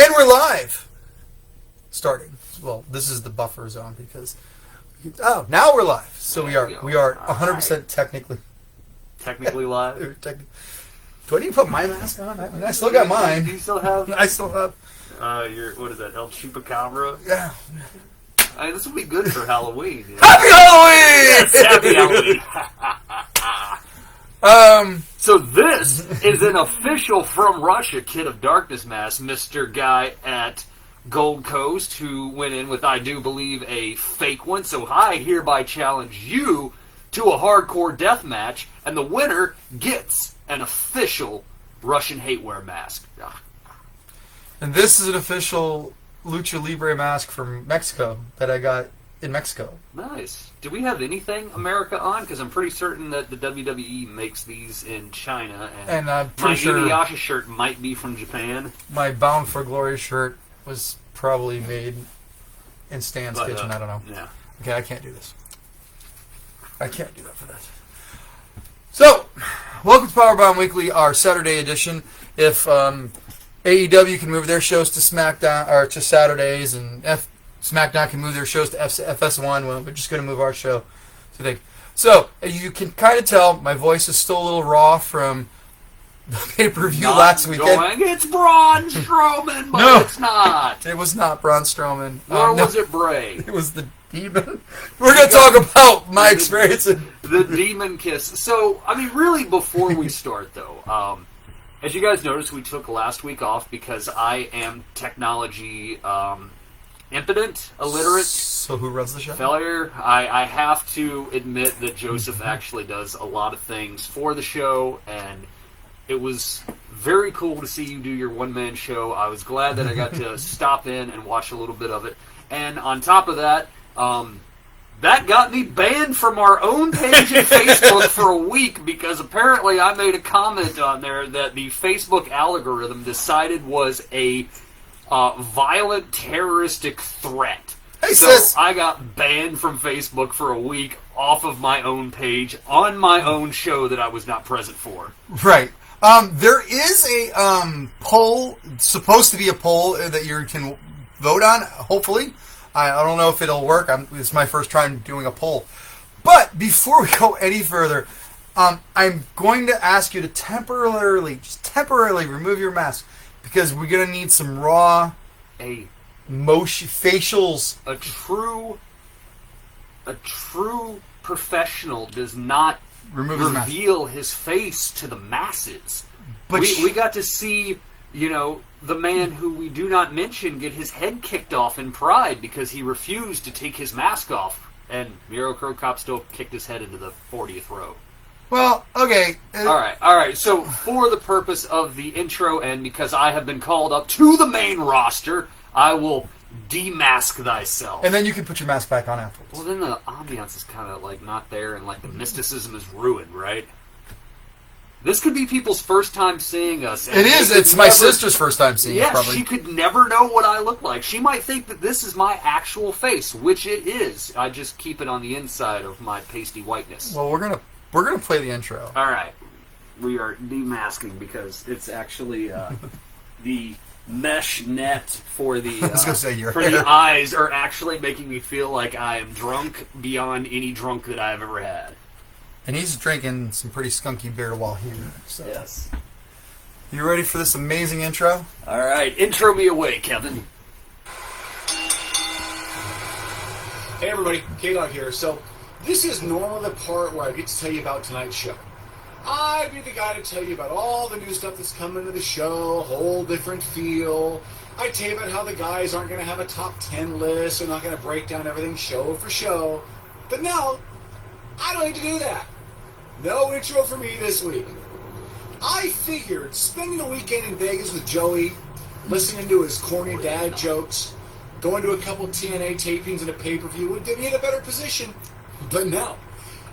And we're live. Starting. Well, this is the buffer zone because... Oh, now we're live. So we are 100% technically live. Do I need to put my mask on? I still got mine. Do you still have? I still have. What is that? El Chupacabra? Yeah. This would be good for Halloween. You know? Happy Halloween! Yes, happy Halloween. So this is an official From Russia Kid of Darkness mask, Mr. Guy at Gold Coast, who went in with, I do believe, a fake one. So I hereby challenge you to a hardcore death match, and the winner gets an official Russian hate-wear mask. And this is an official Lucha Libre mask from Mexico that I got in Mexico. Nice. Do we have anything America on? Because I'm pretty certain that the WWE makes these in China. And I'm pretty my sure Inuyasha shirt might be from Japan. My Bound for Glory shirt was probably made in Stan's kitchen. I don't know. Yeah. Okay, I can't do this. I can't do that for that. So, welcome to Powerbomb Weekly, our Saturday edition. If AEW can move their shows to SmackDown or to Saturdays, and SmackDown can move their shows to FS1, well, we're just going to move our show today. So, you can kind of tell my voice is still a little raw from the pay-per-view last weekend. It's Braun Strowman, but No. It's not. It was not Braun Strowman. Nor was it Bray. It was the Demon. We're going to talk about my experience. The Demon Kiss. So, I mean, really, before we start, though, as you guys noticed, we took last week off because I am technology impotent, illiterate. So who runs the show? Failure. I have to admit that Joseph actually does a lot of things for the show, and it was very cool to see you do your one-man show. I was glad that I got to stop in and watch a little bit of it. And on top of that, that got me banned from our own page at Facebook for a week because apparently I made a comment on there that the Facebook algorithm decided was a violent terroristic threat. Hey, so sis. I got banned from Facebook for a week off of my own page on my own show that I was not present for. Right. There is a poll, supposed to be a poll that you can vote on, hopefully. I don't know if it'll work. It's my first time doing a poll. But before we go any further, I'm going to ask you to temporarily remove your mask because we're going to need some raw motion facials. A true professional does not reveal his face to the masses. But we got to see, the man who we do not mention get his head kicked off in pride because he refused to take his mask off, and Miro Crow Cop still kicked his head into the 40th row. Well, okay. All right. So for the purpose of the intro and because I have been called up to the main roster, I will demask thyself. And then you can put your mask back on afterwards. Well, then the ambiance is kind of not there, and the mysticism is ruined, right? This could be people's first time seeing us. It is. It's my sister's first time seeing us, probably. She could never know what I look like. She might think that this is my actual face, which it is. I just keep it on the inside of my pasty whiteness. Well, we're gonna play the intro. All right. We are demasking because it's actually the mesh net for the the eyes are actually making me feel like I am drunk beyond any drunk that I've ever had. And he's drinking some pretty skunky beer while here. So. Yes. You ready for this amazing intro? All right. Intro me away, Kevin. Hey, everybody. K-Dog here. So, this is normally the part where I get to tell you about tonight's show. I'd be the guy to tell you about all the new stuff that's coming to the show, a whole different feel. I tell you about how the guys aren't going to have a top 10 list. They're not going to break down everything show for show. But now, I don't need to do that. No intro for me this week. I figured spending the weekend in Vegas with Joey, listening to his corny dad jokes, going to a couple TNA tapings and a pay-per-view would get me in a better position. But no.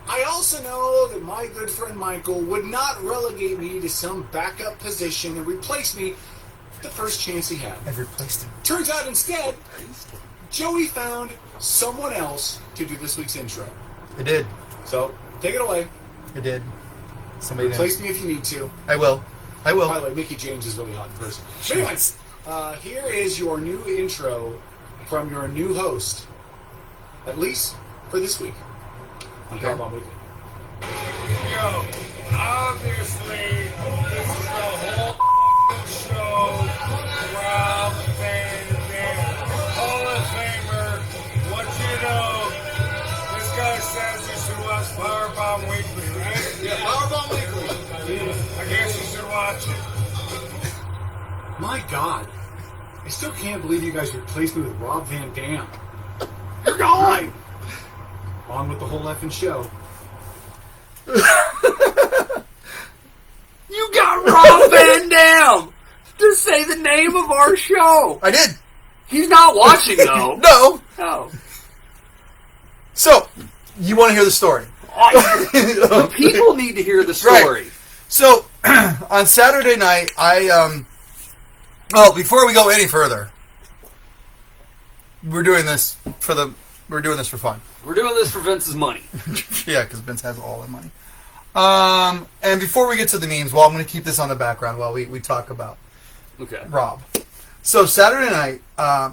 I also know that my good friend Michael would not relegate me to some backup position and replace me the first chance he had. I've replaced him. Turns out instead, Joey found someone else to do this week's intro. I did. So, take it away. I did. Somebody Replace me if you need to. I will. By the way, Mickey James is really hot in person. But anyways, Here is your new intro from your new host, at least for this week. On Powerbomb Weekly. Yo, obviously, this is the whole show. Rob Van Dam, Hall of Famer. Want you to know, this guy says you should watch Powerbomb Weekly, right? Yeah, Powerbomb Weekly. I guess you should watch it. My God. I still can't believe you guys replaced me with Rob Van Dam. You're gone! On with the whole effing show. You got Rob Van Dam to say the name of our show. I did. He's not watching, though. No. No. So, you want to hear the story? The people need to hear the story. Right. So, on Saturday night, well, before we go any further, we're doing this for fun. We're doing this for Vince's money. Yeah, because Vince has all the money. And before we get to the memes, well, I'm going to keep this on the background while we talk about Rob. So Saturday night,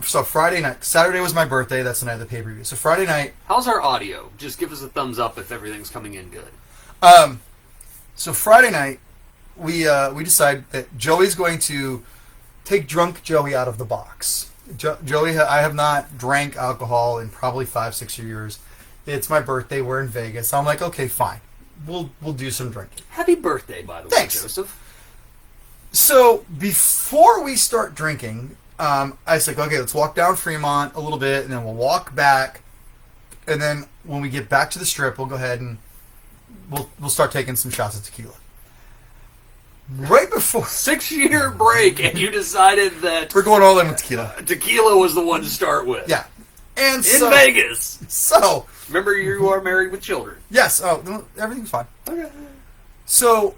Friday night, Saturday was my birthday. That's the night of the pay-per-view. So Friday night. How's our audio? Just give us a thumbs up if everything's coming in good. So Friday night, we decide that Joey's going to take drunk Joey out of the box. Joey, I have not drank alcohol in probably 5-6 years. It's my birthday. We're in Vegas. I'm like, okay, fine. We'll do some drinking. Happy birthday, by the way, Thanks. Joseph. So before we start drinking, I was like, okay, let's walk down Fremont a little bit, and then we'll walk back, and then when we get back to the Strip, we'll go ahead and we'll start taking some shots of tequila. Right before 6-year break, and you decided that we're going all in with tequila. Tequila was the one to start with. Yeah, and in Vegas. So remember, you are married with children. Yes. Oh, everything's fine. Okay. So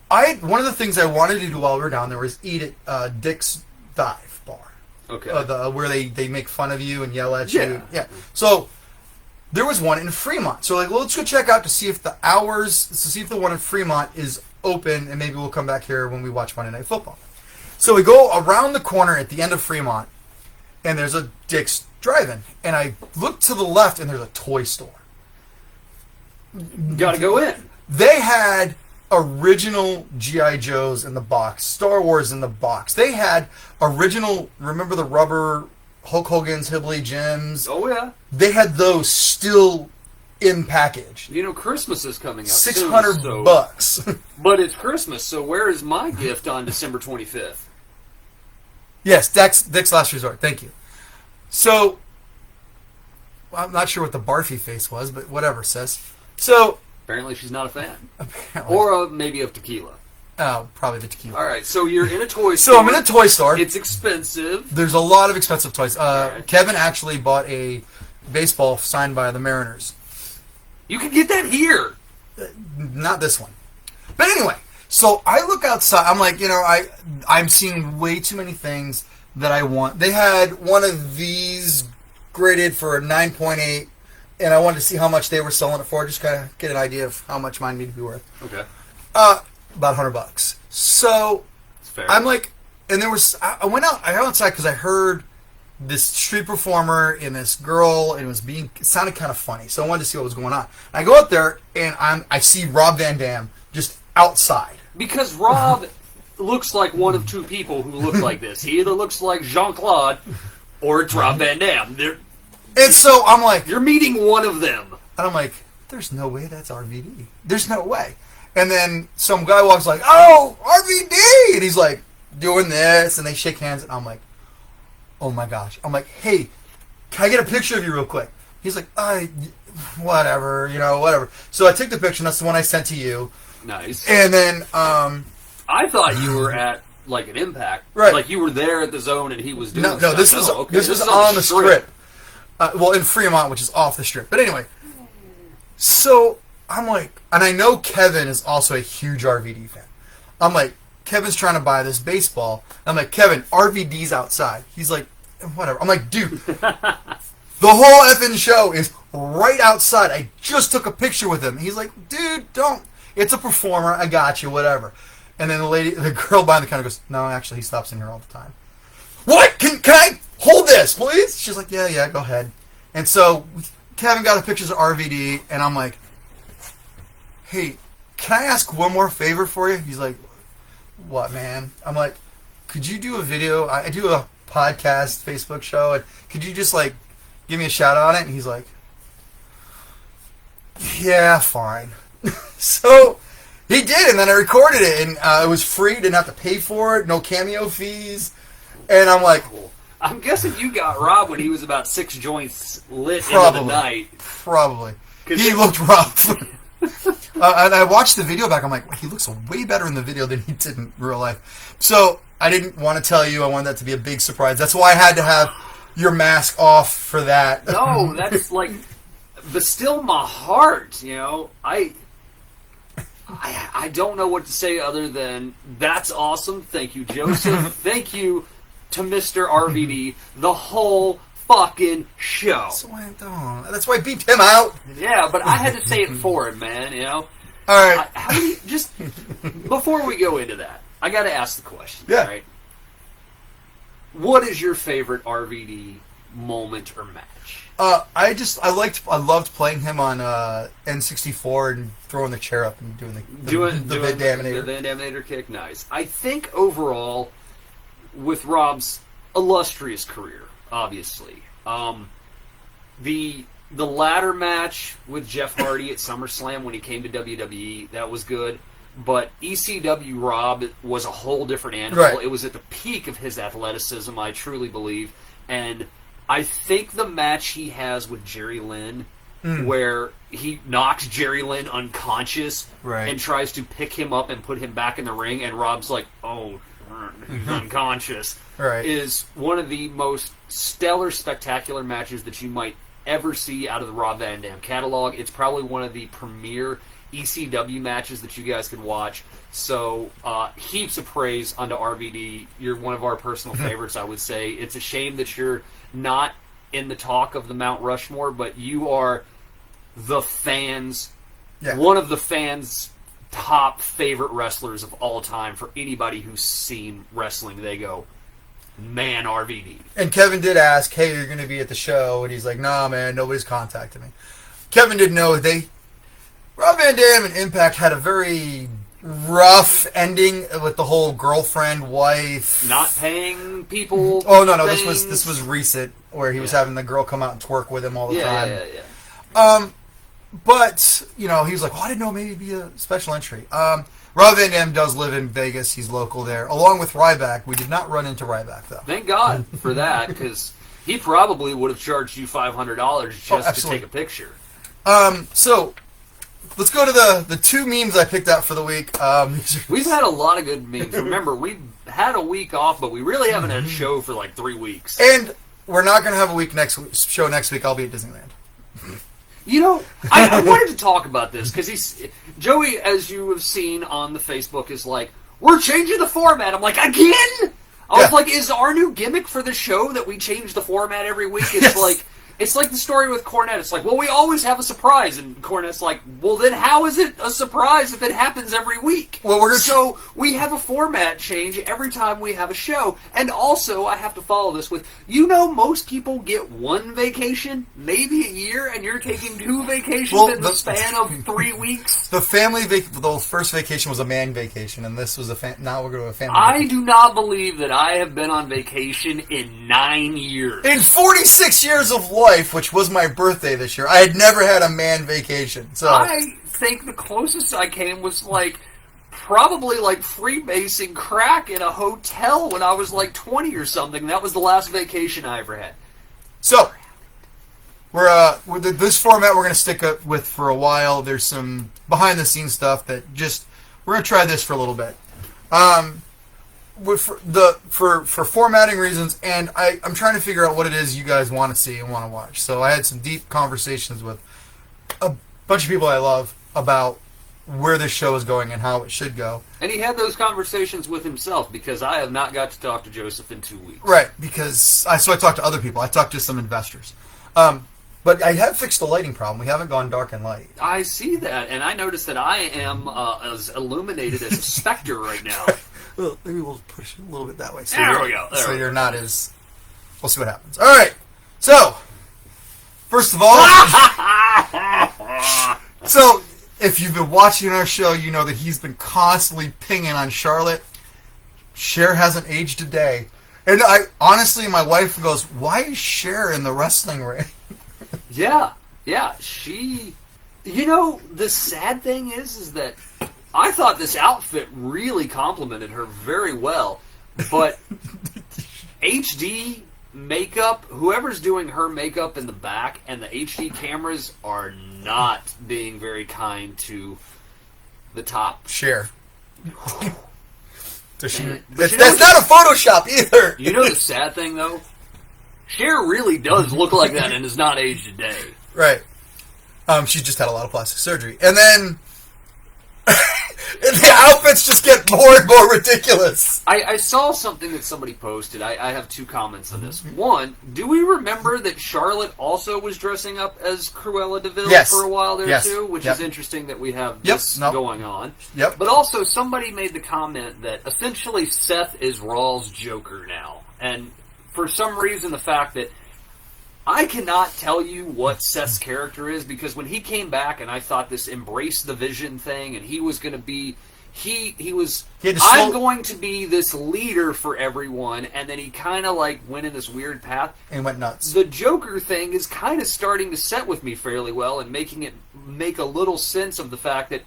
one of the things I wanted to do while we were down there was eat at Dick's Dive Bar. Okay. Where they make fun of you and yell at you. Yeah. Yeah. So there was one in Fremont. So like, well, let's go check out to see if the one in Fremont is open, and maybe we'll come back here when we watch Monday Night Football. So we go around the corner at the end of Fremont, and there's a Dick's Drive-In, and I look to the left, and there's a toy store. Gotta go in. They had original G.I. Joes in the box, Star Wars in the box. They had original, remember the rubber Hulk Hogan's Hillbilly Jims? Oh, yeah. They had those still in package. You know, Christmas is coming up $600 soon, bucks. But it's Christmas, so where is my gift on December 25th? Yes, Dick's Last Resort. Thank you. So, well, I'm not sure what the barfy face was, but whatever, sis. So, apparently she's not a fan. Apparently. Or maybe of tequila. Oh, probably the tequila. All right, so you're in a toy store. So I'm in a toy store. It's expensive. There's a lot of expensive toys. Right. Kevin actually bought a baseball signed by the Mariners. You can get that here. Not this one. But anyway, so I look outside. I'm like, I'm seeing way too many things that I want. They had one of these graded for a 9.8, and I wanted to see how much they were selling it for, just kind of get an idea of how much mine needed to be worth. Okay. About $100. So That's fair. I'm like, and there was, I went outside because I heard this street performer and this girl, and it sounded kind of funny. So I wanted to see what was going on. I go out there, and I see Rob Van Dam just outside. Because Rob looks like one of two people who look like this. He either looks like Jean-Claude or it's Rob Van Dam. And so I'm like, You're meeting one of them. and I'm like, there's no way that's RVD. There's no way. And then some guy walks like, oh, RVD! And he's like doing this, and they shake hands, and I'm like, oh my gosh. I'm like, hey, can I get a picture of you real quick? He's like, whatever, whatever. So I took the picture, and that's the one I sent to you. Nice. And then, I thought you were at like an Impact. Right. Like you were there at the Zone and he was doing no, stuff. this was this was on the strip. Well, in Fremont, which is off the strip. But anyway, so I'm like, and I know Kevin is also a huge RVD fan. I'm like, Kevin's trying to buy this baseball. I'm like, Kevin, RVD's outside. He's like, whatever. I'm like, dude, the whole effing show is right outside. I just took a picture with him. He's like, dude, don't. It's a performer. I got you, whatever. And then the girl behind the counter goes, no, actually, he stops in here all the time. what? Can I hold this, please? She's like, yeah, go ahead. And so Kevin got the pictures of RVD, and I'm like, hey, can I ask one more favor for you? He's like, what, man? I'm like, could you do a video? I do a podcast, Facebook show, and could you just, like, give me a shout out on it? And he's like, yeah, fine. So he did, and then I recorded it, and it was free, didn't have to pay for it, no cameo fees, and I'm like, I'm guessing you got Rob when he was about 6 joints lit probably, into the night. Probably. He looked rough. And I watched the video back, I'm like, he looks way better in the video than he did in real life. So I didn't want to tell you, I wanted that to be a big surprise. That's why I had to have your mask off for that. No, that's like, but still my heart, you know, I don't know what to say other than that's awesome. Thank you, Joseph. Thank you to Mr. RVD, the whole fucking show. That's why I beeped him out. Yeah, but I had to say it for him, man, you know? All right. Just before we go into that, I got to ask the question. Yeah. Right? What is your favorite RVD moment or match? I loved playing him on N64 and throwing the chair up and doing the Van Daminator. The Van Daminator kick, nice. I think overall, with Rob's illustrious career, obviously, the ladder match with Jeff Hardy at SummerSlam when he came to WWE, that was good. But ECW Rob was a whole different animal. Right. It was at the peak of his athleticism, I truly believe. And I think the match he has with Jerry Lynn, where he knocks Jerry Lynn unconscious and tries to pick him up and put him back in the ring, and Rob's like, oh, he's unconscious, is one of the most stellar, spectacular matches that you might ever see out of the Rob Van Dam catalog. It's probably one of the premier ECW matches that you guys can watch. So, heaps of praise unto RVD. You're one of our personal favorites, I would say. It's a shame that you're not in the talk of the Mount Rushmore, but you are the fans, one of the fans' top favorite wrestlers of all time. For anybody who's seen wrestling, they go, man, RVD. And Kevin did ask, hey, you're going to be at the show? And he's like, nah, man, nobody's contacted me. Kevin didn't know Rob Van Dam and Impact had a very rough ending with the whole girlfriend, wife, not paying people. Oh no, this was recent, where he was having the girl come out and twerk with him all the time. But he was like, I didn't know, maybe it'd be a special entry. Rob Van Dam does live in Vegas. He's local there, along with Ryback. We did not run into Ryback though. Thank God for that, because he probably would have charged you $500 just to take a picture. So let's go to the 2 memes I picked out for the week. We've had a lot of good memes. Remember, we had a week off, but we really haven't had a show for like 3 weeks. And we're not going to have a show next week. I'll be at Disneyland. You know, I wanted to talk about this because Joey, as you have seen on the Facebook, is like, we're changing the format. I'm like, again? I was like, is our new gimmick for the show that we change the format every week? It's like the story with Cornette. It's like, well, we always have a surprise. And Cornette's like, well, then how is it a surprise if it happens every week? Well, So we have a format change every time we have a show. And also, I have to follow this with, most people get 1 vacation, maybe a year, and you're taking 2 vacations in the span of 3 weeks? The the first vacation was a man vacation, and this was now we're going to a family I vacation. do not believe that I have been on vacation in 9 years. In 46 years of life, which was my birthday this year, I had never had a man vacation. So I think the closest I came was probably freebasing crack in a hotel when I was 20 or something. That was the last vacation I ever had. So we're with this format we're going to stick with for a while. There's some behind the scenes stuff that we're going to try this for a little bit. For formatting reasons, and I'm trying to figure out what it is you guys want to see and want to watch. So I had some deep conversations with a bunch of people I love about where this show is going and how it should go. And he had those conversations with himself, because I have not got to talk to Joseph in 2 weeks. Right, because I talked to other people. I talked to some investors. But I have fixed the lighting problem. We haven't gone dark and light. I see that, and I noticed that I am as illuminated as a specter right now. Well, maybe we'll push it a little bit that way. So There we go. So you're not as... We'll see what happens. All right. So, first of all... So, if you've been watching our show, you know that he's been constantly pinging on Charlotte. Cher hasn't aged a day. And honestly, my wife goes, why is Cher in the wrestling ring? Yeah. She... You know, the sad thing is that I thought this outfit really complimented her very well, but HD makeup, whoever's doing her makeup in the back, and the HD cameras are not being very kind to the top. Cher. So But that's not a Photoshop either. You know the sad thing, though? Cher really does look like that and is not aged a day. Right. She just had a lot of plastic surgery. And then the outfits just get more and more ridiculous. I saw something that somebody posted. I have two comments on this. One, do we remember that Charlotte also was dressing up as Cruella de Vil for a while there too? Which is interesting that we have this going on. Yep. But also, somebody made the comment that essentially Seth is Raw's Joker now. And for some reason, the fact that I cannot tell you what Seth's character is, because when he came back and I thought this Embrace the Vision thing, and he was going to be, I'm going to be this leader for everyone, and then he kind of like went in this weird path. And went nuts. The Joker thing is kind of starting to set with me fairly well, and making it make a little sense of the fact that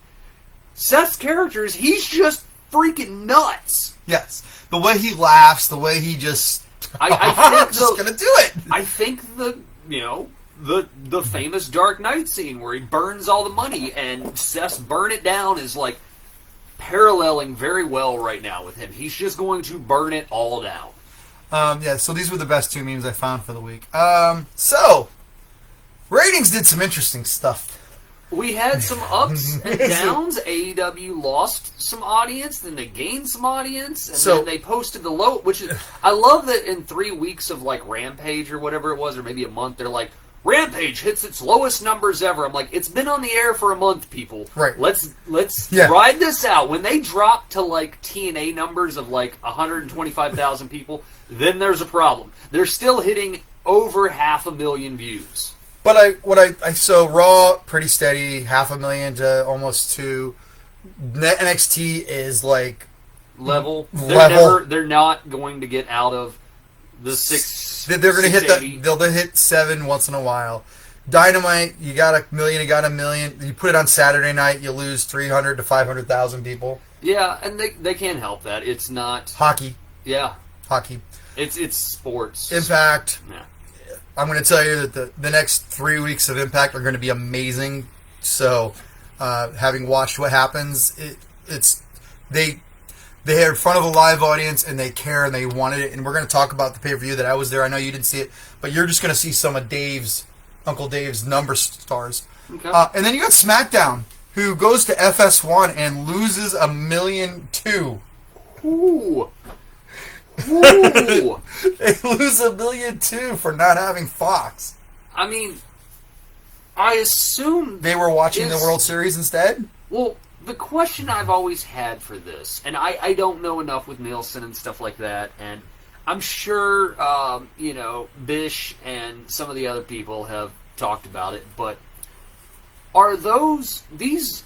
Seth's character is, he's just freaking nuts. Yes. The way he laughs, the way he just... I think I'm just gonna do it. I think the famous Dark Knight scene where he burns all the money and Seth's burn it down is like paralleling very well right now with him. He's just going to burn it all down. So these were the best two memes I found for the week. So ratings did some interesting stuff. We had some ups and downs. AEW lost some audience, then they gained some audience, and then they posted the low, which is, I love that in 3 weeks of like Rampage or whatever it was, or maybe a month, they're like, Rampage hits its lowest numbers ever. I'm like, it's been on the air for a month, people. Right. Let's ride this out. When they drop to like TNA numbers of like 125,000 people, then there's a problem. They're still hitting over 500,000 views. But so Raw pretty steady, 500,000 to almost 2. NXT is like level. They're not going to get out of the 6. They're going to hit that. They'll hit 7 once in a while. Dynamite, you got 1 million, you got 1 million. You put it on Saturday night, you lose 300 to 500,000 people. Yeah, and they can't help that. It's not hockey. Yeah, hockey. It's sports. Impact. Yeah. I'm going to tell you that the next 3 weeks of Impact are going to be amazing. So, having watched what happens, they are in front of a live audience and they care and they wanted it. And we're going to talk about the pay-per-view that I was there. I know you didn't see it, but you're just going to see some of Uncle Dave's number stars. Okay. And then you got SmackDown, who goes to FS1 and loses 1.2 million. Ooh. Ooh. They lose 1.2 million for not having Fox. I mean, I assume they were watching the World Series instead. Well, the question I've always had for this, and I don't know enough with Nielsen and stuff like that, and I'm sure Bish and some of the other people have talked about it, but are these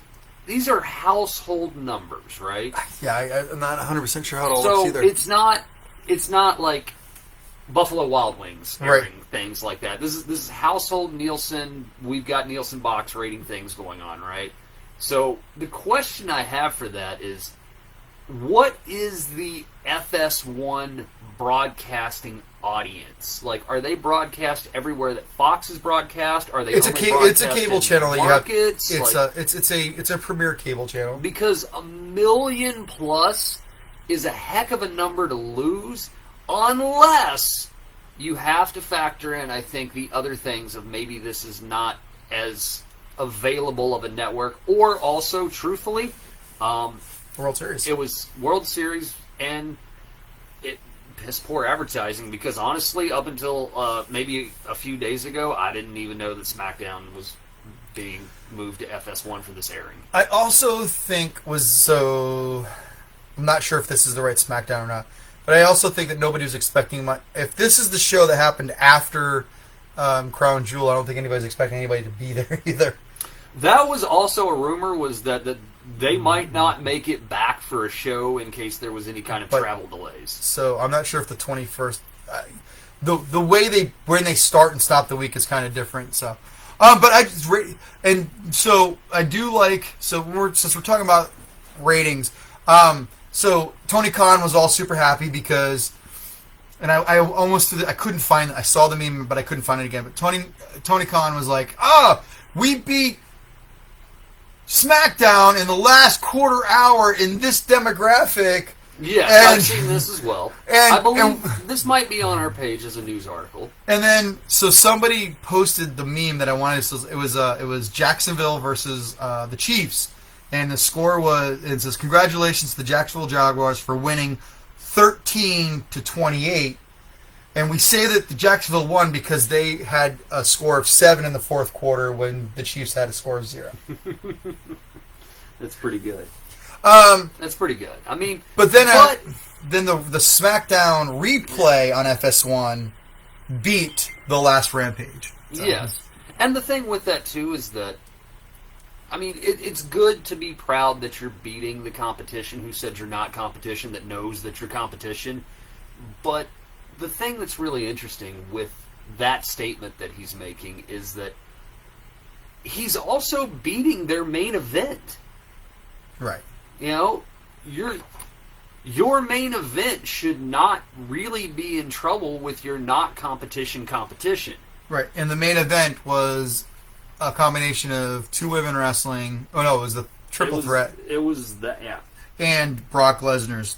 are household numbers, right? Yeah, I'm not 100% sure how it all works either. It's not like Buffalo Wild Wings airing things like that. This is household Nielsen. We've got Nielsen box rating things going on, right? So the question I have for that is, what is the FS1 broadcasting audience? Like, are they broadcast everywhere that Fox is broadcast? Are they? It's a cable channel that markets? You have. It's a premier cable channel. Because 1 million plus is a heck of a number to lose, unless you have to factor in, I think, the other things of maybe this is not as available of a network, or also, truthfully, World Series. It was World Series, and it piss poor advertising, because honestly, up until maybe a few days ago, I didn't even know that SmackDown was being moved to FS1 for this airing. I also think I'm not sure if this is the right SmackDown or not. But I also think that nobody was expecting much. If this is the show that happened after Crown Jewel, I don't think anybody's expecting anybody to be there either. That was also a rumor, was that they might not make it back for a show in case there was any kind of travel delays. So I'm not sure if the 21st... the way when they start and stop the week is kind of different. So, but I do like... since we're talking about ratings... So Tony Khan was all super happy because, and I almost I couldn't find it. I saw the meme, but I couldn't find it again. But Tony Khan was like, we beat SmackDown in the last quarter hour in this demographic. Yes, I've seen this as well. I believe this might be on our page as a news article. And then, so somebody posted the meme that I wanted. So it was Jacksonville versus the Chiefs. And the score it says, congratulations to the Jacksonville Jaguars for winning 13-28. And we say that the Jacksonville won because they had a score of 7 in the fourth quarter when the Chiefs had a score of 0. That's pretty good. That's pretty good. I mean, then the SmackDown replay on FS1 beat the last Rampage. So. Yes. And the thing with that, too, is that I mean, it's good to be proud that you're beating the competition who said you're not competition, that knows that you're competition. But the thing that's really interesting with that statement that he's making is that he's also beating their main event. Right. You know, your main event should not really be in trouble with your not competition. Right. And the main event was a combination of 2 women wrestling. Oh no, it was the triple threat. It was that, yeah. And Brock Lesnar's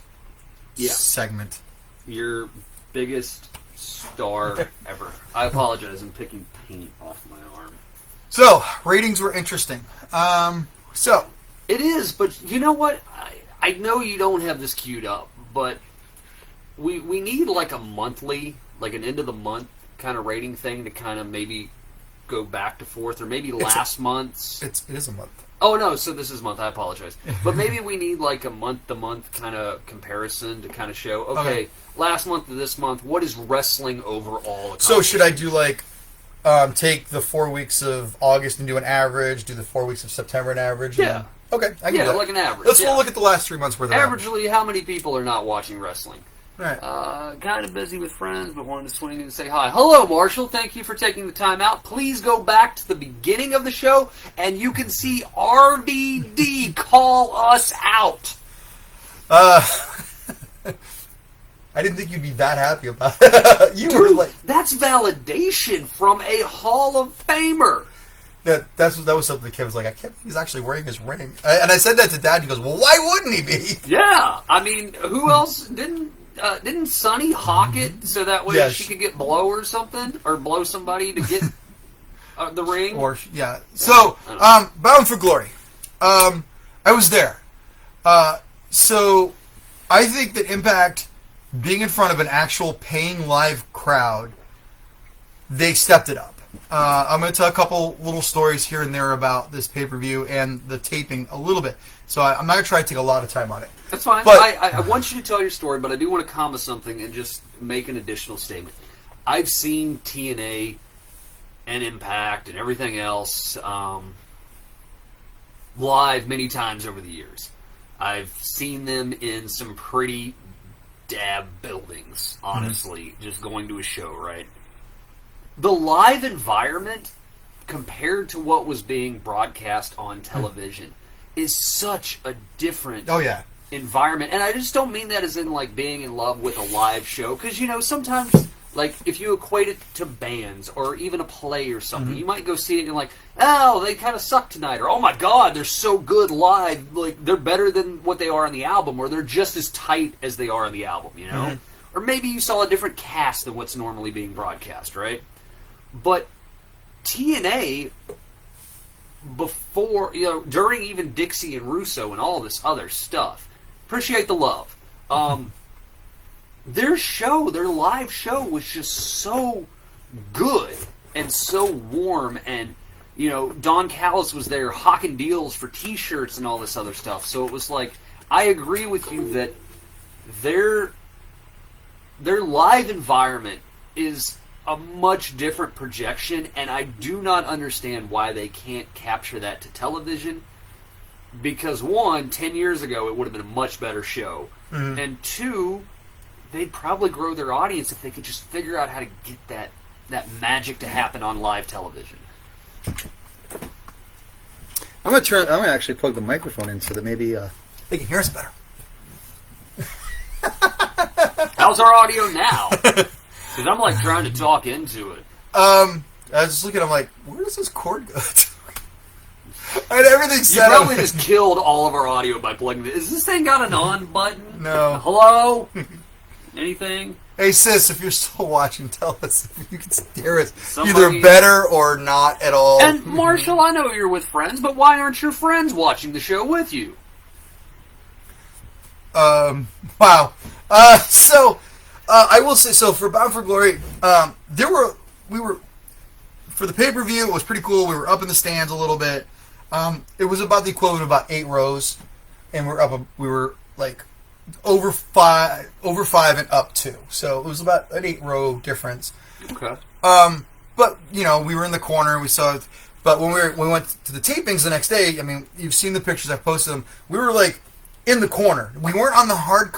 segment. Your biggest star ever. I apologize. I'm picking paint off my arm. So ratings were interesting. It is, but you know what? I know you don't have this queued up, but we need like a monthly, like an end of the month kind of rating thing to kind of maybe go back to forth, or maybe last month's. It is a month. Oh no, so this is month. I apologize, but maybe we need like a month-to-month kind of comparison to kind of show. Okay, last month to this month, what is wrestling overall? So should I do like take the 4 weeks of August and do an average? Do the 4 weeks of September an average? Yeah. Okay, I can do that. Like an average. Let's go look at the last 3 months worth of Averagely, how many people are not watching wrestling? Right. Kind of busy with friends, but wanted to swing in and say hi. Hello, Marshall. Thank you for taking the time out. Please go back to the beginning of the show, and you can see RVD call us out. I didn't think you'd be that happy about it. You were like, that's validation from a Hall of Famer. That was something the kid was like, I can't believe he's actually wearing his ring. And I said that to Dad, and he goes, well, why wouldn't he be? Yeah. I mean, who else didn't Sunny hawk it so that way she could get blow or something? Or blow somebody to get the ring? Or, yeah. So, Bound for Glory. I was there. So, I think that Impact, being in front of an actual paying live crowd, they stepped it up. I'm going to tell a couple little stories here and there about this pay-per-view and the taping a little bit. So I'm not going to try to take a lot of time on it. That's fine. But I want you to tell your story, but I do want to comment something and just make an additional statement. I've seen TNA and Impact and everything else live many times over the years. I've seen them in some pretty dab buildings, honestly, just going to a show, right? The live environment, compared to what was being broadcast on television, is such a different environment. And I just don't mean that as in, like, being in love with a live show. Because, you know, sometimes, like, if you equate it to bands or even a play or something, you might go see it and you're like, oh, they kind of suck tonight. Or, oh, my God, they're so good live. Like, they're better than what they are on the album. Or they're just as tight as they are on the album, you know? Or maybe you saw a different cast than what's normally being broadcast, right? But TNA, before, you know, during even Dixie and Russo and all this other stuff, appreciate the love. Their live show was just so good and so warm, and, you know, Don Callis was there hawking deals for T-shirts and all this other stuff. So it was like, I agree with you that their live environment is a much different projection, and I do not understand why they can't capture that to television. Because one, 10 years ago, it would have been a much better show. Mm-hmm. And two, they'd probably grow their audience if they could just figure out how to get that magic to happen on live television. I'm gonna actually plug the microphone in so that maybe they can hear us better. How's our audio now? Because I'm like trying to talk into it. I was just looking. I'm like, where does this cord go to? I had everything You set probably up. just killed all of our audio by plugging it. Is this thing got an on button? No. Hello? Anything? Hey sis, if you're still watching, tell us if you can hear us Somebody- either better or not at all. And Marshall, I know you're with friends, but why aren't your friends watching the show with you? Wow. I will say, so for Bound for Glory, we were for the pay-per-view, it was pretty cool. We were up in the stands a little bit. It was about the equivalent of about 8 rows, and we were like over five and up 2. So it was about an 8-row difference. Okay. But we were in the corner. We saw it. But when we went to the tapings the next day, I mean, you've seen the pictures. I've posted them. We were like in the corner. We weren't on the hard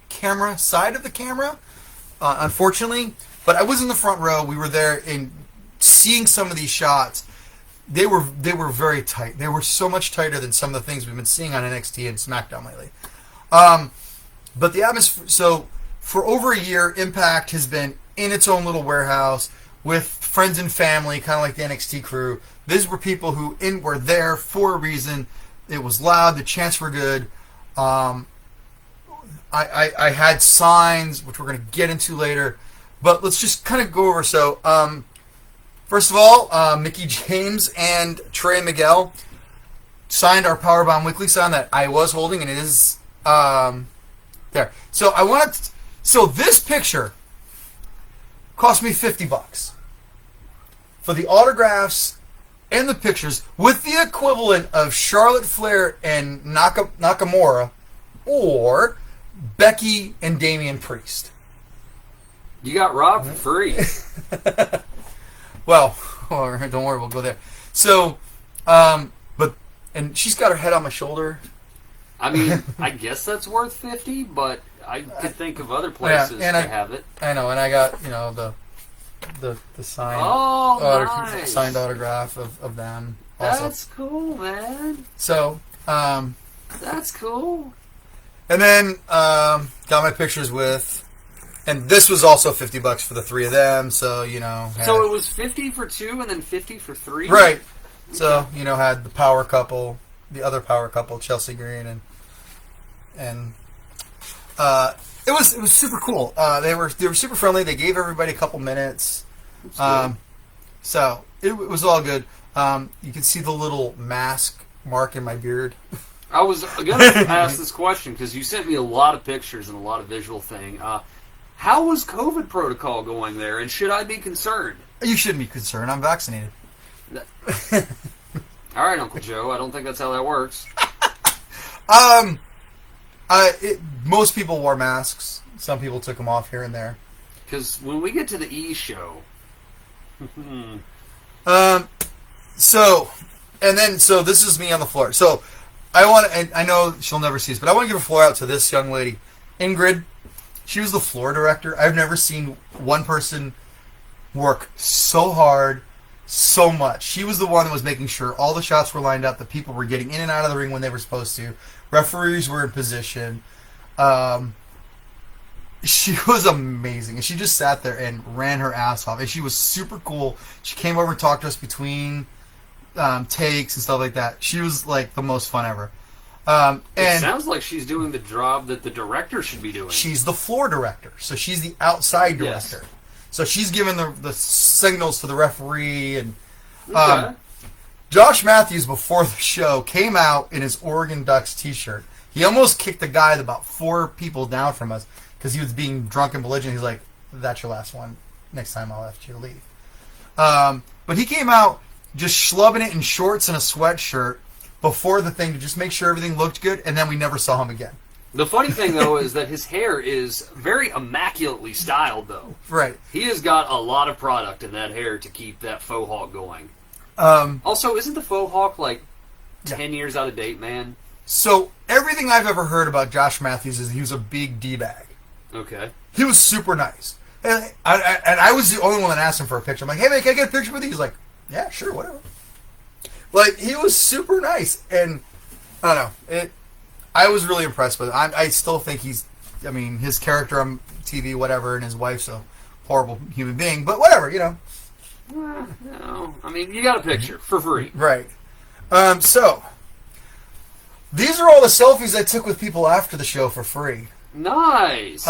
camera side of the camera, unfortunately. But I was in the front row. We were there and seeing some of these shots. They were very tight. They were so much tighter than some of the things we've been seeing on NXT and SmackDown lately. But the atmosphere. So for over a year, Impact has been in its own little warehouse with friends and family, kind of like the NXT crew. These were people who were there for a reason. It was loud. The chants were good. I had signs, which we're going to get into later. But let's just kind of go over. So, first of all, Mickey James and Trey Miguel signed our Powerbomb Weekly sign that I was holding, and it is there. So this picture cost me $50 for the autographs and the pictures, with the equivalent of Charlotte Flair and Nakamura, or Becky and Damian Priest. You got robbed for free. Well, don't worry, we'll go there. So, and she's got her head on my shoulder. I mean, I guess that's worth 50, but I could think of other places to have it. I know, and I got the signed signed autograph of them. Also. That's cool, man. So, that's cool. And then got my pictures with, and this was also $50 for the 3 of them. So So it was 50 for 2 and then 50 for 3. Right. So had the power couple, the other power couple, Chelsea Green, and it was super cool. They were super friendly. They gave everybody a couple minutes. So it was all good. You can see the little mask mark in my beard. I was going to ask this question because you sent me a lot of pictures and a lot of visual thing. How was COVID protocol going there, and should I be concerned? You shouldn't be concerned. I'm vaccinated. All right, Uncle Joe. I don't think that's how that works. Most people wore masks. Some people took them off here and there. Because when we get to the E show... So this is me on the floor. So I know she'll never see this, but I want to give a floor out to this young lady, Ingrid. She was the floor director. I've never seen one person work so hard, so much. She was the one that was making sure all the shots were lined up, that people were getting in and out of the ring when they were supposed to. Referees were in position. She was amazing, and she just sat there and ran her ass off, and she was super cool. She came over and talked to us between takes and stuff like that. She was like the most fun ever. It sounds like she's doing the job that the director should be doing. She's the floor director, so she's the outside director. Yes. So she's giving the signals to the referee. And Josh Matthews, before the show, came out in his Oregon Ducks t-shirt. He almost kicked the guy about 4 people down from us because he was being drunk and belligerent. He's like, "That's your last one. Next time I'll ask you to leave." But he came out just schlubbing it in shorts and a sweatshirt before the thing to just make sure everything looked good, and then we never saw him again. The funny thing, though, is that his hair is very immaculately styled, though. Right. He has got a lot of product in that hair to keep that faux hawk going. Also, isn't the faux hawk like 10 years out of date, man? So, everything I've ever heard about Josh Matthews is he was a big D-bag. Okay. He was super nice. And I was the only one that asked him for a picture. I'm like, hey, man, can I get a picture with you? He's like, yeah, sure, whatever. Like, he was super nice. And, I don't know, I was really impressed with him. I still think his character on TV, whatever, and his wife's a horrible human being, but whatever, No, I mean, you got a picture for free. Right. So, these are all the selfies I took with people after the show for free. Nice.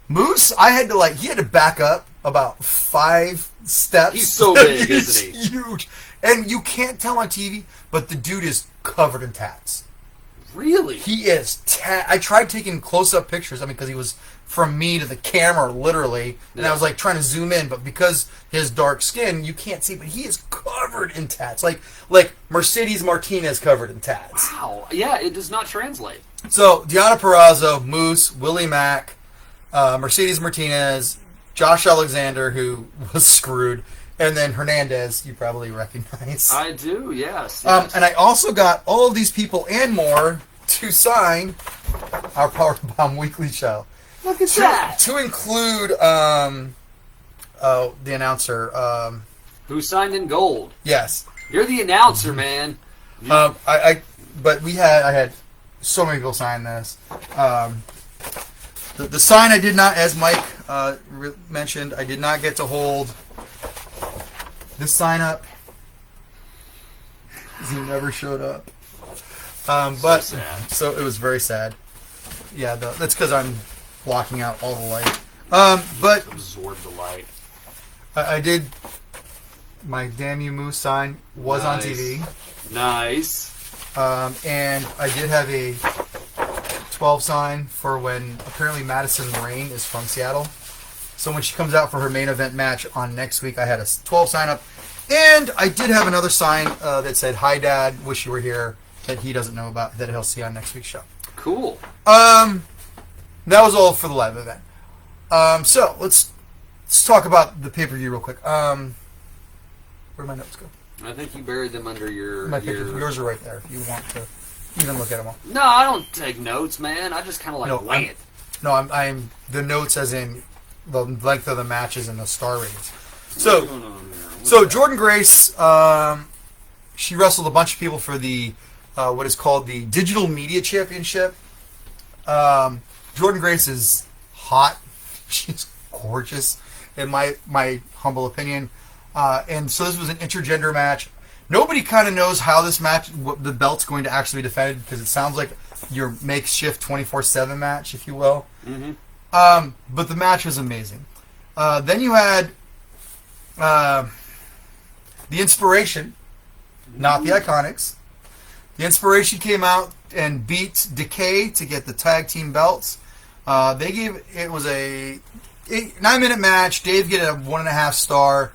Moose, he had to back up about 5 steps. He's so big, isn't he? Huge. And you can't tell on TV, but the dude is covered in tats. Really? He is. I tried taking close-up pictures, because he was from me to the camera, literally, and I was, trying to zoom in, but because his dark skin, you can't see, but he is covered in tats. Like Mercedes Martinez covered in tats. Wow. Yeah, it does not translate. So, Deonna Purrazzo, Moose, Willie Mack, Mercedes Martinez, Josh Alexander, who was screwed, and then Hernandez, you probably recognize. I do, yes. And I also got all of these people and more to sign our Powerbomb Weekly show. Look at that. To include the announcer. Who signed in gold? Yes. You're the announcer, man. But I had so many people sign this. The sign I did not, as Mike mentioned, I did not get to hold this sign up. He never showed up. But so sad. So it was very sad. Yeah, that's because I'm blocking out all the light. But Absorb the light. I did. My Damn You Moose sign was on Nice. TV. Nice. And I did have a 12 sign for when apparently Madison Rain is from Seattle. So when she comes out for her main event match on next week, I had a 12 sign up. And I did have another sign that said, "Hi, Dad, wish you were here," that he doesn't know about, that he'll see on next week's show. Cool. That was all for the live event. So let's talk about the pay-per-view real quick. Where'd my notes go? I think you buried them under your... My pictures. Yours are right there if you want to even look at them all. No, I don't take notes, man. I just kind of No, wing it. No, I'm the notes as in the length of the matches and the star ratings. So, Jordan Grace, she wrestled a bunch of people for the what is called the Digital Media Championship. Jordan Grace is hot. She's gorgeous, in my humble opinion. And so this was an intergender match. Nobody kind of knows how this match, the belt's going to actually be defended, because it sounds like your makeshift 24/7 match, if you will. Mm-hmm. But the match was amazing. Then you had the Inspiration, not the Iconics. The Inspiration came out and beat Decay to get the tag team belts. It was a 9-minute match. Dave gave it a 1.5 star.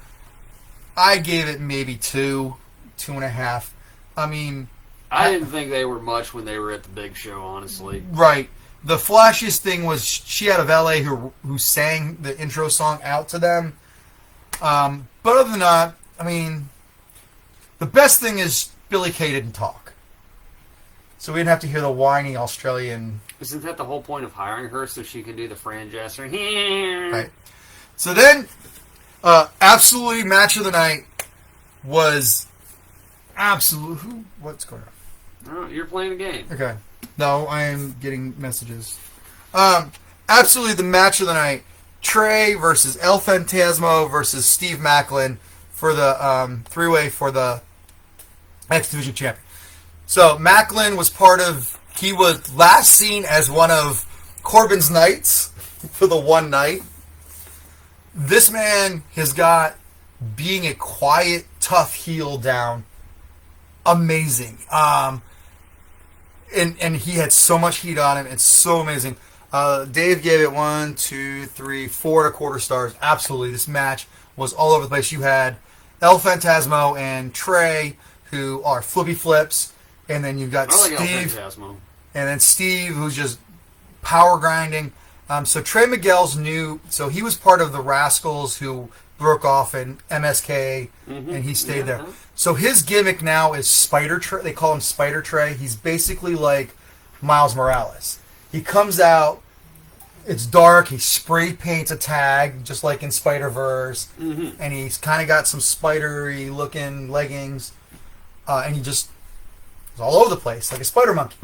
I gave it maybe 2.5. I mean, I didn't think they were much when they were at the big show, honestly. Right. The flashiest thing was she had a valet who sang the intro song out to them. But other than that, I mean, the best thing is Billy Kay didn't talk. So we didn't have to hear the whiny Australian... Isn't that the whole point of hiring her, so she can do the Fran Jasser? Right. So then, absolutely match of the night was absolute... What's going on? Oh, you're playing a game. Okay. No, I am getting messages. Absolutely the match of the night. Trey versus El Fantasmo versus Steve Macklin for the three-way for the X Division champion. So Macklin was he was last seen as one of Corbin's Knights for the one night. This man has got being a quiet, tough heel down. Amazing. And he had so much heat on him. It's so amazing. Dave gave it 1, 2, 3, 4.25 stars. Absolutely. This match was all over the place. You had El Fantasmo and Trey, who are flippy flips, and then you've got I like El Steve, Phantasmo. and then Steve, who's just power grinding. So Trey Miguel's new, so he was part of the Rascals who broke off in MSK, and he stayed there. So his gimmick now is Spider Trey. They call him Spider Trey. He's basically like Miles Morales. He comes out, it's dark, he spray paints a tag, just like in Spider-Verse, and he's kind of got some spidery looking leggings, and he just is all over the place, like a spider monkey.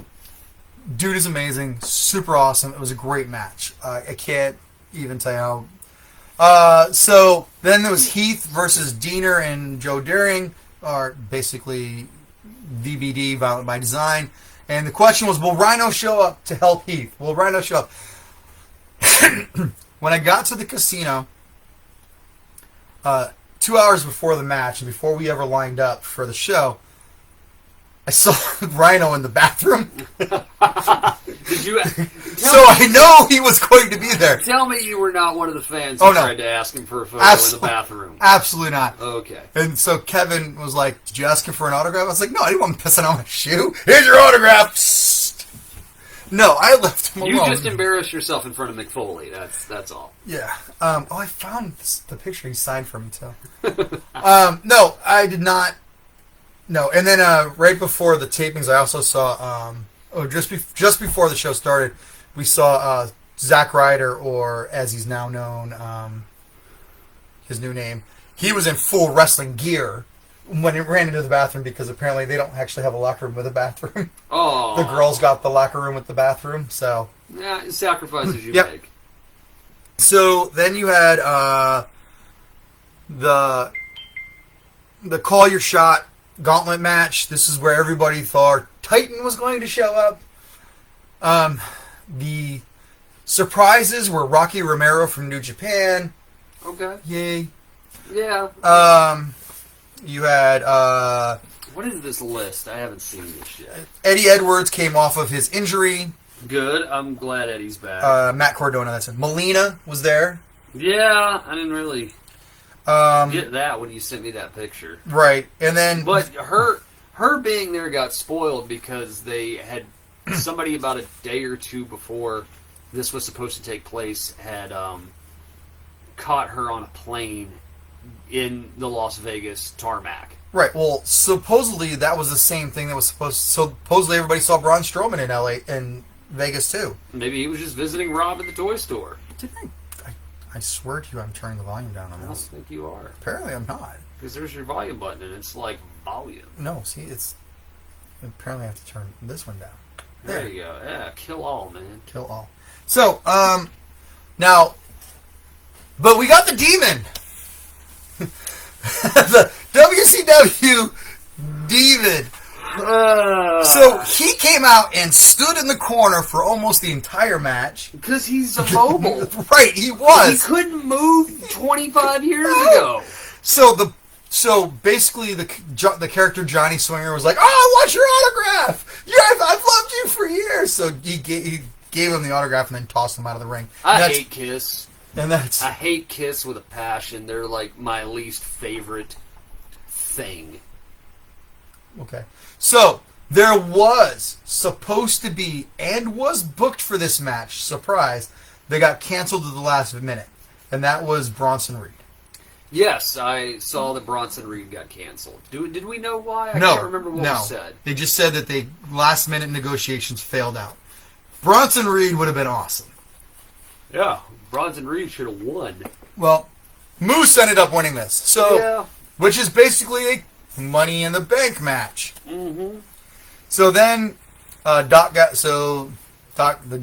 Dude is amazing, super awesome. It was a great match. I can't even tell you how. So then there was Heath versus Diener and Joe Deering, are basically VBD, Violent by Design. And the question was, will Rhino show up to help Heath? Will Rhino show up? When I got to the casino, 2 hours before the match, and before we ever lined up for the show, I saw Rhino in the bathroom. Did you? So I know he was going to be there. Tell me you were not one of the fans who tried to ask him for a photo in the bathroom. Absolutely not. Okay. And so Kevin was like, did you ask him for an autograph? I was like, no, I didn't want him pissing on my shoe. Here's your autograph. No, I left him alone. You just embarrassed yourself in front of McFoley. That's all. Yeah. I found the picture he signed for me, too. No, I did not. No, and then right before the tapings, I also saw, just before the show started, we saw Zack Ryder, or as he's now known, his new name. He was in full wrestling gear when he ran into the bathroom, because apparently they don't actually have a locker room with a bathroom. Oh. The girls got the locker room with the bathroom, so. Yeah, sacrifices you Yep. make. So then you had the Call Your Shot gauntlet match. This is where everybody thought Titan was going to show up. The surprises were Rocky Romero from New Japan. Okay. Yay. Yeah. You had What is this list? I haven't seen this yet. Eddie Edwards came off of his injury. Good. I'm glad Eddie's back. Matt Cardona, that's it. Melina was there. Yeah, I didn't really get that when you sent me that picture. Right, and then But her being there got spoiled because they had somebody about a day or two before this was supposed to take place had caught her on a plane in the Las Vegas tarmac. right. Well, supposedly that was the same thing that was supposedly everybody saw Braun Strowman in LA in Vegas too. Maybe he was just visiting Rob at the toy store. Didn't I swear to you, I'm turning the volume down on I don't this. think you are. Apparently, I'm not. Because there's your volume button and it's like volume. No, see, it's apparently I have to turn this one down. There you go. Yeah, kill all, man. Kill all. So, now, but we got the demon. The WCW demon. So he came out and stood in the corner for almost the entire match. Because he's immobile. Right, he was. He couldn't move 25 years ago. So basically, the character Johnny Swinger was like, "Oh, I want your autograph. Yeah, I've loved you for years." So he gave him the autograph and then tossed him out of the ring. I hate Kiss. I hate Kiss with a passion. They're like my least favorite thing. Okay. So there was supposed to be and was booked for this match. Surprise! They got canceled at the last minute, and that was Bronson Reed. Yes, I saw that Bronson Reed got canceled. Did we know why? I No, can't remember what was said. They just said that they last minute negotiations failed out. Bronson Reed would have been awesome. Yeah, Bronson Reed should have won. Well, Moose ended up winning this. So, Yeah. which is basically a Money in the Bank match. Mm-hmm. So then, the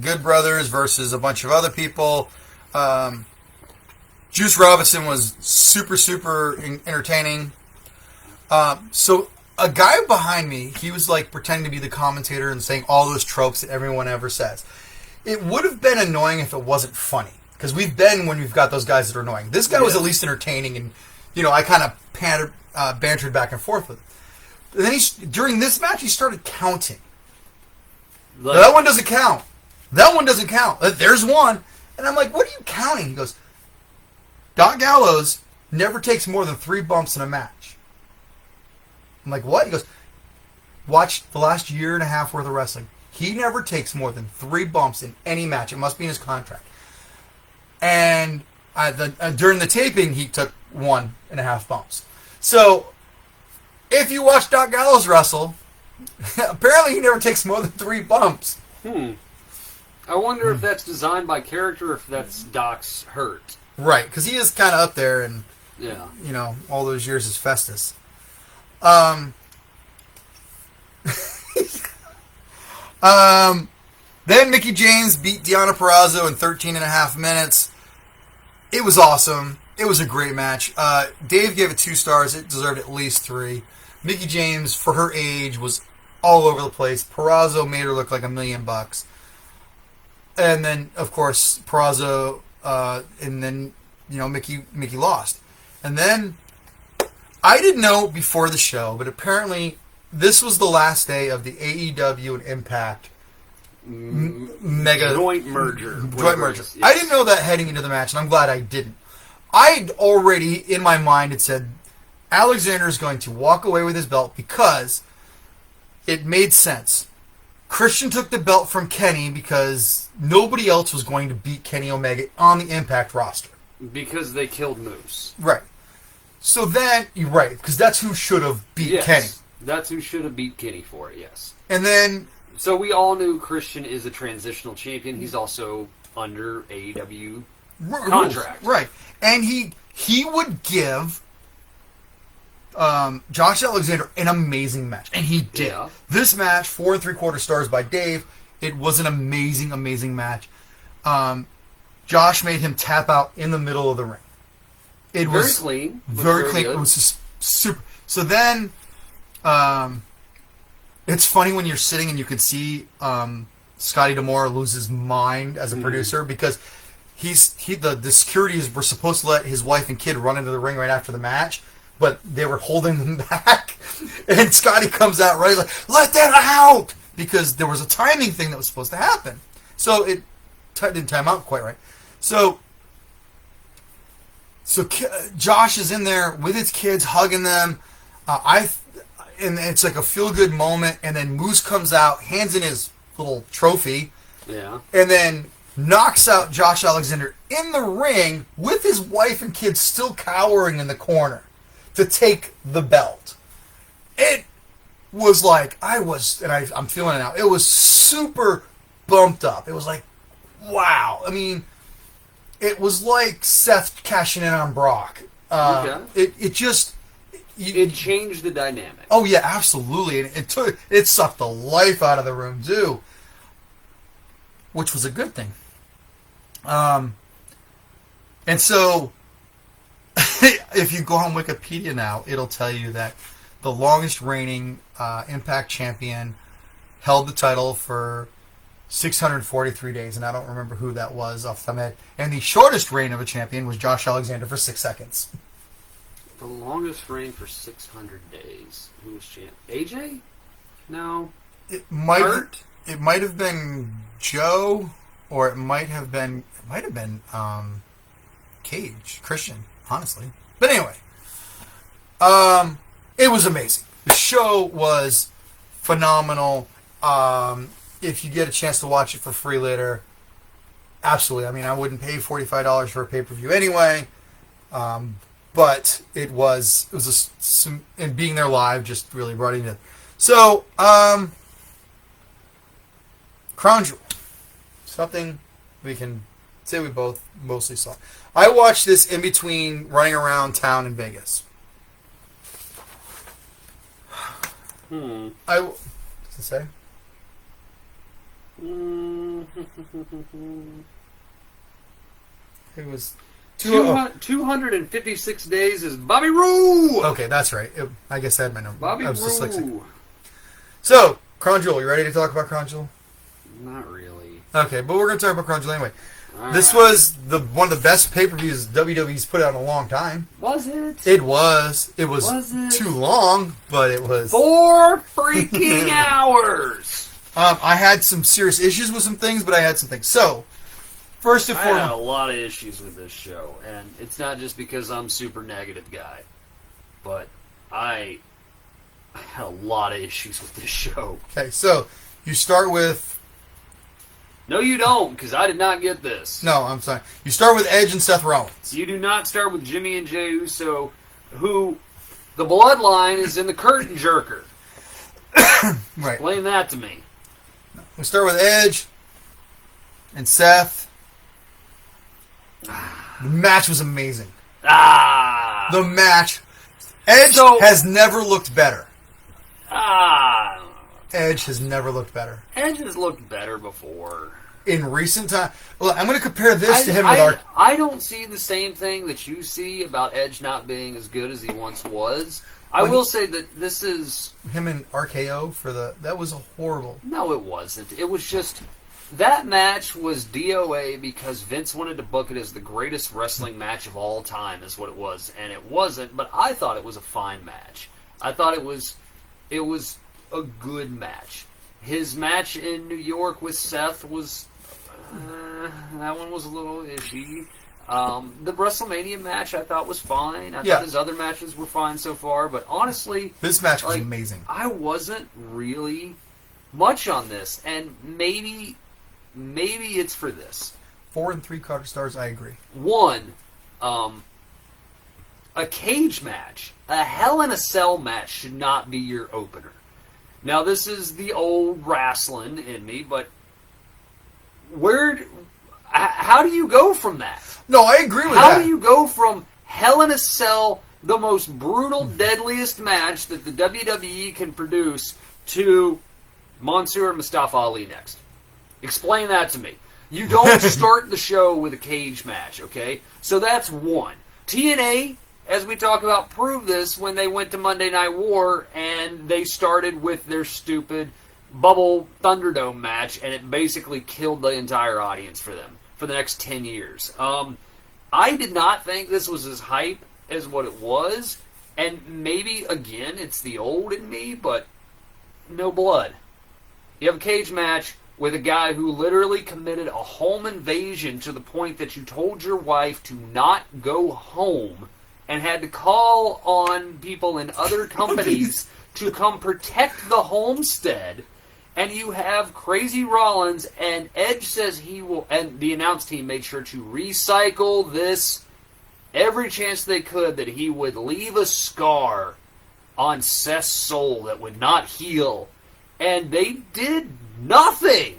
Good Brothers versus a bunch of other people. Juice Robinson was super entertaining. So a guy behind me, he was like pretending to be the commentator and saying all those tropes that everyone ever says. It would have been annoying if it wasn't funny, because we've been when we've got those guys that are annoying. This guy was at least entertaining, and I kind of bantered back and forth with him. And then during this match, he started counting. Like, That one doesn't count. That one doesn't count. There's one. And I'm like, what are you counting? He goes, Doc Gallows never takes more than 3 bumps in a match. I'm I'm like, what? He goes, watch the last year and a half worth of wrestling. He never takes more than 3 bumps in any match. It must be in his contract. And during the taping, he took 1.5 bumps. So, if you watch Doc Gallows wrestle, apparently he never takes more than 3 bumps. I wonder if that's designed by character or if that's Doc's hurt. Right, because he is kind of up there, and Yeah. you know, all those years as Festus. Then Mickie James beat Deonna Purrazzo in 13.5 minutes. It was awesome. It was a great match. Dave gave it 2 stars. It deserved at least 3. Mickie James, for her age, was all over the place. Purrazzo made her look like $1 million. And then, of course, Purrazzo, and then, you know, Mickie lost. And then, I didn't know before the show, but apparently this was the last day of the AEW and Impact mega Joint merger. Yes. I didn't know that heading into the match, and I'm glad I didn't. I'd already, in my mind, had said Alexander is going to walk away with his belt because it made sense. Christian took the belt from Kenny because nobody else was going to beat Kenny Omega on the Impact roster. Because they killed Moose. Right. So then, you're right, because that's who should have beat Kenny. That's who should have beat Kenny for it, yes. And then... So we all knew Christian is a transitional champion. He's also under AEW contract. Right. And he would give Josh Alexander an amazing match. And he did. Yeah. This match, 4 3/4 stars by Dave. It was an amazing, amazing match. Josh made him tap out in the middle of the ring. It Very was clean. very clean. Good. It was just super. So then, it's funny when you're sitting and you can see Scotty D'Amore lose his mind as a producer because the securities were supposed to let his wife and kid run into the ring right after the match, but they were holding them back. And Scotty comes out right like, let them out! Because there was a timing thing that was supposed to happen. So it didn't time out quite right. So Josh is in there with his kids, hugging them. And it's like a feel-good moment. And then Moose comes out, hands in his little trophy. Yeah. And then knocks out Josh Alexander in the ring with his wife and kids still cowering in the corner to take the belt. It was like, I'm feeling it now. It was super bumped up. It was like, wow. I mean, it was like Seth cashing in on Brock. Okay. It just... It changed the dynamic. Oh, yeah, absolutely. And it sucked the life out of the room, too. Which was a good thing. And so, if you go on Wikipedia now, it'll tell you that the longest reigning Impact champion held the title for 643 days, and I don't remember who that was off the top of my head. And the shortest reign of a champion was Josh Alexander for 6 seconds. The longest reign for 600 days. Who was champ? AJ? No. It might Hurt? have been Joe, or it might have been Cage, Christian, honestly. But anyway, it was amazing. The show was phenomenal. If you get a chance to watch it for free later, absolutely. I mean, I wouldn't pay $45 for a pay-per-view anyway. But it was and being there live just really brought it in. So, Crown Jewel. Something we can say we both mostly saw. I watched this in between running around town in Vegas. What's it say? It was 256 days is Bobby Roode. Okay, that's right. I guess I had my number. Bobby I was dyslexic. Roode. So, Crown Jewel. You ready to talk about Crown Jewel? Not really. Okay, but we're going to talk about Crown Jewel anyway. All This right. was one of the best pay-per-views WWE's put out in a long time. Was it? It was. It was too long, but it was. 4 freaking hours. I had some serious issues with some things, but I had some things. So, first and I had a foremost, lot of issues with this show, and it's not just because I'm a super negative guy, but I had a lot of issues with this show. Okay, so you start with... No, you don't, because I did not get this. No, I'm sorry. You start with Edge and Seth Rollins. You do not start with Jimmy and Jey Uso, who the bloodline is in the curtain jerker. Right. Explain that to me. We start with Edge and Seth. The match was amazing. The match. Edge has never looked better. Edge has never looked better. Edge has looked better before. In recent time, look, I'm going to compare this to him with our... I don't see the same thing that you see about Edge not being as good as he once was. I will say that this is... Him and RKO for the... That was horrible. No, it wasn't. It was just... That match was DOA because Vince wanted to book it as the greatest wrestling match of all time, is what it was. And it wasn't, but I thought it was a fine match. I thought it was a good match. His match in New York with Seth was... that one was a little iffy. The WrestleMania match I thought was fine. I thought his other matches were fine so far, but honestly... This match was amazing. I wasn't really much on this, and maybe it's for this. 4 3/4 stars, I agree. One, a cage match, a Hell in a Cell match should not be your opener. Now, this is the old wrestling in me, but how do you go from that? No, I agree with that. How do you go from Hell in a Cell, the most brutal, deadliest match that the WWE can produce, to Mansoor Mustafa Ali next? Explain that to me. You don't start the show with a cage match, okay? So that's one. TNA, as we talk about, proved this when they went to Monday Night War and they started with their stupid Bubble Thunderdome match, and it basically killed the entire audience for them for the next 10 years. I did not think this was as hype as what it was, and maybe, again, it's the old in me, but no blood. You have a cage match with a guy who literally committed a home invasion to the point that you told your wife to not go home and had to call on people in other companies to come protect the homestead. And you have Crazy Rollins, and Edge says he will, and the announce team made sure to recycle this every chance they could, that he would leave a scar on Seth's soul that would not heal. And they did nothing.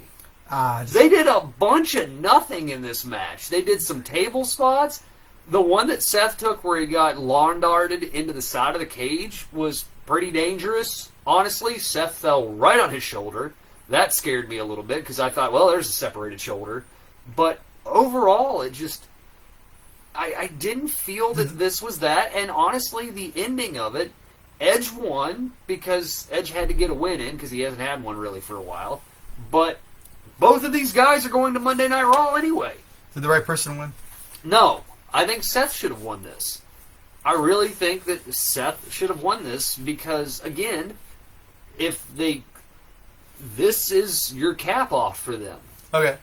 They did a bunch of nothing in this match. They did some table spots. The one that Seth took where he got lawn darted into the side of the cage was pretty dangerous. Honestly, Seth fell right on his shoulder. That scared me a little bit because I thought, well, there's a separated shoulder. But overall, it just... I didn't feel that this was that. And honestly, the ending of it, Edge won because Edge had to get a win in because he hasn't had one really for a while. But both of these guys are going to Monday Night Raw anyway. Did the right person win? No. I think Seth should have won this. I really think that Seth should have won this because, again, this is your cap off for them. Okay.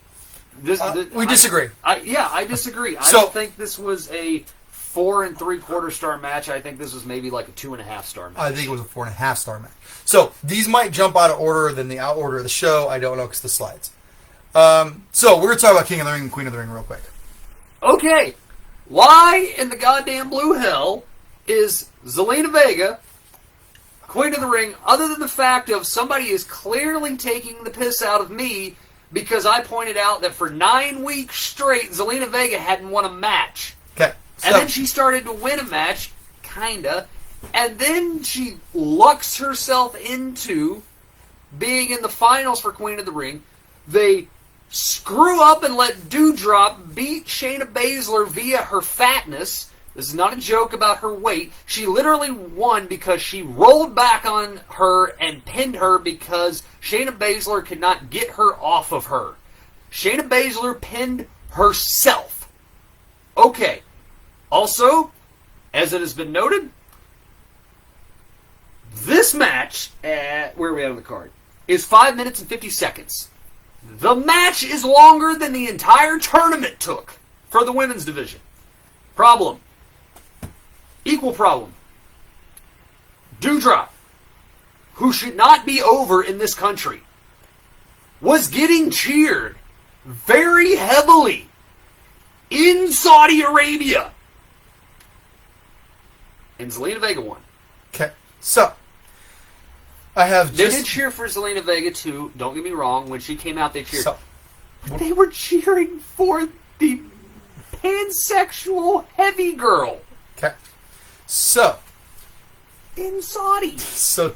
We disagree. I disagree. I So, don't think this was a 4 3/4 star match. I think this was maybe like a 2.5 star match. I think it was a 4.5 star match. So these might jump out of order than the out order of the show. I don't know because the slides. So we're going to talk about King of the Ring and Queen of the Ring real quick. Okay. Why in the goddamn blue hell is Zelina Vega Queen of the Ring, other than the fact of somebody is clearly taking the piss out of me because I pointed out that for 9 weeks straight, Zelina Vega hadn't won a match. Okay. And then she started to win a match, kinda, and then she lucks herself into being in the finals for Queen of the Ring. They screw up and let Doudrop beat Shayna Baszler via her fatness. This is not a joke about her weight. She literally won because she rolled back on her and pinned her because Shayna Baszler could not get her off of her. Shayna Baszler pinned herself. Okay. Also, as it has been noted, this match, where are we at on the card, is 5 minutes and 50 seconds. The match is longer than the entire tournament took for the women's division. Problem. Equal problem. Doudrop who should not be over in this country, was getting cheered very heavily in Saudi Arabia. And Zelina Vega won. Okay, so I have They just... did cheer for Zelina Vega too, don't get me wrong. When she came out, they cheered. So, But they were cheering for the pansexual heavy girl okay, so in Saudi. so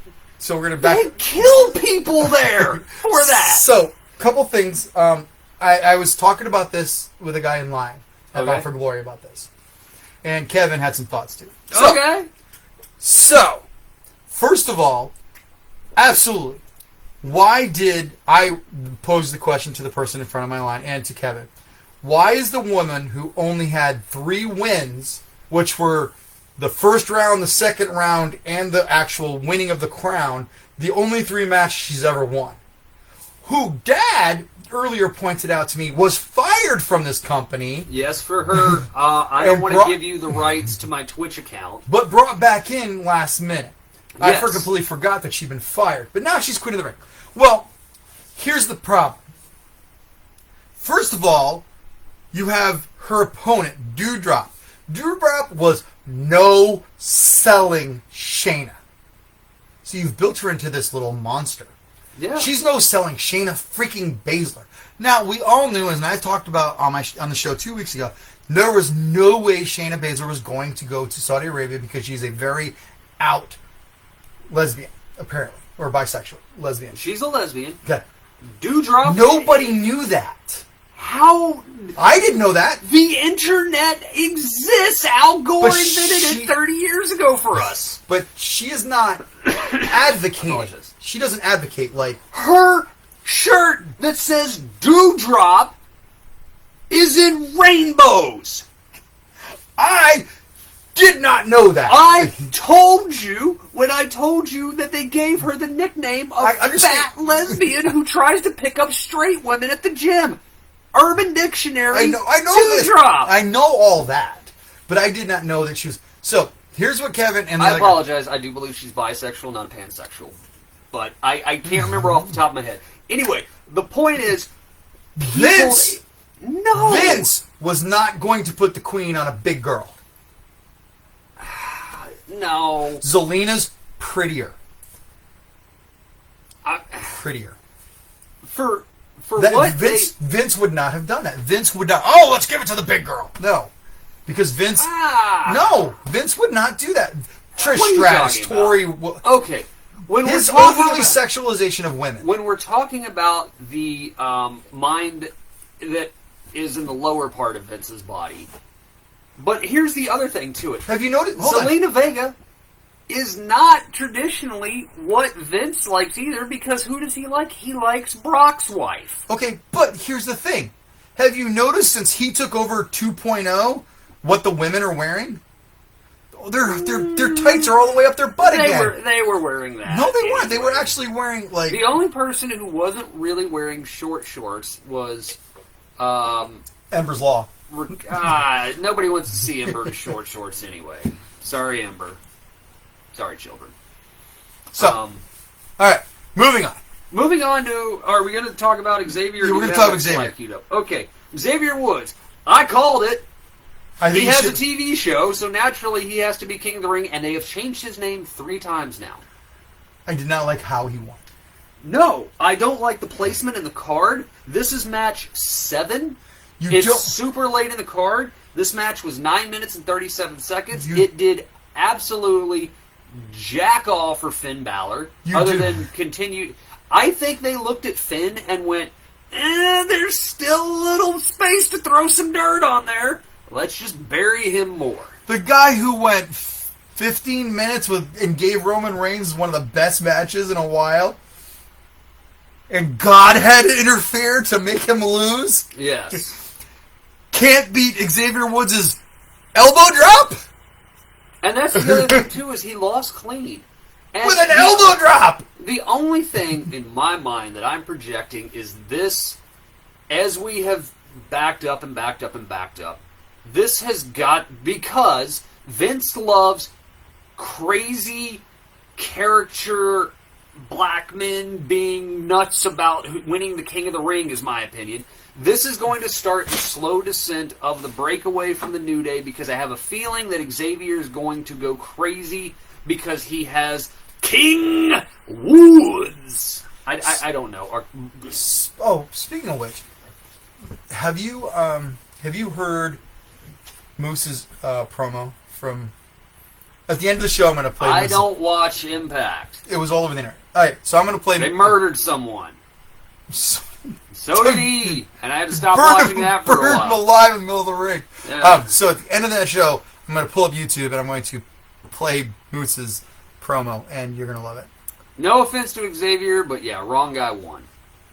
we're gonna back. They kill people there for that. So, couple things. I was talking about this with a guy in line at Okay. Bound for Glory about this, and Kevin had some thoughts too. So, Okay. So, first of all, absolutely. Why did I pose the question to the person in front of my line and to Kevin? Why is the woman who only had 3 wins, which were the first round, the second round, and the actual winning of the crown, the only 3 matches she's ever won? Who Dad earlier pointed out to me was fired from this company, Yes, for her. I don't And want to give you the rights to my Twitch account. but brought back in last minute. I Yes. completely forgot that she'd been fired, but now she's quitting the ring. Well, here's the problem. First of all, you have her opponent, Doudrop. Doudrop was no-selling Shayna. So you've built her into this little monster. Yeah. She's no-selling Shayna freaking Baszler. Now, we all knew, and I talked about on the show 2 weeks ago, there was no way Shayna Baszler was going to go to Saudi Arabia because she's a very out lesbian, apparently. Or bisexual. Lesbian. She's a lesbian. Okay. Doudrop. Nobody knew that. How I didn't know that. the internet exists. Al Gore But invented she- it 30 years ago for us. But she is not advocating. Apologies. She doesn't advocate like... Her shirt that says Doudrop is in rainbows. I did not know that. I told you when I told you that they gave her the nickname of I understand. fat lesbian who tries to pick up straight women at the gym. Urban Dictionary. I know this. Doudrop. I know all that. But I did not know that she was... So, here's what Kevin and the I other guy- apologize. I do believe she's bisexual, not pansexual. But I can't remember off the top of my head. Anyway, the point is... Vince! No! Vince was not going to put the queen on a big girl. No. Zelina's prettier. I, Prettier. for That, what Vince would not have done that. Vince would not... Oh, let's give it to the big girl. No. Because Vince... No, Vince would not do that. Trish What are you Stratus, talking Tori... Okay. When His we're talking overly about, sexualization of women. when we're talking about the mind that is in the lower part of Vince's body. But here's the other thing to it. Have you noticed? Hold on. Zelina Vega is not traditionally what Vince likes either, because who does he like? He likes Brock's wife. Okay, but here's the thing. Have you noticed since he took over 2.0 what the women are wearing? Their tights are all the way up their butt again. They were wearing that. No, they weren't. They anyway. were actually wearing like... The only person who wasn't really wearing short shorts was Ember's Law. nobody wants to see Ember in short shorts anyway. Sorry, Ember. Sorry, children. So, all right, moving on. Moving on to, are we going to talk about Xavier? Yeah, we're Do gonna you talk have Xavier. that queued up? Okay, Xavier Woods. I called it. I think He you has should- a TV show, so naturally he has to be King of the Ring, and they have changed his name 3 times now. I did not like how he won. No, I don't like the placement in the card. This is match 7. You It's don't... super late in the card. This match was 9 minutes and 37 seconds. You- It did absolutely jack all for Finn Balor, You other do- than continue. I think they looked at Finn and went, there's still a little space to throw some dirt on there. Let's just bury him more. The guy who went 15 minutes and gave Roman Reigns one of the best matches in a while, and God had to interfere to make him lose, Yes. can't beat Xavier Woods' elbow drop And that's the other thing, too, is he lost clean. And with an he- elbow drop. The only thing in my mind that I'm projecting is this, as we have backed up and backed up and backed up, this has got, because Vince loves crazy character black men being nuts about winning the King of the Ring, is my opinion. This is going to start the slow descent of the breakaway from the New Day, because I have a feeling that Xavier is going to go crazy because he has King Woods. I don't know. Oh, speaking of which, have you heard Moose's promo from? At the end of the show, I'm going to play. I don't watch Impact. It was all over the internet. All right, so I'm going to play. They murdered someone. So did he, and I had to stop watching that for a Burned him while. alive in the middle of the ring. Yeah. So at the end of that show, I'm going to pull up YouTube and I'm going to play Moose's promo, and you're going to love it. No offense to Xavier, but yeah, wrong guy won.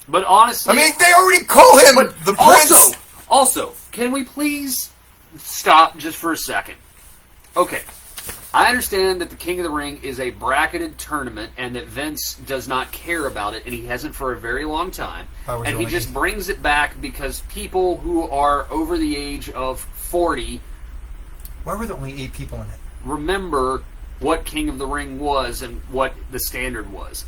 But honestly, I mean, they already call him the Prince. Also, can we please stop just for a second? Okay, I understand that the King of the Ring is a bracketed tournament and that Vince does not care about it, and he hasn't for a very long time. And he just brings it back because people who are over the age of 40 Why were there only 8 people in it? remember what King of the Ring was and what the standard was.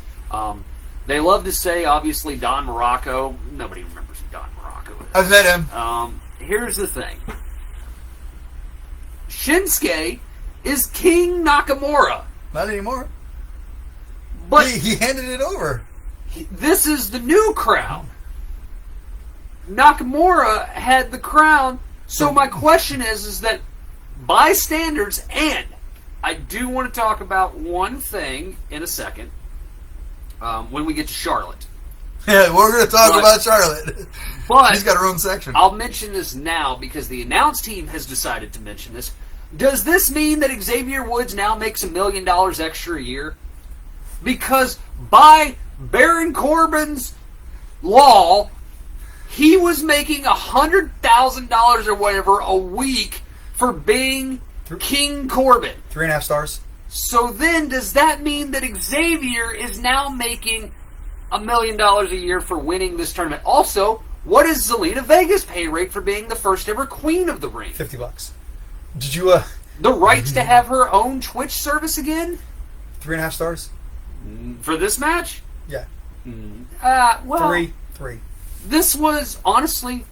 They love to say, obviously, Don Morocco. Nobody remembers who Don Morocco is. I've met him. Here's the thing. Shinsuke is King Nakamura. Not anymore. But He handed it over. this is the new crown. Nakamura had the crown. So my question is that by standards, and I do want to talk about one thing in a second when we get to Charlotte. Yeah, we're going to talk about Charlotte. But She's got her own section. I'll mention this now because the announce team has decided to mention this. Does this mean that Xavier Woods now makes $1 million extra a year? Because by Baron Corbin's law, he was making $100,000 or whatever a week for being King Corbin. 3.5 stars. So then, does that mean that Xavier is now making $1 million a year for winning this tournament? Also, what is Zelina Vega's pay rate for being the first ever Queen of the Ring? $50. Did you, The rights to have her own Twitch service again? 3.5 stars? For this match? Yeah. Well, 3. this was, honestly,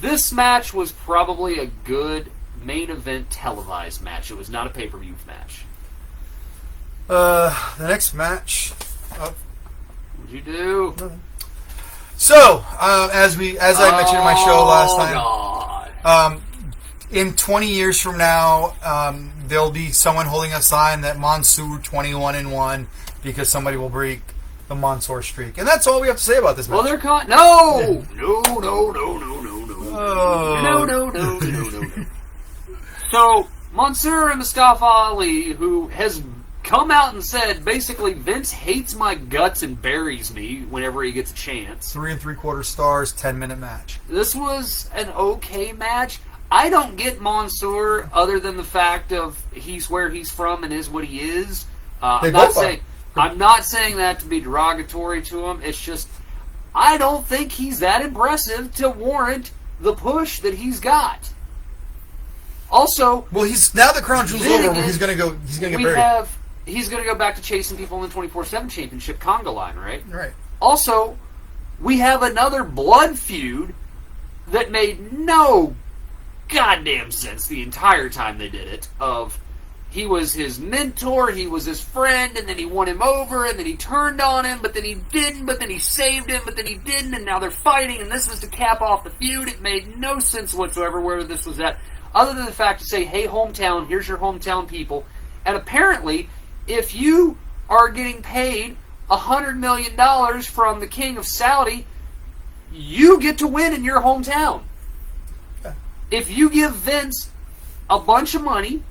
this match was probably a good main event televised match. It was not a pay-per-view match. The next match. What'd you do? So, as I mentioned in my show last time, God. in 20 years from now, there'll be someone holding a sign that Mansoor 21-1 because somebody will break the Mansoor streak, and that's all we have to say about this match. Well, they're caught. No! No. So, Mansoor and Mustafa Ali, who has come out and said, basically, Vince hates my guts and buries me whenever he gets a chance. 3 3/4 stars, 10-minute match. This was an okay match. I don't get Mansoor other than the fact of he's where he's from and is what he is. I'm not saying that to be derogatory to him. It's just, I don't think he's that impressive to warrant the push that he's got. Also, Well, now the crown jewel's over. He's gonna get buried. He's going to go back to chasing people in the 24/7 championship conga line, right? Right. Also, we have another blood feud that made no goddamn sense the entire time they did it. Of he was his mentor, he was his friend, and then he won him over, and then he turned on him, but then he didn't, but then he saved him, but then he didn't, and now they're fighting, and this was to cap off the feud. It made no sense whatsoever where this was at, other than the fact to say, hey, hometown, here's your hometown people. And apparently, if you are getting paid $100 million from the King of Saudi, you get to win in your hometown. Yeah. If you give Vince a bunch of money,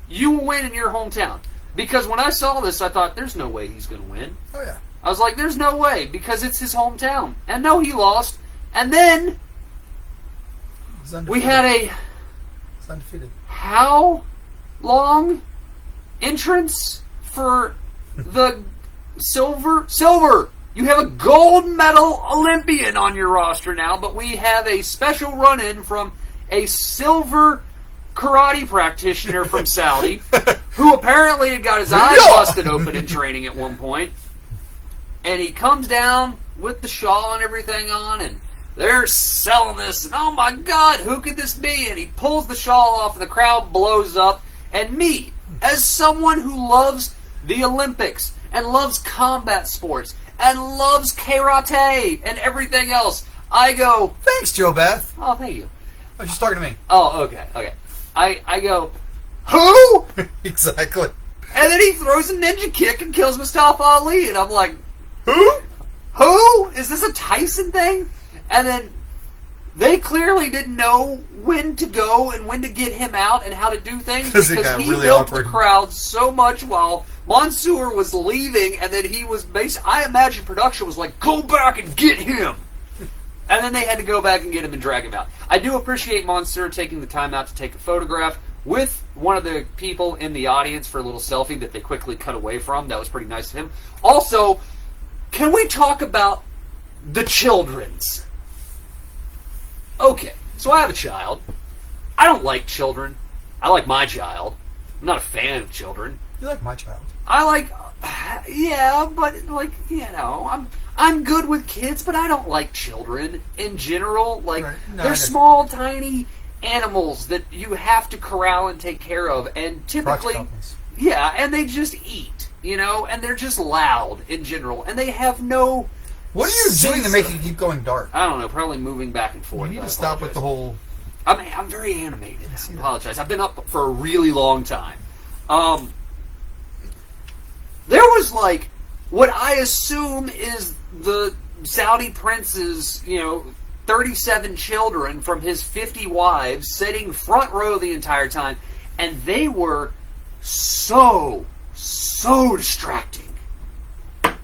you will win in your hometown. Because when I saw this, I thought, there's no way he's going to win. Oh, yeah. I was like, there's no way, because it's his hometown. And no, he lost. And then we had He's undefeated. how long entrance for the silver. You have a gold medal Olympian on your roster now, but we have a special run-in from a silver karate practitioner from Saudi who apparently had got his eyes Yeah. busted open in training at one point, and he comes down with the shawl and everything on, and they're selling this, and oh my God, who could this be? And he pulls the shawl off, and the crowd blows up, and me, as someone who loves the Olympics, and loves combat sports, and loves karate, and everything else, I go, Thanks, Joe Beth. oh, thank you. Oh, she's talking to me. Oh, okay. I go, who? Exactly. And then he throws a ninja kick and kills Mustafa Ali, and I'm like, Who? who? Is this a Tyson thing? And then they clearly didn't know when to go and when to get him out and how to do things 'Cause because it got he really built awkward. the crowd so much while Mansoor was leaving, and then he was I imagine production was like, go back and get him. And then they had to go back and get him and drag him out. I do appreciate Mansoor taking the time out to take a photograph with one of the people in the audience for a little selfie that they quickly cut away from. That was pretty nice of him. Also, can we talk about the children's? Okay, so I have a child. I don't like children. I like my child. I'm not a fan of children. You like my child. I like, yeah, but like, I'm good with kids, but I don't like children in general. Like, Right. No, I they're get- small, tiny animals that you have to corral and take care of, and typically, Practicals. yeah, and they just eat, and they're just loud in general, and they have no. What are you doing to make it keep going dark? I don't know, probably moving back and forth. You need I to stop with apologize. the whole. I'm very animated. I see that. apologize. I've been up for a really long time. There was like what I assume is the Saudi prince's, 37 children from his 50 wives sitting front row the entire time, and they were so distracting.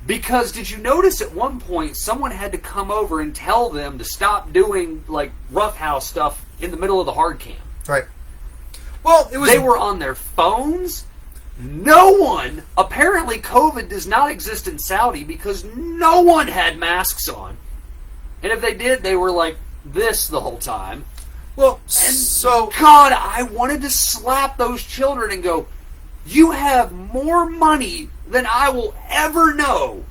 Because did you notice at one point someone had to come over and tell them to stop doing like roughhouse stuff in the middle of the hard cam? Right. Well, it was. They were on their phones. No one, apparently COVID does not exist in Saudi because no one had masks on. And if they did, they were like this the whole time. Well, so. God, I wanted to slap those children and go, you have more money than I will ever know.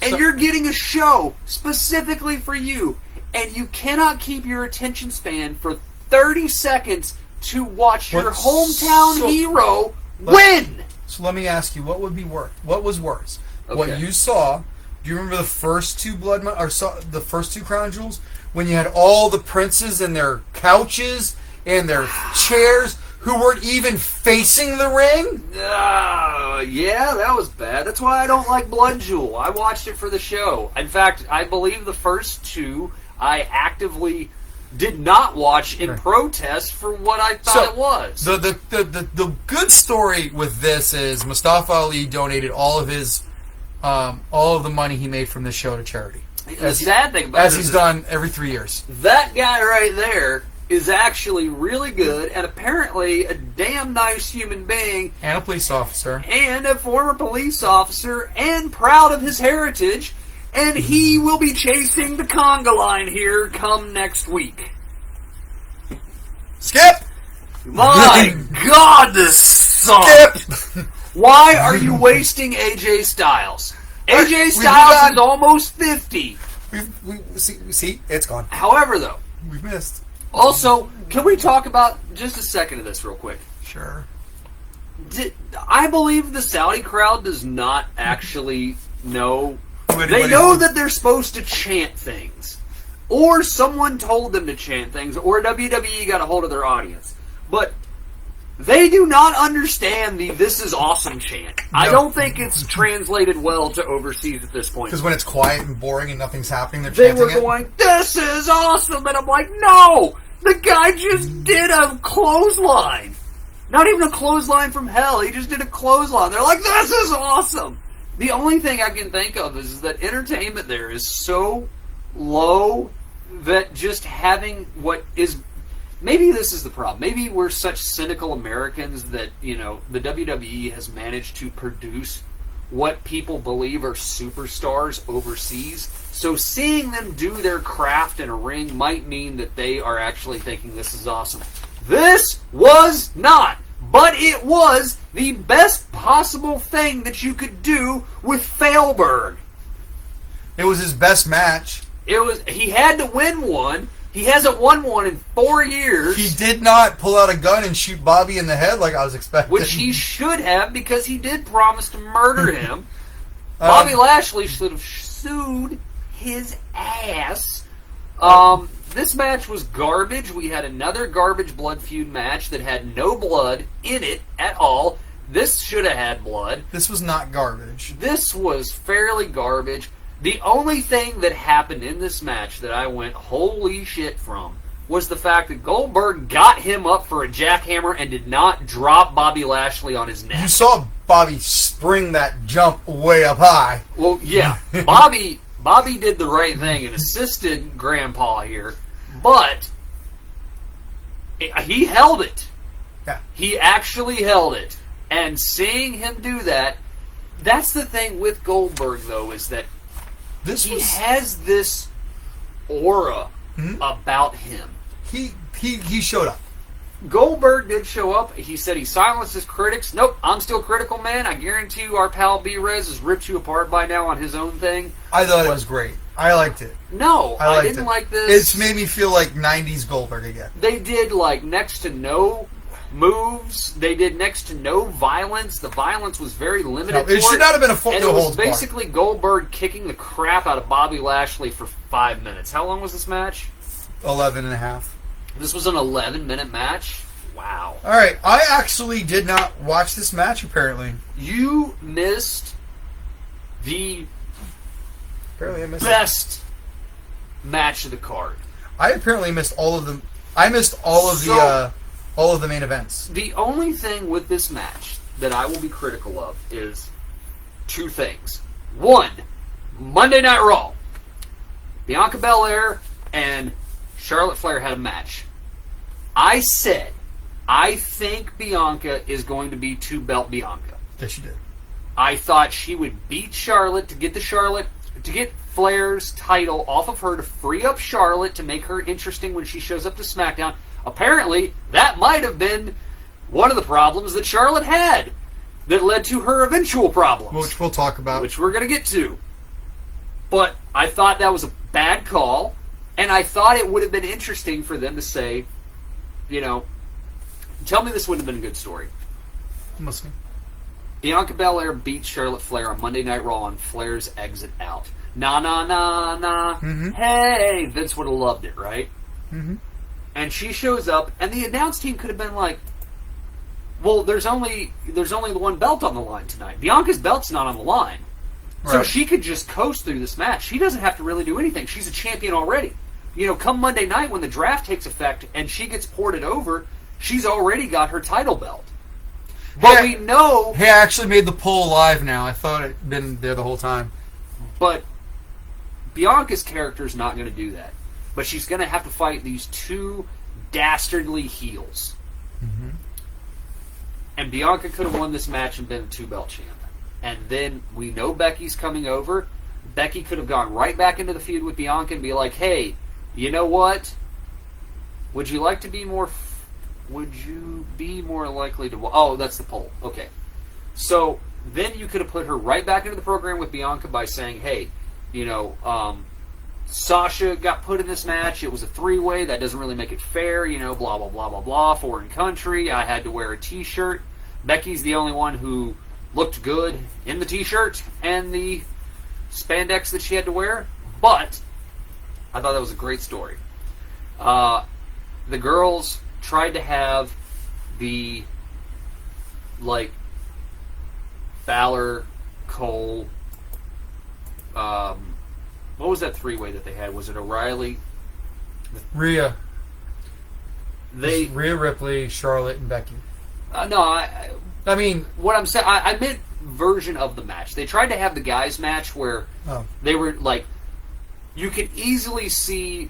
And So- you're getting a show specifically for you. And you cannot keep your attention span for 30 seconds to watch your What- hometown so- hero win. So let me ask you, what would be worse? What was worse? What Okay. you saw? Do you remember the first two the first two crown jewels when you had all the princes and their couches and their chairs who weren't even facing the ring? Yeah, that was bad. That's why I don't like Blood Jewel. I watched it for the show. In fact, I believe the first two I actively did not watch in Right. protest for what I thought it was. The good story with this is Mustafa Ali donated all of his all of the money he made from this show to charity. The sad thing about As it he's is done every 3 years. that guy right there is actually really good and apparently a damn nice human being And a police officer. and a former police officer and proud of his heritage, and he will be chasing the conga line here come next week. Skip! My God, this sucks! Skip! Why are you wasting AJ Styles? AJ We've Styles got- is almost 50. See, it's gone. However, though, We've missed. also, can we talk about just a second of this real quick? Sure. I believe the Saudi crowd does not actually know. What- They what know is- that they're supposed to chant things. Or someone told them to chant things, or WWE got a hold of their audience. But they do not understand the "this is awesome" chant. I No. don't think it's translated well to overseas at this point. Because when it's quiet and boring and nothing's happening, they're They chanting were it. going, "This is awesome," and I'm like, no! The guy just did a clothesline. Not even a clothesline from hell. He just did a clothesline. They're like, "This is awesome." The only thing I can think of is that entertainment there is so low that just having what is... Maybe this is the problem. Maybe we're such cynical Americans that, the WWE has managed to produce what people believe are superstars overseas. So seeing them do their craft in a ring might mean that they are actually thinking this is awesome. This was not. but it was the best possible thing that you could do with Failberg. It was his best match. He had to win one. He hasn't won one in 4 years. He did not pull out a gun and shoot Bobby in the head like I was expecting. Which he should have, because he did promise to murder him. Bobby Lashley should have sued his ass. This match was garbage. We had another garbage blood feud match that had no blood in it at all. This should have had blood. This was not garbage. This was fairly garbage. The only thing that happened in this match that I went holy shit from was the fact that Goldberg got him up for a jackhammer and did not drop Bobby Lashley on his neck. You saw Bobby spring that jump way up high. Well, yeah. Bobby did the right thing and assisted Grandpa here, but he held it. Yeah. He actually held it. And seeing him do that, that's the thing with Goldberg, though, is that he has this aura about him. He showed up. Goldberg did show up. He said he silenced his critics. Nope, I'm still critical, man. I guarantee you our pal B-Rez has ripped you apart by now on his own thing. I thought it was great. I liked it. No, I didn't like this. It's made me feel like 90s Goldberg again. They did like next to no moves. They did next to no violence. The violence was very limited. It should not have been a full and it was basically Goldberg kicking the crap out of Bobby Lashley for 5 minutes. How long was this match? 11 and a half. This was an 11-minute match? Wow. All right, I actually did not watch this match, apparently. You missed the best match of the card. I apparently missed all of them. I missed all of the main events. The only thing with this match that I will be critical of is two things. One, Monday Night Raw. Bianca Belair and Charlotte Flair had a match. I said, I think Bianca is going to be two-belt Bianca. Yes, you did. I thought she would beat Charlotte to get Flair's title off of her to free up Charlotte to make her interesting when she shows up to SmackDown. Apparently, that might have been one of the problems that Charlotte had that led to her eventual problems. Which we'll talk about. Which we're going to get to. But I thought that was a bad call, and I thought it would have been interesting for them to say, you know, tell me this wouldn't have been a good story. I'm listening. Bianca Belair beat Charlotte Flair on Monday Night Raw on Flair's exit out. Nah, nah, nah, nah. Mm-hmm. Hey, Vince would have loved it, right? Mm-hmm. And she shows up, and the announce team could have been like, well, there's only the one belt on the line tonight. Bianca's belt's not on the line. So Right. she could just coast through this match. She doesn't have to really do anything. She's a champion already. You know, come Monday night when the draft takes effect and she gets ported over, she's already got her title belt. But we know... Hey, I actually made the poll live now. I thought it had been there the whole time. But Bianca's character is not going to do that. But she's going to have to fight these two dastardly heels. Mm-hmm. And Bianca could have won this match and been a two-belt champ. And then we know Becky's coming over. Becky could have gone right back into the feud with Bianca and be like, hey, you know what? Would you like to be more... Would you be more likely to... Oh, that's the poll. Okay. So then you could have put her right back into the program with Bianca by saying, hey, you know, Sasha got put in this match. It was a three-way. That doesn't really make it fair. You know, blah, blah, blah, blah, blah. Foreign country. I had to wear a T-shirt. Becky's the only one who looked good in the T-shirt and the spandex that she had to wear. But I thought that was a great story. The girls tried to have the, like, Balor, Cole, what was that three-way that they had? Was it O'Reilly? Rhea. They Rhea Ripley, Charlotte, and Becky. No, I mean... What I'm saying, I meant version of the match. They tried to have the guys match where they were, like, you could easily see...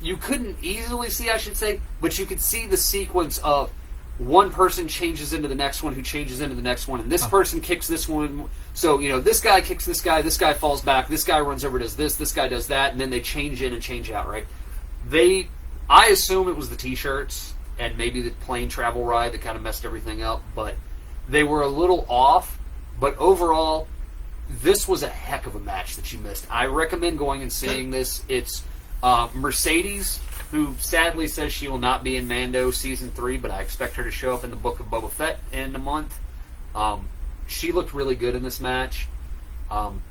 You couldn't easily see, I should say, but you could see the sequence of one person changes into the next one, who changes into the next one, and this person kicks this one. So, you know, this guy kicks this guy falls back, this guy runs over, does this guy does that, and then they change in and change out, right? I assume it was the T-shirts, and maybe the plane travel ride that kind of messed everything up, but they were a little off. But overall, this was a heck of a match that you missed. I recommend going and seeing this. It's Mercedes, who sadly says she will not be in Mando Season 3, but I expect her to show up in the Book of Boba Fett in a month. She looked really good in this match.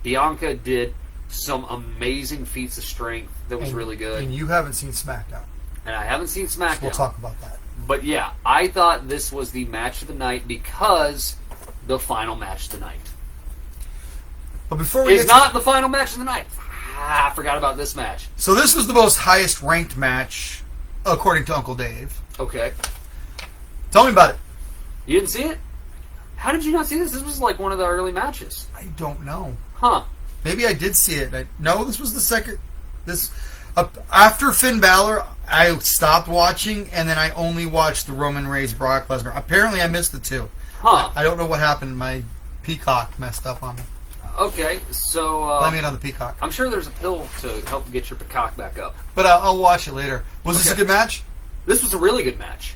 Bianca did some amazing feats of strength that was really good. And you haven't seen SmackDown. And I haven't seen SmackDown. So we'll talk about that. But yeah, I thought this was the match of the night because the final match of the night. But before we It's not the final match of the night. I forgot about this match. So this was the most highest ranked match, according to Uncle Dave. Okay. Tell me about it. You didn't see it? How did you not see this? This was like one of the early matches. I don't know. Huh. Maybe I did see it. No, this was the second. After Finn Balor, I stopped watching, and then I only watched the Roman Reigns Brock Lesnar. Apparently, I missed the two. Huh. I don't know what happened. My Peacock messed up on me. Okay, so... Blame it on the Peacock. I'm sure there's a pill to help get your peacock back up. But I'll watch it later. Was this a good match? This was a really good match.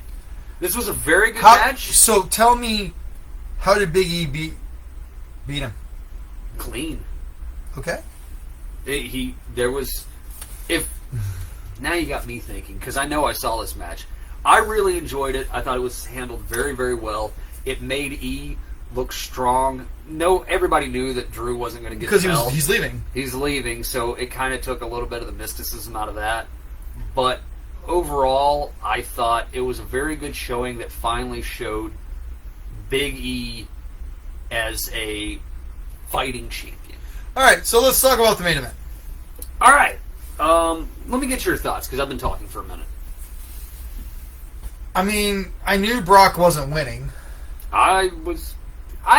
This was a very good match. So tell me, how did Big E beat him? Clean. Okay. Now you got me thinking, because I know I saw this match. I really enjoyed it. I thought it was handled very, very well. It made E look strong. No, everybody knew that Drew wasn't going to get the belt. Because he's leaving. He's leaving, so it kind of took a little bit of the mysticism out of that. But overall, I thought it was a very good showing that finally showed Big E as a fighting champion. All right, so let's talk about the main event. All right. Let me get your thoughts, because I've been talking for a minute. I mean, I knew Brock wasn't winning. I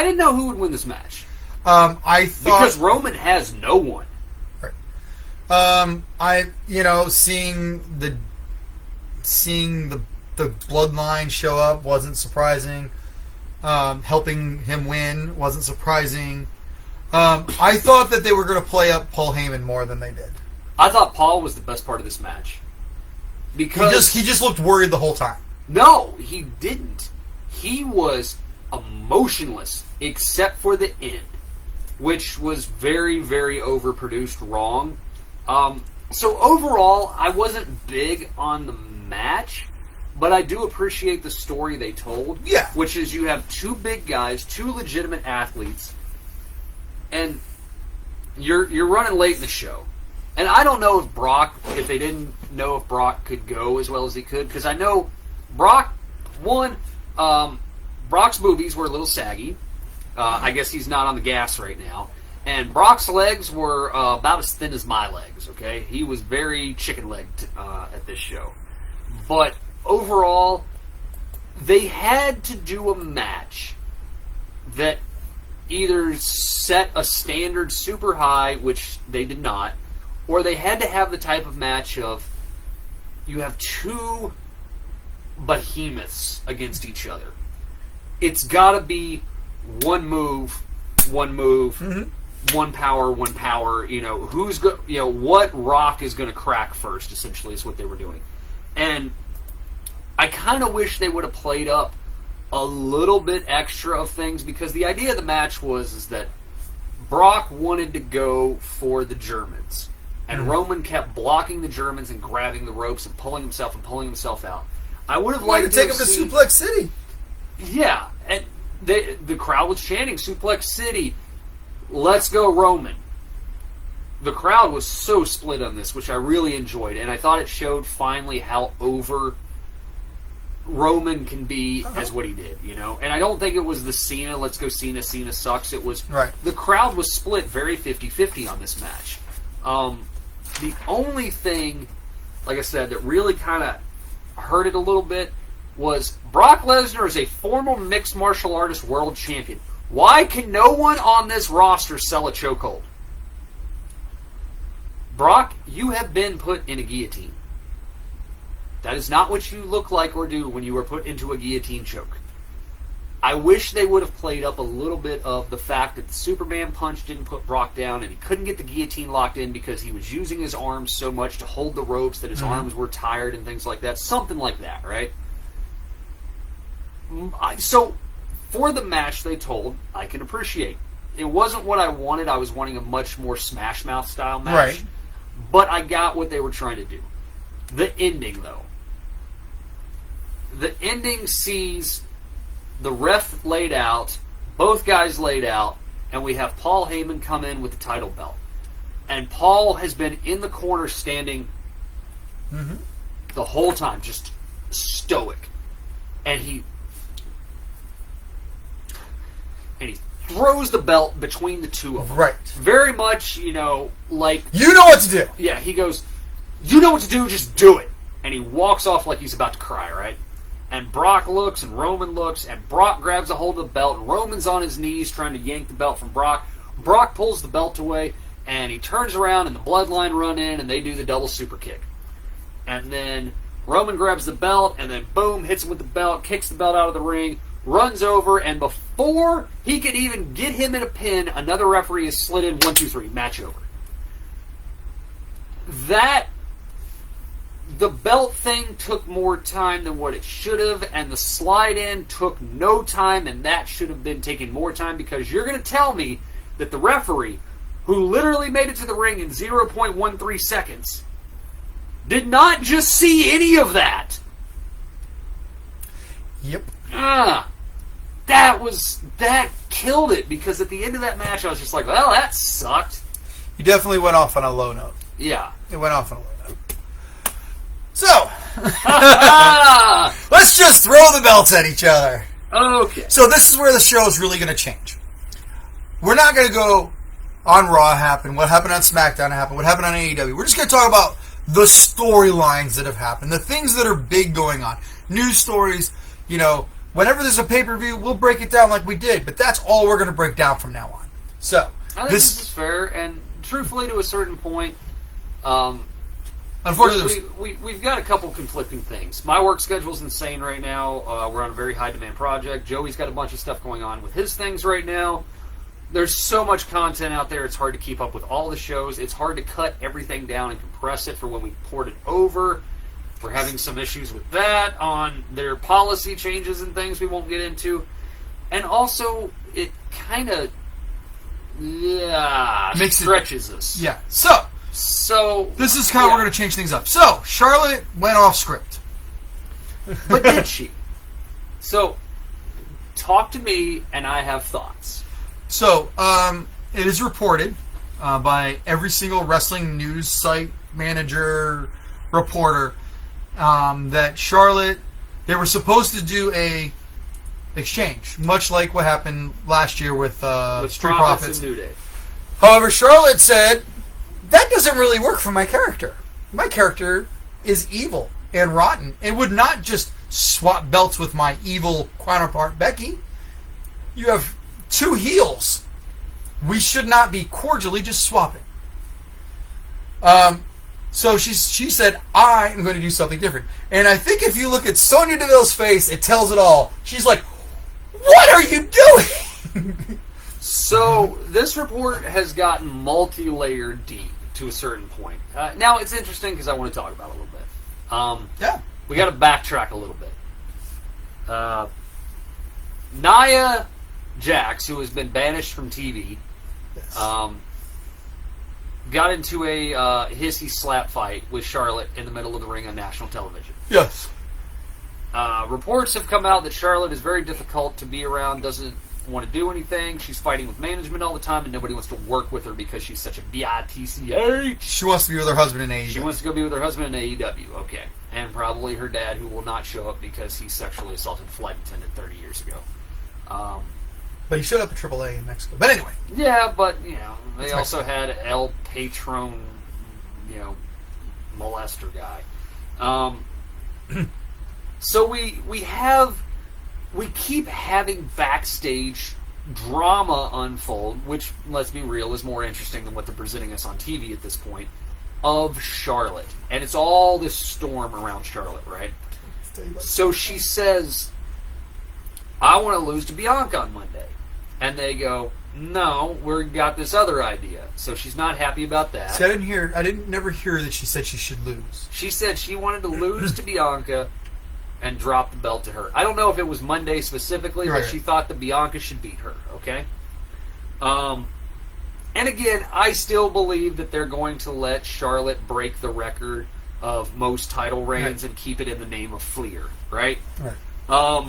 didn't know who would win this match. I thought... Because Roman has no one. Right. Seeing the bloodline show up wasn't surprising. Helping him win wasn't surprising. I thought that they were going to play up Paul Heyman more than they did. I thought Paul was the best part of this match. Because he just looked worried the whole time. No, he didn't. He was emotionless, except for the end, which was very, very overproduced wrong. So overall, I wasn't big on the match, but I do appreciate the story they told. Yeah. Which is you have two big guys, two legitimate athletes, and you're running late in the show. And I don't know if they didn't know if Brock could go as well as he could, because I know Brock's boobies were a little saggy. I guess he's not on the gas right now. And Brock's legs were about as thin as my legs, okay? He was very chicken-legged at this show. But overall, they had to do a match that either set a standard super high, which they did not, or they had to have the type of match of you have two behemoths against each other. It's got to be one move, mm-hmm. one power. What rock is going to crack first, essentially, is what they were doing. And I kind of wish they would have played up a little bit extra of things, because the idea of the match was that Brock wanted to go for the Germans. And Roman kept blocking the Germans and grabbing the ropes and pulling himself out. I would have liked to take him to Suplex City. Yeah, and the crowd was chanting Suplex City. Let's go, Roman. The crowd was so split on this, which I really enjoyed, and I thought it showed finally how over Roman can be as what he did, And I don't think it was the Cena, let's go Cena sucks. It was the crowd was split very 50-50 on this match. The only thing, like I said, that really kind of hurt it a little bit was Brock Lesnar is a former mixed martial artist world champion. Why can no one on this roster sell a chokehold? Brock, you have been put in a guillotine. That is not what you look like or do when you were put into a guillotine choke. I wish they would have played up a little bit of the fact that the Superman punch didn't put Brock down and he couldn't get the guillotine locked in because he was using his arms so much to hold the ropes that his arms were tired and things like that. Something like that, right? So, for the match they told, I can appreciate. It wasn't what I wanted. I was wanting a much more Smash Mouth style match. Right. But I got what they were trying to do. The ending, though. The ending sees the ref laid out, both guys laid out, and we have Paul Heyman come in with the title belt. And Paul has been in the corner standing the whole time, just stoic. And he throws the belt between the two of them. Right. Very much, like... You know what to do. Yeah, he goes, you know what to do, just do it. And he walks off like he's about to cry, right? And Brock looks, and Roman looks, and Brock grabs a hold of the belt, and Roman's on his knees trying to yank the belt from Brock. Brock pulls the belt away, and he turns around, and the Bloodline run in, and they do the double super kick. And then Roman grabs the belt, and then boom, hits him with the belt, kicks the belt out of the ring, runs over, and before he could even get him in a pin, another referee is slid in, 1, 2, 3, match over. The belt thing took more time than what it should have, and the slide in took no time, and that should have been taking more time, because you're going to tell me that the referee, who literally made it to the ring in 0.13 seconds, did not just see any of that. Yep. That killed it, because at the end of that match I was just like, well, that sucked. You definitely went off on a low note. Yeah. It went off on a low note. So, let's just throw the belts at each other. Okay. So this is where the show is really going to change. We're not going to go on Raw happened, what happened on SmackDown happened, what happened on AEW. We're just going to talk about the storylines that have happened, the things that are big going on. News stories, whenever there's a pay-per-view, we'll break it down like we did, but that's all we're going to break down from now on. So, I think this is fair, and truthfully, to a certain point, unfortunately, we've got a couple conflicting things. My work schedule's insane right now. We're on a very high-demand project. Joey's got a bunch of stuff going on with his things right now. There's so much content out there, it's hard to keep up with all the shows. It's hard to cut everything down and compress it for when we port it over. We're having some issues with that on their policy changes and things we won't get into. And also, it kind of stretches us. Yeah. So this is how we're going to change things up. So, Charlotte went off script. But did she? So, talk to me, and I have thoughts. So, it is reported by every single wrestling news site, manager, reporter, that Charlotte, they were supposed to do a exchange, much like what happened last year with Street Profits. And New Day. However, Charlotte said, that doesn't really work for my character. My character is evil and rotten. It would not just swap belts with my evil counterpart, Becky. You have two heels. We should not be cordially just swapping. So she said, I am going to do something different. And I think if you look at Sonya Deville's face, it tells it all. She's like, what are you doing? So this report has gotten multi-layered deep to a certain point. Now, it's interesting because I want to talk about it a little bit. Yeah. We got to backtrack a little bit. Nia Jax, who has been banished from TV, Yes. got into a hissy slap fight with Charlotte in the middle of the ring on national television. Yes. Reports have come out that Charlotte is very difficult to be around, doesn't want to do anything. She's fighting with management all the time, and nobody wants to work with her because she's such a bitch. She wants to be with her husband in AEW. She wants to go be with her husband in AEW, okay. And probably her dad, who will not show up because he sexually assaulted a flight attendant 30 years ago. But he showed up at AAA in Mexico. But anyway. Yeah, but, they That's also Mexico. had El Patron, molester guy. So we keep having backstage drama unfold, which, let's be real, is more interesting than what they're presenting us on TV at this point, of Charlotte. And it's all this storm around Charlotte, right? So she says, I want to lose to Bianca on Monday. And they go, no, we've got this other idea. So she's not happy about that. See, I didn't never hear that she said she should lose. She said she wanted to lose to Bianca and drop the belt to her. I don't know if it was Monday specifically, Right. but she thought that Bianca should beat her, okay? And again, I still believe that they're going to let Charlotte break the record of most title reigns and keep it in the name of Fleer, right? Right. I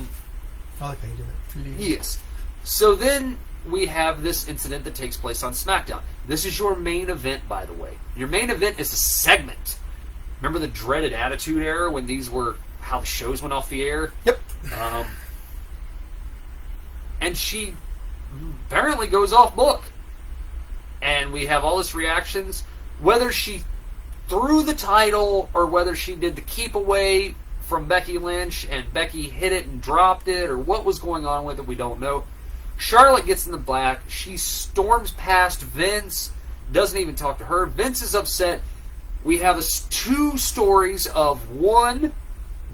like how you did it. Yes. So then we have this incident that takes place on SmackDown. This is your main event, by the way. Your main event is a segment. Remember the dreaded Attitude Era when these were how the shows went off the air? Yep. And she apparently goes off book. And we have all this reactions. Whether she threw the title or whether she did the keep away from Becky Lynch and Becky hit it and dropped it or what was going on with it, we don't know. Charlotte gets in the black. She storms past Vince. Doesn't even talk to her. Vince is upset. We have two stories of one,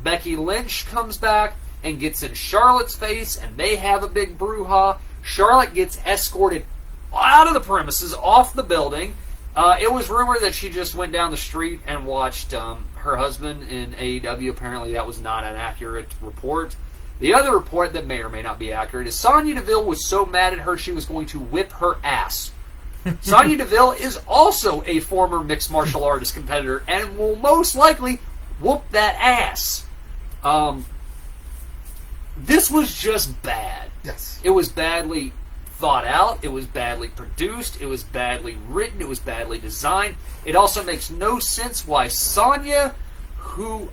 Becky Lynch comes back and gets in Charlotte's face and they have a big brouhaha. Charlotte gets escorted out of the premises, off the building. It was rumored that she just went down the street and watched her husband in AEW. Apparently that was not an accurate report. The other report that may or may not be accurate is Sonya Deville was so mad at her she was going to whip her ass. Sonya Deville is also a former mixed martial artist competitor and will most likely whoop that ass. This was just bad. Yes. It was badly thought out. It was badly produced. It was badly written. It was badly designed. It also makes no sense why Sonya, who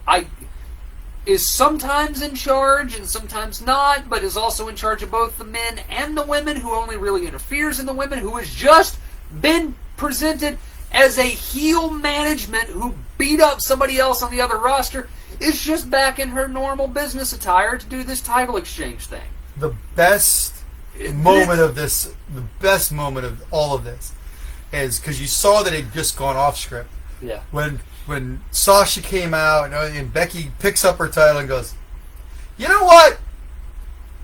is sometimes in charge and sometimes not, but is also in charge of both the men and the women, who only really interferes in the women, who has just been presented as a heel management who beat up somebody else on the other roster, is just back in her normal business attire to do this title exchange thing. The best moment of this, the best moment of all of this, is because you saw that it had just gone off script. Yeah. When Sasha came out and Becky picks up her title and goes, you know what?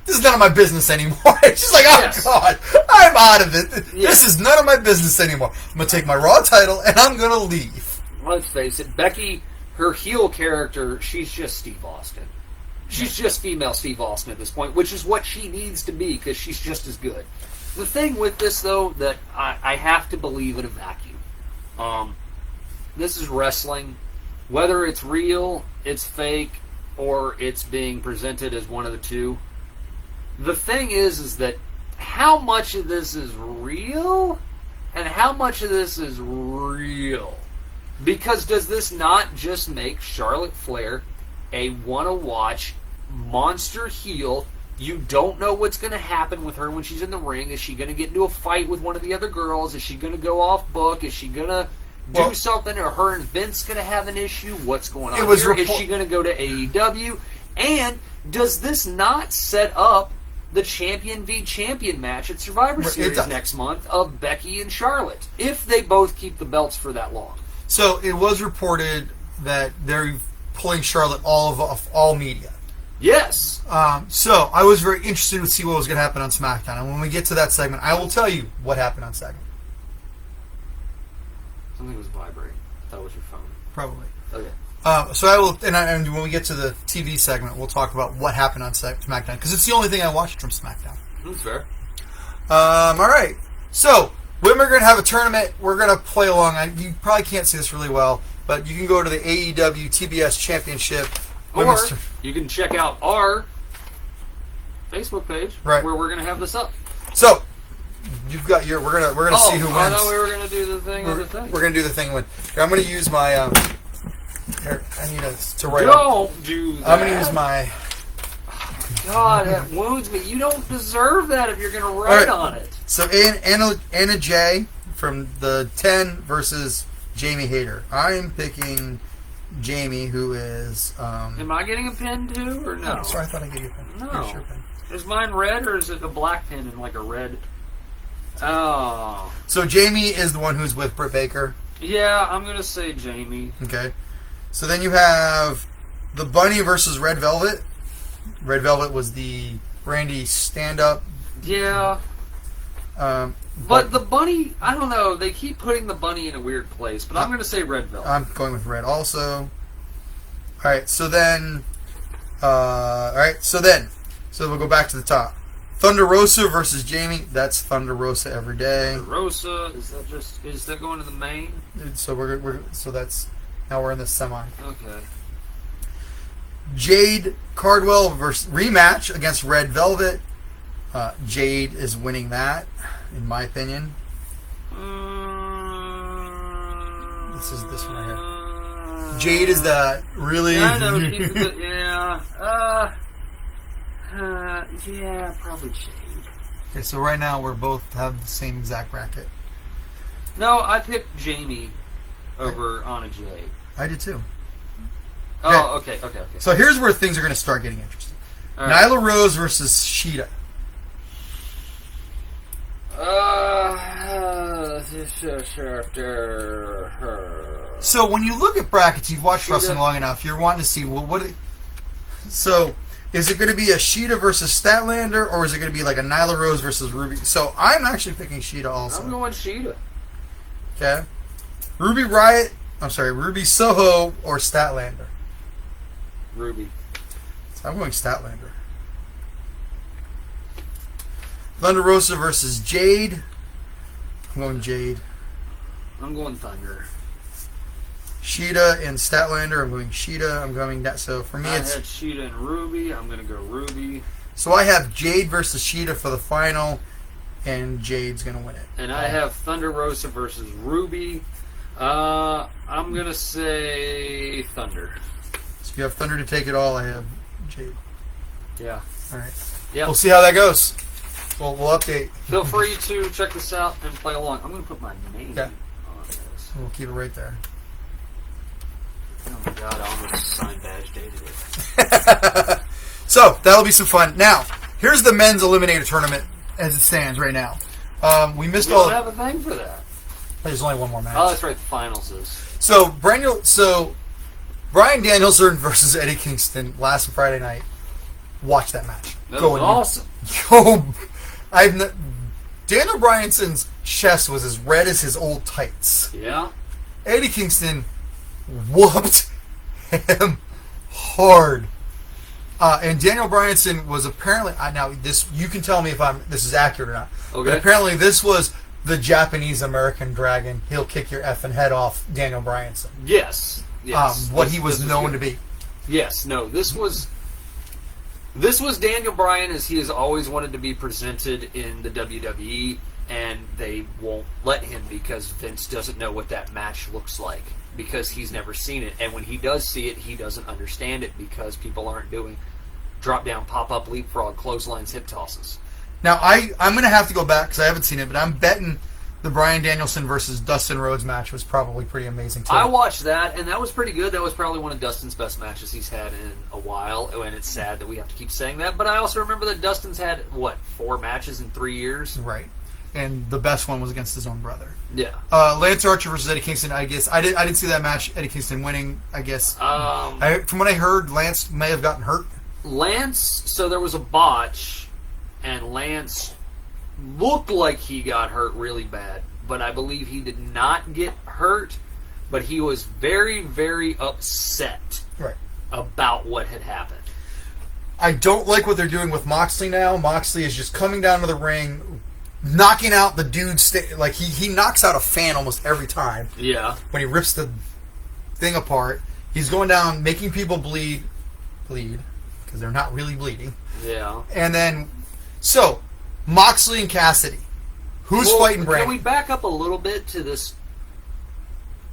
This is none of my business anymore. She's like, oh, Yes. God, I'm out of it. Yeah. This is none of my business anymore. I'm going to take my Raw title and I'm going to leave. Let's face it, Becky, her heel character, she's just Steve Austin. She's just female Steve Austin at this point, which is what she needs to be because she's just as good. The thing with this, though, that I have to believe in a vacuum. This is wrestling. Whether it's real, it's fake, or it's being presented as one of the two. The thing is that how much of this is real and how much of this is real? Because does this not just make Charlotte Flair a want-to-watch monster heel? You don't know what's going to happen with her when she's in the ring. Is she going to get into a fight with one of the other girls? Is she going to go off book? Is she going to do something? Or her and Vince going to have an issue? What's going on here? Is she going to go to AEW? And does this not set up the champion v champion match at Survivor Series next month of Becky and Charlotte, if they both keep the belts for that long? So it was reported that they're pulling Charlotte off all media. Yes. So I was very interested to see what was going to happen on SmackDown. And when we get to that segment, I will tell you what happened on SmackDown. Something was vibrating. That was your phone. Probably. Okay. So I will, and when we get to the TV segment, we'll talk about what happened on SmackDown, because it's the only thing I watched from SmackDown. That's fair. All right. So when we're going to have a tournament, we're going to play along. You probably can't see this really well, but you can go to the AEW TBS Championship. Or you can check out our Facebook page, right, where we're going to have this up. So you've got your. We're gonna see who wins. I thought we were going to do the thing. We're going to do the thing when I'm going to use my. Here, I need to write. Don't do that. I'm going to use my. God, that wounds me. You don't deserve that if you're going to write on it. So Anna Jay from the 10 versus Jamie Hayter. I'm picking Jamie, who is. Am I getting a pin too, or no? Oh, sorry, I thought I gave you a pin. No. Sure pin. Is mine red, or is it a black pin and like a red? Oh. So Jamie is the one who's with Britt Baker. Yeah, I'm going to say Jamie. Okay. So then you have the Bunny versus Red Velvet. Red Velvet was the Randy stand-up. Yeah. But the Bunny, I don't know. They keep putting the Bunny in a weird place, but I'm going to say Red Velvet. I'm going with Red also. All right, so then All right, so we'll go back to the top. Thunder Rosa versus Jamie. That's Thunder Rosa every day. Rosa, is that going to the main? So that's now we're in the semi. Okay. Jade Cardwell versus rematch against Red Velvet. Jade is winning that, in my opinion. This is this one right here. Jade is the really. Yeah, I know. Yeah, probably Jade. Okay, so right now we're both have the same exact bracket. No, I picked Jamie over Anna Jay. I did too. Oh, okay. So here's where things are going to start getting interesting. All right. Nyla Rose versus Sheeta. So when you look at brackets, you've watched wrestling long enough. You're wanting to see So is it going to be a Sheeta versus Statlander, or is it going to be like a Nyla Rose versus Ruby? So I'm actually picking Sheeta also. I'm going Sheeta. Okay. Ruby Soho or Statlander. Ruby. So I'm going Statlander. Thunder Rosa versus Jade. I'm going Jade. I'm going Thunder. Sheeta and Statlander. I'm going Sheeta. I'm going that. So for me, I had Sheeta and Ruby. I'm going to go Ruby. So I have Jade versus Sheeta for the final, and Jade's going to win it. And I have Thunder Rosa versus Ruby. I'm going to say Thunder. So you have Thunder to take it all. I have Jade. Yeah. All right. Yeah. We'll see how that goes. We'll update. Feel free to check this out and play along. I'm going to put my name on this. We'll keep it right there. Oh my god, I almost signed badge dated it. So, that'll be some fun. Now, here's the men's eliminator tournament as it stands right now. We missed We all. don't have a thing for that. There's only one more match. Oh, that's right. The finals is. So, Bryan Danielson versus Eddie Kingston last Friday night. Watch that match. That was awesome. Daniel Bryanson's chest was as red as his old tights. Yeah. Eddie Kingston whooped him hard. And Daniel Bryanson was apparently now this you can tell me if this is accurate or not. Okay. But apparently this was the Japanese American Dragon. He'll kick your effing head off, Daniel Bryanson. Yes. What he was known to be. Yes. No. This was Daniel Bryan as he has always wanted to be presented in the WWE, and they won't let him because Vince doesn't know what that match looks like because he's never seen it. And when he does see it, he doesn't understand it because people aren't doing drop-down, pop-up, leapfrog, clotheslines, hip tosses. Now, I'm going to have to go back because I haven't seen it, but I'm betting the Bryan Danielson versus Dustin Rhodes match was probably pretty amazing, too. I watched that, and that was pretty good. That was probably one of Dustin's best matches he's had in a while, and it's sad that we have to keep saying that. But I also remember that Dustin's had, 4 matches in 3 years? Right. And the best one was against his own brother. Yeah. Lance Archer versus Eddie Kingston, I guess. I didn't see that match, Eddie Kingston winning, I guess. From what I heard, Lance may have gotten hurt. So there was a botch, and Lance looked like he got hurt really bad, but I believe he did not get hurt, but he was very, very upset about what had happened. I don't like what they're doing with Moxley now. Moxley is just coming down to the ring, knocking out the dude. Like he knocks out a fan almost every time. Yeah. When he rips the thing apart, he's going down, making people bleed, because they're not really bleeding. Yeah. And then, so Moxley and Cassidy, who's fighting Brandon? Can we back up a little bit to this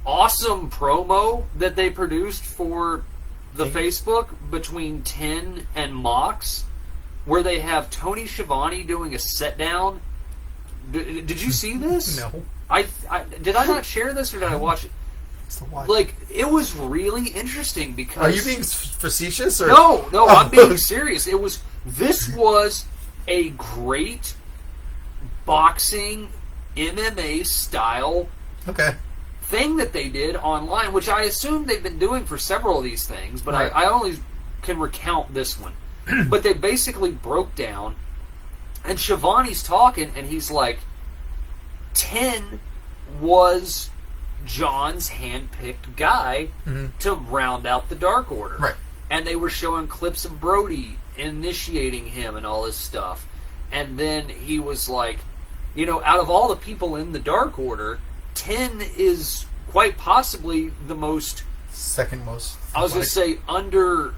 awesome promo that they produced for the Facebook between Ten and Mox, where they have Tony Schiavone doing a set down? Did you see this? No. Did I not share this, or did I watch it? Like, it was really interesting because... Are you being facetious? Or? No, I'm being serious. This was a great boxing MMA style thing that they did online, which I assume they've been doing for several of these things, but I only can recount this one. But they basically broke down, and Shivani's talking, and he's like, 10 was John's hand-picked guy to round out the Dark Order. Right. and they were showing clips of Brody initiating him and all this stuff. And then he was like, you know, out of all the people in the Dark Order, 10 is quite possibly the most... Second most. I was going to say underrated.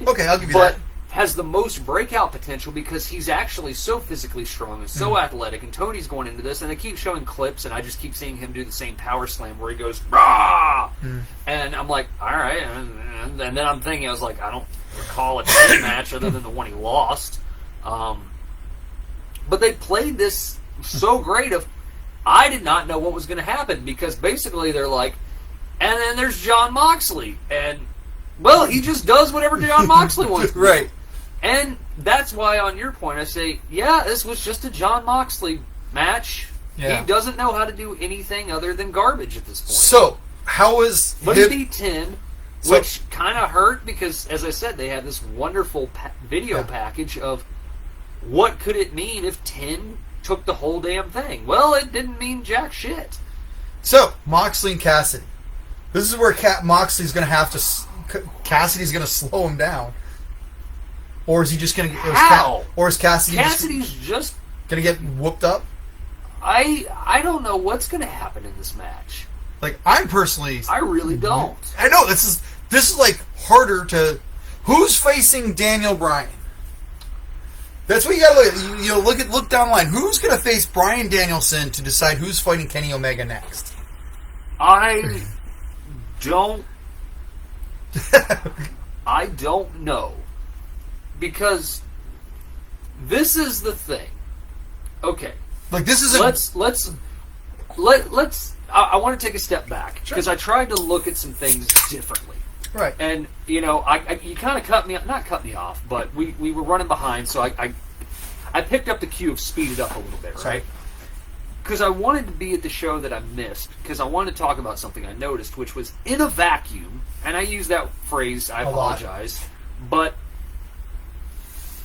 Okay, I'll give you but that. has the most breakout potential because he's actually so physically strong and so athletic. And Tony's going into this, and they keep showing clips, and I just keep seeing him do the same power slam where he goes, rah! And I'm like, all right. And then I'm thinking, I was like, I don't recall a tennis match other than the one he lost. But they played this so great of, I did not know what was going to happen because basically they're like, and then there's Jon Moxley, and well, he just does whatever Jon Moxley wants to do. Right. And that's why, on your point, I say, yeah, this was just a Jon Moxley match. Yeah. He doesn't know how to do anything other than garbage at this point. So, how was... But he beat 10, which kind of hurt because, as I said, they had this wonderful video package of what could it mean if 10 took the whole damn thing. Well, it didn't mean jack shit. So, Moxley and Cassidy. This is where Moxley's going to have to... Cassidy's going to slow him down. Or is he just going to... How? Or is Cassidy Cassidy's just... going to get whooped up? I don't know what's going to happen in this match. Like, I'm personally... I really don't. I know, this is like harder to... Who's facing Daniel Bryan? That's what you gotta look at. You look down the line. Who's gonna face Bryan Danielson to decide who's fighting Kenny Omega next? I don't know. Because this is the thing. Okay. Like, this is let's I want to take a step back because I tried to look at some things differently. Right. And, you know, you kind of not cut me off, but we were running behind, so I picked up the cue of speed it up a little bit, right? Because I wanted to be at the show that I missed, because I wanted to talk about something I noticed, which was in a vacuum, and I use that phrase, I apologize, but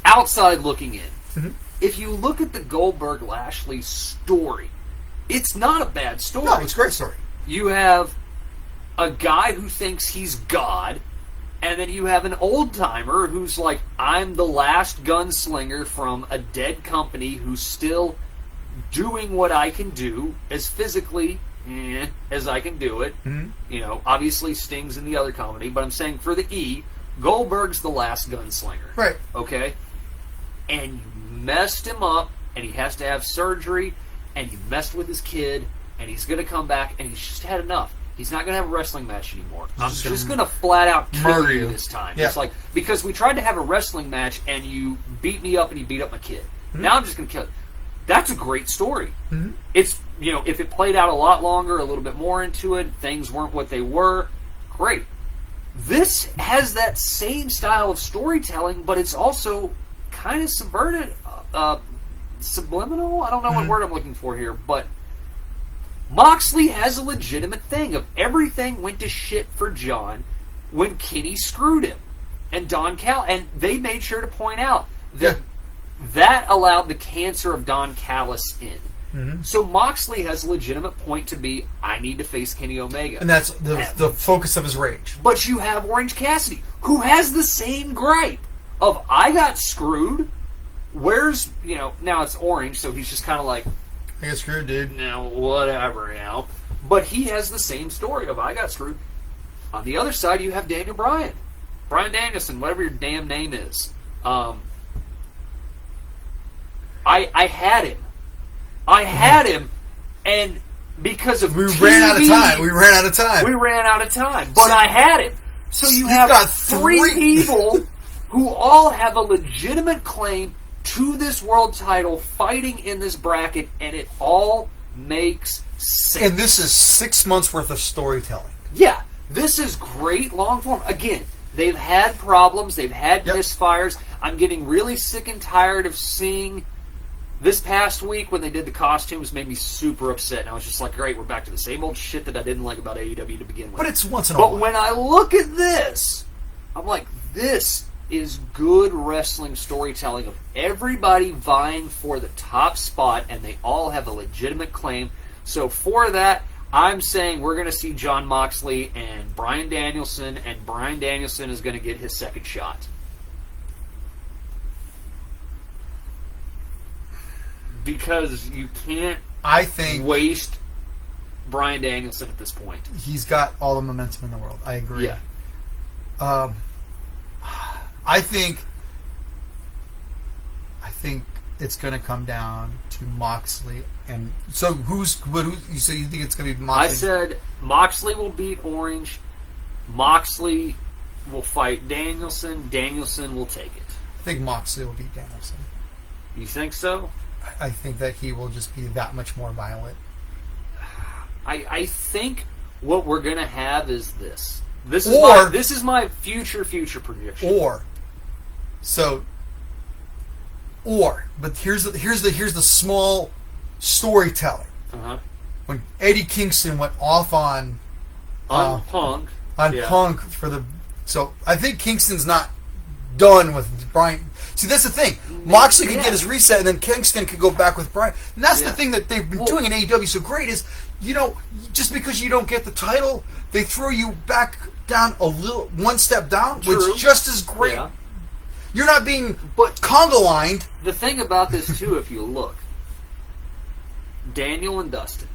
outside looking in, if you look at the Goldberg-Lashley story, it's not a bad story. No, it's a great story. You have a guy who thinks he's God, and then you have an old-timer who's like, I'm the last gunslinger from a dead company who's still doing what I can do as physically as I can do it. You know, obviously Sting's in the other company, but I'm saying for the E, Goldberg's the last gunslinger. Right. Okay? And you messed him up, and he has to have surgery, and you messed with his kid, and he's going to come back, and he's just had enough. He's not going to have a wrestling match anymore. I'm just going to flat out kill you this time. Yeah. It's like, because we tried to have a wrestling match and you beat me up and you beat up my kid. Now I'm just going to kill you. That's a great story. It's, you know, if it played out a lot longer, a little bit more into it, things weren't what they were, great. This has that same style of storytelling, but it's also kind of subverted, subliminal? I don't know what word I'm looking for here, but Moxley has a legitimate thing of everything went to shit for John when Kenny screwed him. And and they made sure to point out that that allowed the cancer of Don Callis in. So Moxley has a legitimate point to be, I need to face Kenny Omega. And that's the focus of his rage. But you have Orange Cassidy, who has the same gripe of, I got screwed. Where's, you know, now it's Orange, so he's just kind of like, I got screwed, dude. No, whatever, you know. But he has the same story of, I got screwed. On the other side, you have Daniel Bryan. Bryan Danielson, whatever your damn name is. I had him. I had him, and because of We ran out of time. We ran out of time. But I had him. So you have got three people who all have a legitimate claim to this world title fighting in this bracket, and it all makes sense. And this is 6 months worth of storytelling. Yeah, this is great long form. Again, they've had problems, they've had misfires. I'm getting really sick and tired of seeing this past week when they did the costumes made me super upset. And I was just like, great, we're back to the same old shit that I didn't like about AEW to begin with. But it's once in a while. But when I look at this, I'm like, this is good wrestling storytelling of everybody vying for the top spot, and they all have a legitimate claim. So for that, I'm saying we're going to see Jon Moxley and Bryan Danielson is going to get his second shot. Because you can't waste Bryan Danielson at this point. He's got all the momentum in the world. I agree. Yeah. I think it's going to come down to Moxley. And so who you say you think it's going to be Moxley? I said Moxley will beat Orange. Moxley will fight Danielson. Danielson will take it. I think Moxley will beat Danielson. You think so? I think that he will just be that much more violent. I think what we're going to have is this. This is my future prediction. But here's the small storytelling. Uh-huh. When Eddie Kingston went off on Punk for the, so I think Kingston's not done with Bryan. See, that's the thing. Moxley could get his reset, and then Kingston could go back with Bryan. And that's the thing that they've been doing in AEW so great is, just because you don't get the title, they throw you back down one step down, which is just as great. Yeah. You're not being Congo-lined. The thing about this, too, if you look, Daniel and Dustin,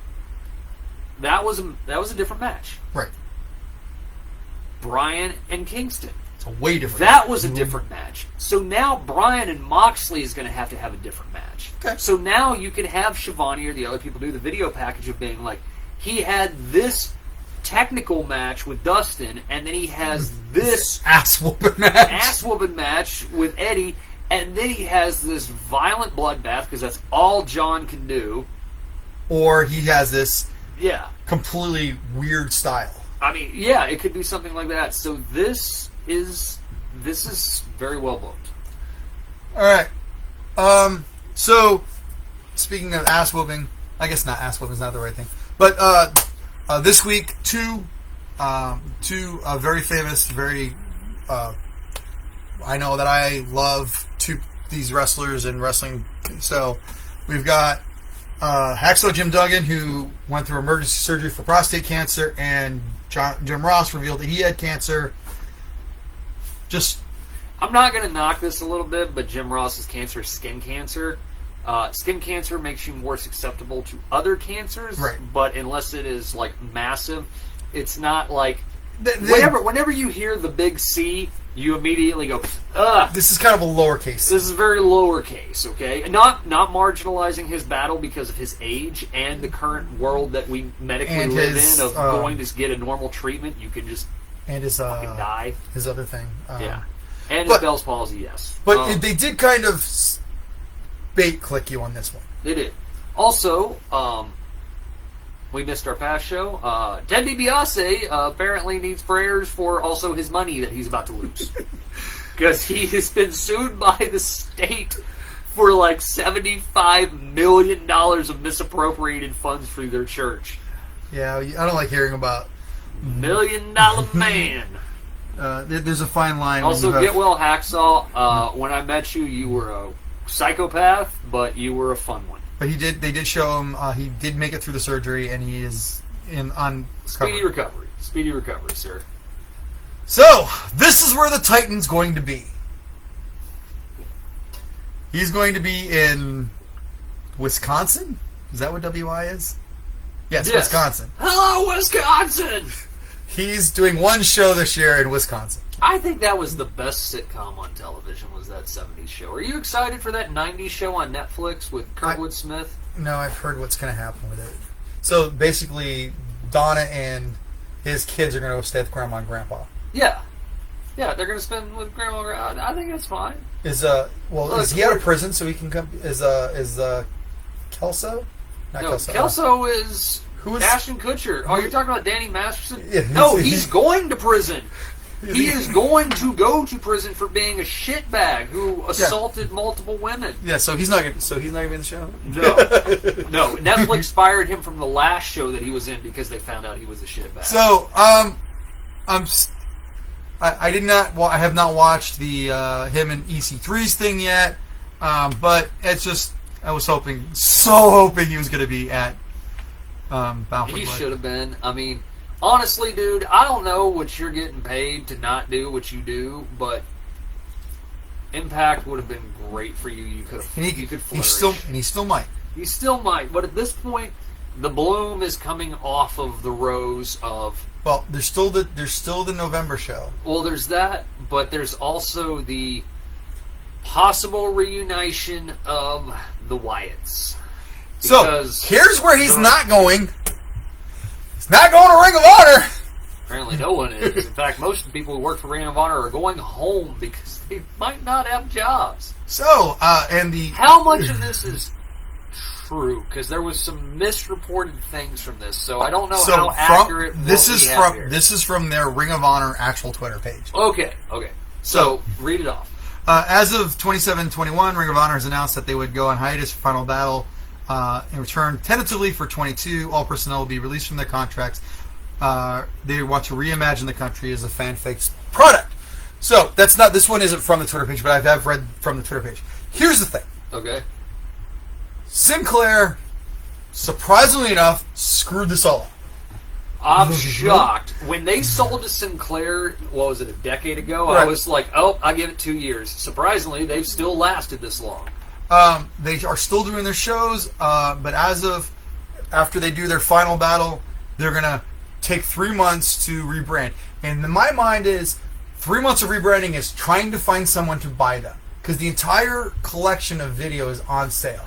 that was a different match. Right. Bryan and Kingston. It's a way different. That was a different match. So now Bryan and Moxley is going to have a different match. Okay. So now you can have Shivani or the other people do the video package of being like, he had this technical match with Dustin, and then he has this ass-whooping match with Eddie, and then he has this violent bloodbath, because that's all John can do. Or he has this completely weird style. I mean, yeah, it could be something like that. So this is very well booked. All right. So speaking of ass whooping, I guess not ass whooping is not the right thing, but this week two very famous, very I know that I love these wrestlers and wrestling. So we've got Hacksaw Jim Duggan, who went through emergency surgery for prostate cancer, and Jim Ross revealed that he had cancer. I'm not going to knock this a little bit, but Jim Ross's cancer is skin cancer. Skin cancer makes you more susceptible to other cancers, right? But unless it is like massive, it's not like whenever you hear the big C, you immediately go, ugh. This is kind of a lowercase. This is very lowercase, okay? Not marginalizing his battle because of his age and the current world that we medically live in of going to get a normal treatment. You can just fucking die. His other thing. And his Bell's palsy, yes. But they did kind of bait click you on this one. They did. Also, we missed our past show. Ted DiBiase apparently needs prayers for also his money that he's about to lose. Because he has been sued by the state for like $75 million of misappropriated funds for their church. Yeah, I don't like hearing about $1 million man. There's a fine line. Also, get well, Hacksaw. When I met you, you were a psychopath, but you were a fun one. But they did show him. He did make it through the surgery, and he is on speedy recovery. Speedy recovery, sir. So this is where the Titan's going to be. He's going to be in Wisconsin. Is that what WI is? Yes. Wisconsin. Hello, Wisconsin. He's doing one show this year in Wisconsin. I think that was the best sitcom on television, was that 70s show. Are you excited for that 90s show on Netflix with Kurtwood Smith? No, I've heard what's going to happen with it. So basically, Donna and his kids are going to go stay with Grandma and Grandpa. Yeah. Yeah, they're going to spend with Grandma and Grandpa. I think that's fine. Is he out of prison so he can come? Is Kelso? Not no, Kelso. Kelso is... Who is Ashton Kutcher? Oh, you're talking about Danny Masterson? Yeah, no, he's going to prison. He is going to go to prison for being a shitbag who assaulted multiple women. Yeah, so he's not going to be in the show? No. Netflix fired him from the last show that he was in because they found out he was a shitbag. So, I have not watched the him and EC3's thing yet. But it's just I was hoping he was going to be at Bound for He Blood. should have been. I mean, honestly, dude, I don't know what you're getting paid to not do what you do, but Impact would have been great for you. You could And you could he flourish. still might. You still might, but at this point, the bloom is coming off of the rose of. Well, there's still the November show. Well, there's that, but there's also the possible reunition of the Wyatts. So Because here's where he's the- not going. He's not going to Ring of Honor. Apparently, no one is. In fact, most of the people who work for Ring of Honor are going home because they might not have jobs. So and the How much of this is true? Because there was some misreported things from this, so I don't know how accurate. this what is we have from here. this is from their Ring of Honor actual Twitter page. Okay. So read it off. As of 27-21, Ring of Honor has announced that they would go on hiatus for Final Battle and return tentatively for 22. All personnel will be released from their contracts. They want to reimagine the country as a fan-fixed product. So that's not. This one isn't from the Twitter page, but I have read from the Twitter page. Here's the thing. Okay. Sinclair, surprisingly enough, screwed this all up. I'm shocked. When they sold to Sinclair, what was it, a decade ago? I Right. was like, oh, I give it 2 years. Surprisingly, they've still lasted this long. They are still doing their shows, but after they do their Final Battle, they're gonna take 3 months to rebrand. And my mind is 3 months of rebranding is trying to find someone to buy them because the entire collection of video is on sale.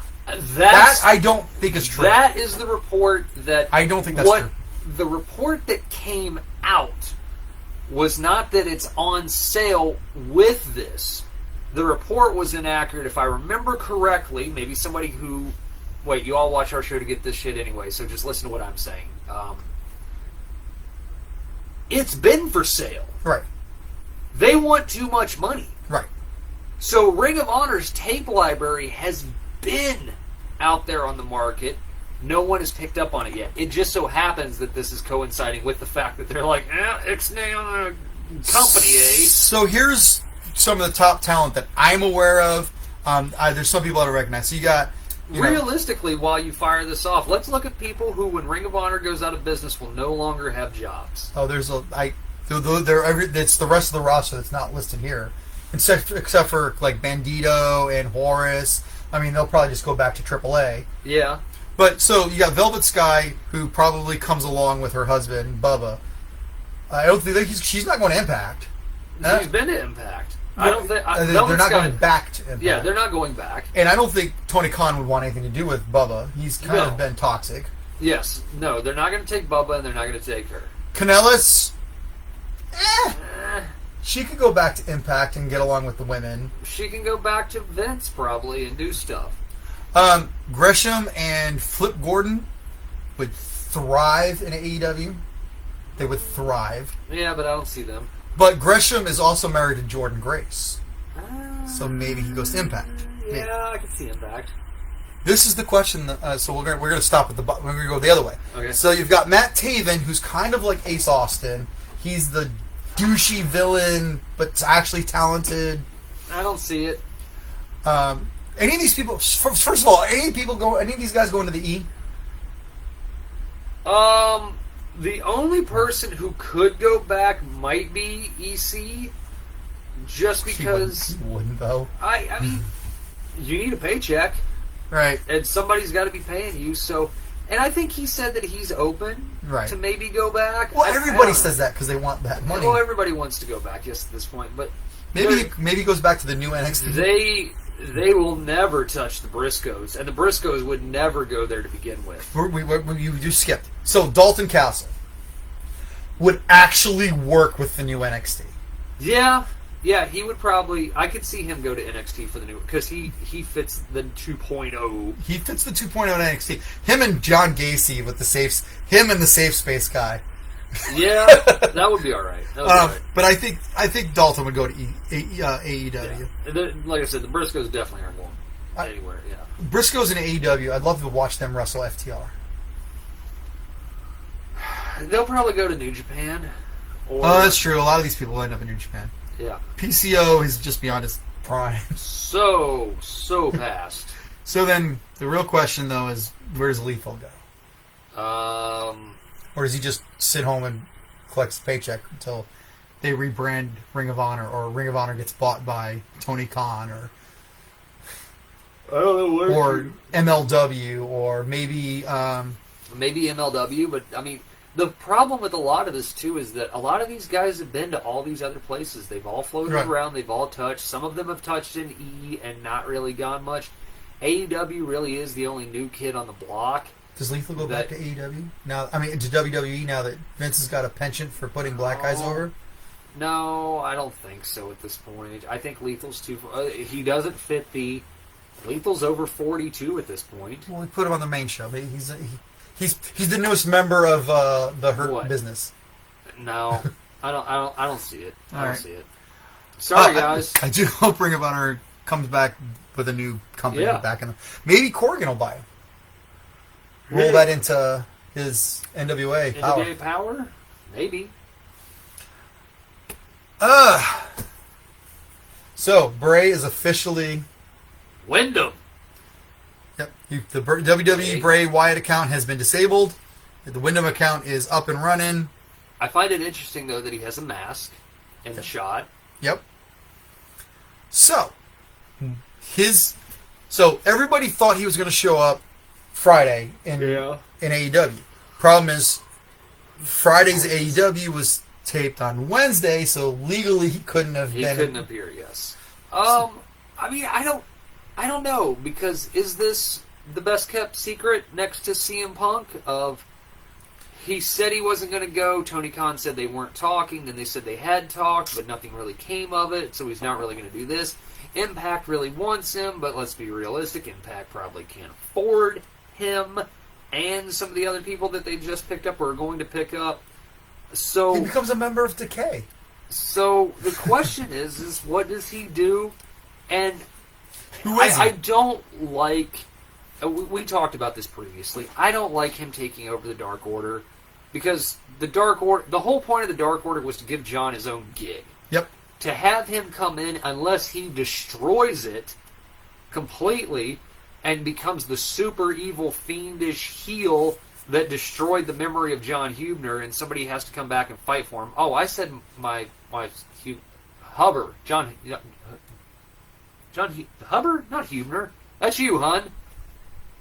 That I don't think is true. That is the report that... I don't think that's true. The report that came out was not that it's on sale with this. The report was inaccurate, if I remember correctly. Maybe somebody who... Wait, you all watch our show to get this shit anyway, so just listen to what I'm saying. It's been for sale. Right. They want too much money. Right. So Ring of Honor's tape library has been out there on the market. No one has picked up on it yet. It just so happens that this is coinciding with the fact that they're like, ixnay on the company, eh? So here's some of the top talent that I'm aware of. There's some people I don't recognize. So you got... Realistically, while you fire this off, let's look at people who, when Ring of Honor goes out of business, will no longer have jobs. Oh, it's the rest of the roster that's not listed here, except for like Bandito and Horace. I mean, they'll probably just go back to AAA. Yeah. But so you got Velvet Sky, who probably comes along with her husband Bubba. I don't think she's not going to Impact. She's been to Impact. I don't think they're not going back to Impact. Yeah, they're not going back. And I don't think Tony Khan would want anything to do with Bubba. He's kind of been toxic. Yes. No, they're not going to take Bubba, and they're not going to take her. Canellis, she could go back to Impact and get along with the women. She can go back to Vince, probably, and do stuff. Gresham and Flip Gordon would thrive in AEW. They would thrive. Yeah, but I don't see them. But Gresham is also married to Jordan Grace. So maybe he goes to Impact. Yeah, Maybe. I can see Impact. This is the question. So we're gonna stop at we're gonna go the other way. Okay. So you've got Matt Taven, who's kind of like Ace Austin. He's the douchey villain, but actually talented. I don't see it. Any of these people? First of all, any of these guys going to the E? The only person who could go back might be EC, just because He wouldn't though. I mean, you need a paycheck, Right. and somebody's got to be paying you. So, and I think he said that he's open Right. to maybe go back. Well, I everybody don't says know. that because they want that money. Well, everybody wants to go back, yes, at this point, but maybe he goes back to the new NXT. they will never touch the Briscoes, and the Briscoes would never go there to begin with. You just skipped. So Dalton Castle would actually work with the new NXT. Yeah, he would probably. I could see him go to NXT for the new, because he fits the 2.0. He fits the 2.0 NXT. Him and John Gacy with the safe. Him and the safe space guy. Yeah, that would be all right. That would be all right. But I think Dalton would go to AEW. Yeah. Like I said, the Briscoes definitely aren't going anywhere. Yeah. Briscoes and AEW. I'd love to watch them wrestle FTR. They'll probably go to New Japan. Or, Oh, that's true. A lot of these people end up in New Japan. Yeah. PCO is just beyond its prime. So past. So then the real question though is, where does Lethal go? Or does he just sit home and collects a paycheck until they rebrand Ring of Honor, or Ring of Honor gets bought by Tony Khan, or I don't know. or MLW, or maybe Maybe MLW, but I mean, the problem with a lot of this too is that a lot of these guys have been to all these other places. They've all floated Right. around. They've all touched. Some of them have touched in E and not really gone much. AEW really is the only new kid on the block. does Lethal go back to AEW now? I mean, to WWE now that Vince has got a penchant for putting black guys over. No, I don't think so at this point. I think Lethal's too. He doesn't fit the. Lethal's over 42 at this point. Well, we put him on the main show. He's the newest member of the Hurt What? Business. No, I don't see it. I All don't right. see it. Sorry, guys. I do hope Ring of Honor comes back with a new company Yeah. back in the. Maybe Corgan will buy him. Roll that into his NWA power. NWA Power? Maybe. So Bray is officially. Wyndham. Yep. The WWE Bray Wyatt account has been disabled. The Wyndham account is up and running. I find it interesting, though, that he has a mask in the shot. Yep. So so everybody thought he was going to show up Friday in AEW. Problem is, Friday's AEW was taped on Wednesday, so legally he couldn't have He been. couldn't appear, yes. I mean, I don't know, because is this the best kept secret next to CM Punk of he said he wasn't going to go, Tony Khan said they weren't talking, then they said they had talked, but nothing really came of it, so he's not really going to do this. Impact really wants him, but let's be realistic, Impact probably can't afford him and some of the other people that they just picked up or are going to pick up. So He becomes a member of Decay. So the question is what does he do? And Who is he? I don't like. We talked about this previously. I don't like him taking over the Dark Order because the Dark Order. The whole point of the Dark Order was to give John his own gig. Yep. To have him come in, unless he destroys it completely and becomes the super evil, fiendish heel that destroyed the memory of John Hubner, and somebody has to come back and fight for him. Oh, I said my Hubbard, John Hubbard, not Hubner. That's you, hun.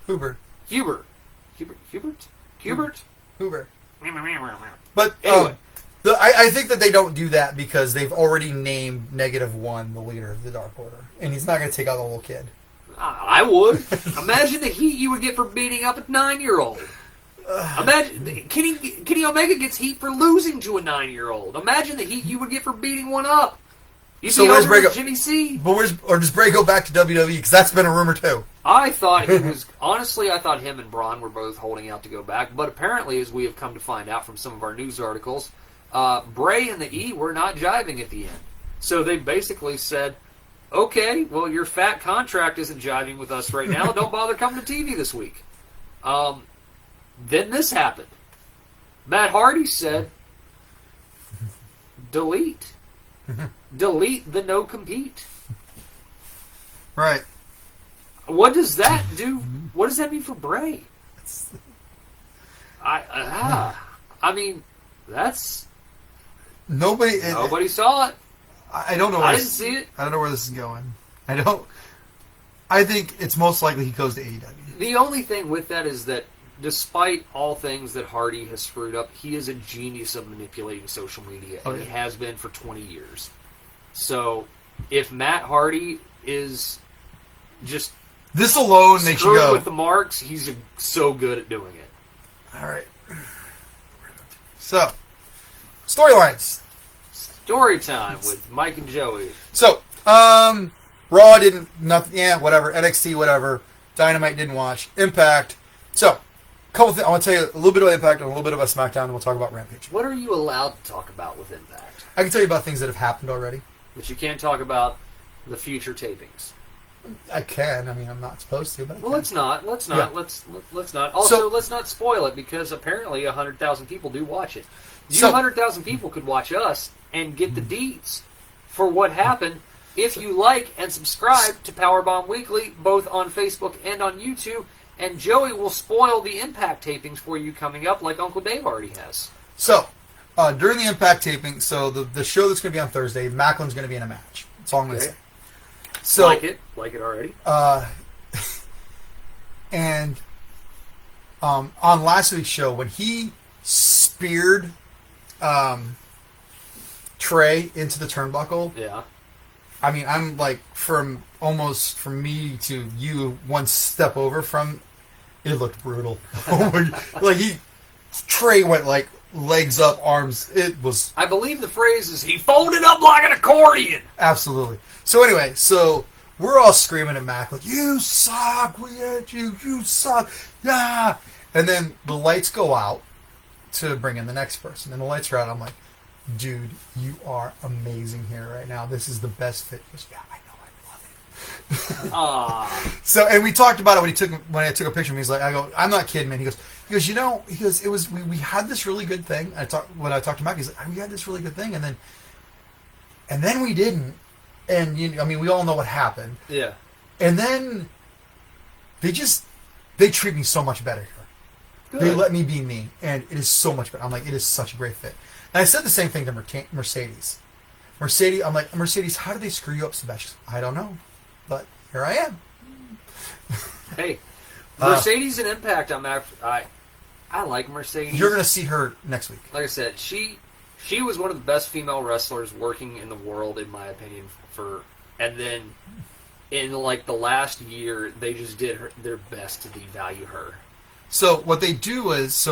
Hubert. Hubert. But Anyway. I think that they don't do that because they've already named -1 the leader of the Dark Order, and he's not going to take out the little kid. I would. Imagine the heat you would get for beating up a 9-year-old. Imagine Kenny Omega gets heat for losing to a 9-year-old. Imagine the heat you would get for beating one up. You So see where's over Bray go? Jimmy C? But or does Bray go back to WWE? Because that's been a rumor too. I thought he was honestly. I thought him and Braun were both holding out to go back, but apparently, as we have come to find out from some of our news articles, Bray and the E were not jiving at the end. So they basically said, "Okay, well, your fat contract isn't jiving with us right now. Don't bother coming to TV this week." Then this happened. Matt Hardy said, "Delete, delete the no compete." Right. What does that do? What does that mean for Bray? I mean, that's Nobody saw it. I don't know. I didn't see it. I don't know where this is going. I think it's most likely he goes to AEW. The only thing with that is that despite all things that Hardy has screwed up, he is a genius of manipulating social media, and he has been for 20 years. So if Matt Hardy is just This alone makes you screwed go. with the marks, he's so good at doing it. All right. So, storylines. Story time with Mike and Joey. So, Raw didn't nothing. Yeah, whatever. NXT, whatever. Dynamite didn't watch. Impact. So, couple things. I want to tell you a little bit about Impact and a little bit about SmackDown, and we'll talk about Rampage. What are you allowed to talk about with Impact? I can tell you about things that have happened already. But you can't talk about the future tapings. I can. I mean, I'm not supposed to, but I Well, can. let's not. Yeah. Let's not. Also, So- let's not spoil it because apparently 100,000 people do watch it. You So- 100,000 people could watch us and get the deets for what happened if you like and subscribe to Powerbomb Weekly, both on Facebook and on YouTube. and Joey will spoil the Impact tapings for you coming up, like Uncle Dave already has. So, during the Impact taping, so the show that's going to be on Thursday, Macklin's going to be in a match. That's all I'm going to say. So, like it already. And on last week's show, when he speared Trey into the turnbuckle, Yeah. I mean, I'm like from me to you, one step over from. It looked brutal. Trey went like legs up, arms. It was. I believe the phrase is he folded up like an accordion. Absolutely. So anyway, we're all screaming at Mac like, "You suck! We hate you! You suck! Yeah!" And then the lights go out to bring in the next person, and the lights are out. I'm like, "Dude, you are amazing here right now. This is the best fit." He goes, "Yeah, I know. I love it." So, and we talked about it when I took a picture of him. He's like, "I go, I'm not kidding, man." He goes, "You know," it was we had this really good thing. When I talked to Mac, he's like, "We had this really good thing, and then we didn't." And we all know what happened. Yeah. And then they treat me so much better here. Good. They let me be me, and it is so much better. I'm like, it is such a great fit. And I said the same thing to Mercedes. I'm like, Mercedes, how did they screw you up so bad? She's like, I don't know, but here I am. Hey, Mercedes and Impact. I like Mercedes. You're gonna see her next week. Like I said, she was one of the best female wrestlers working in the world, in my opinion. And then in like the last year, they just did their best to devalue her. So what they do is,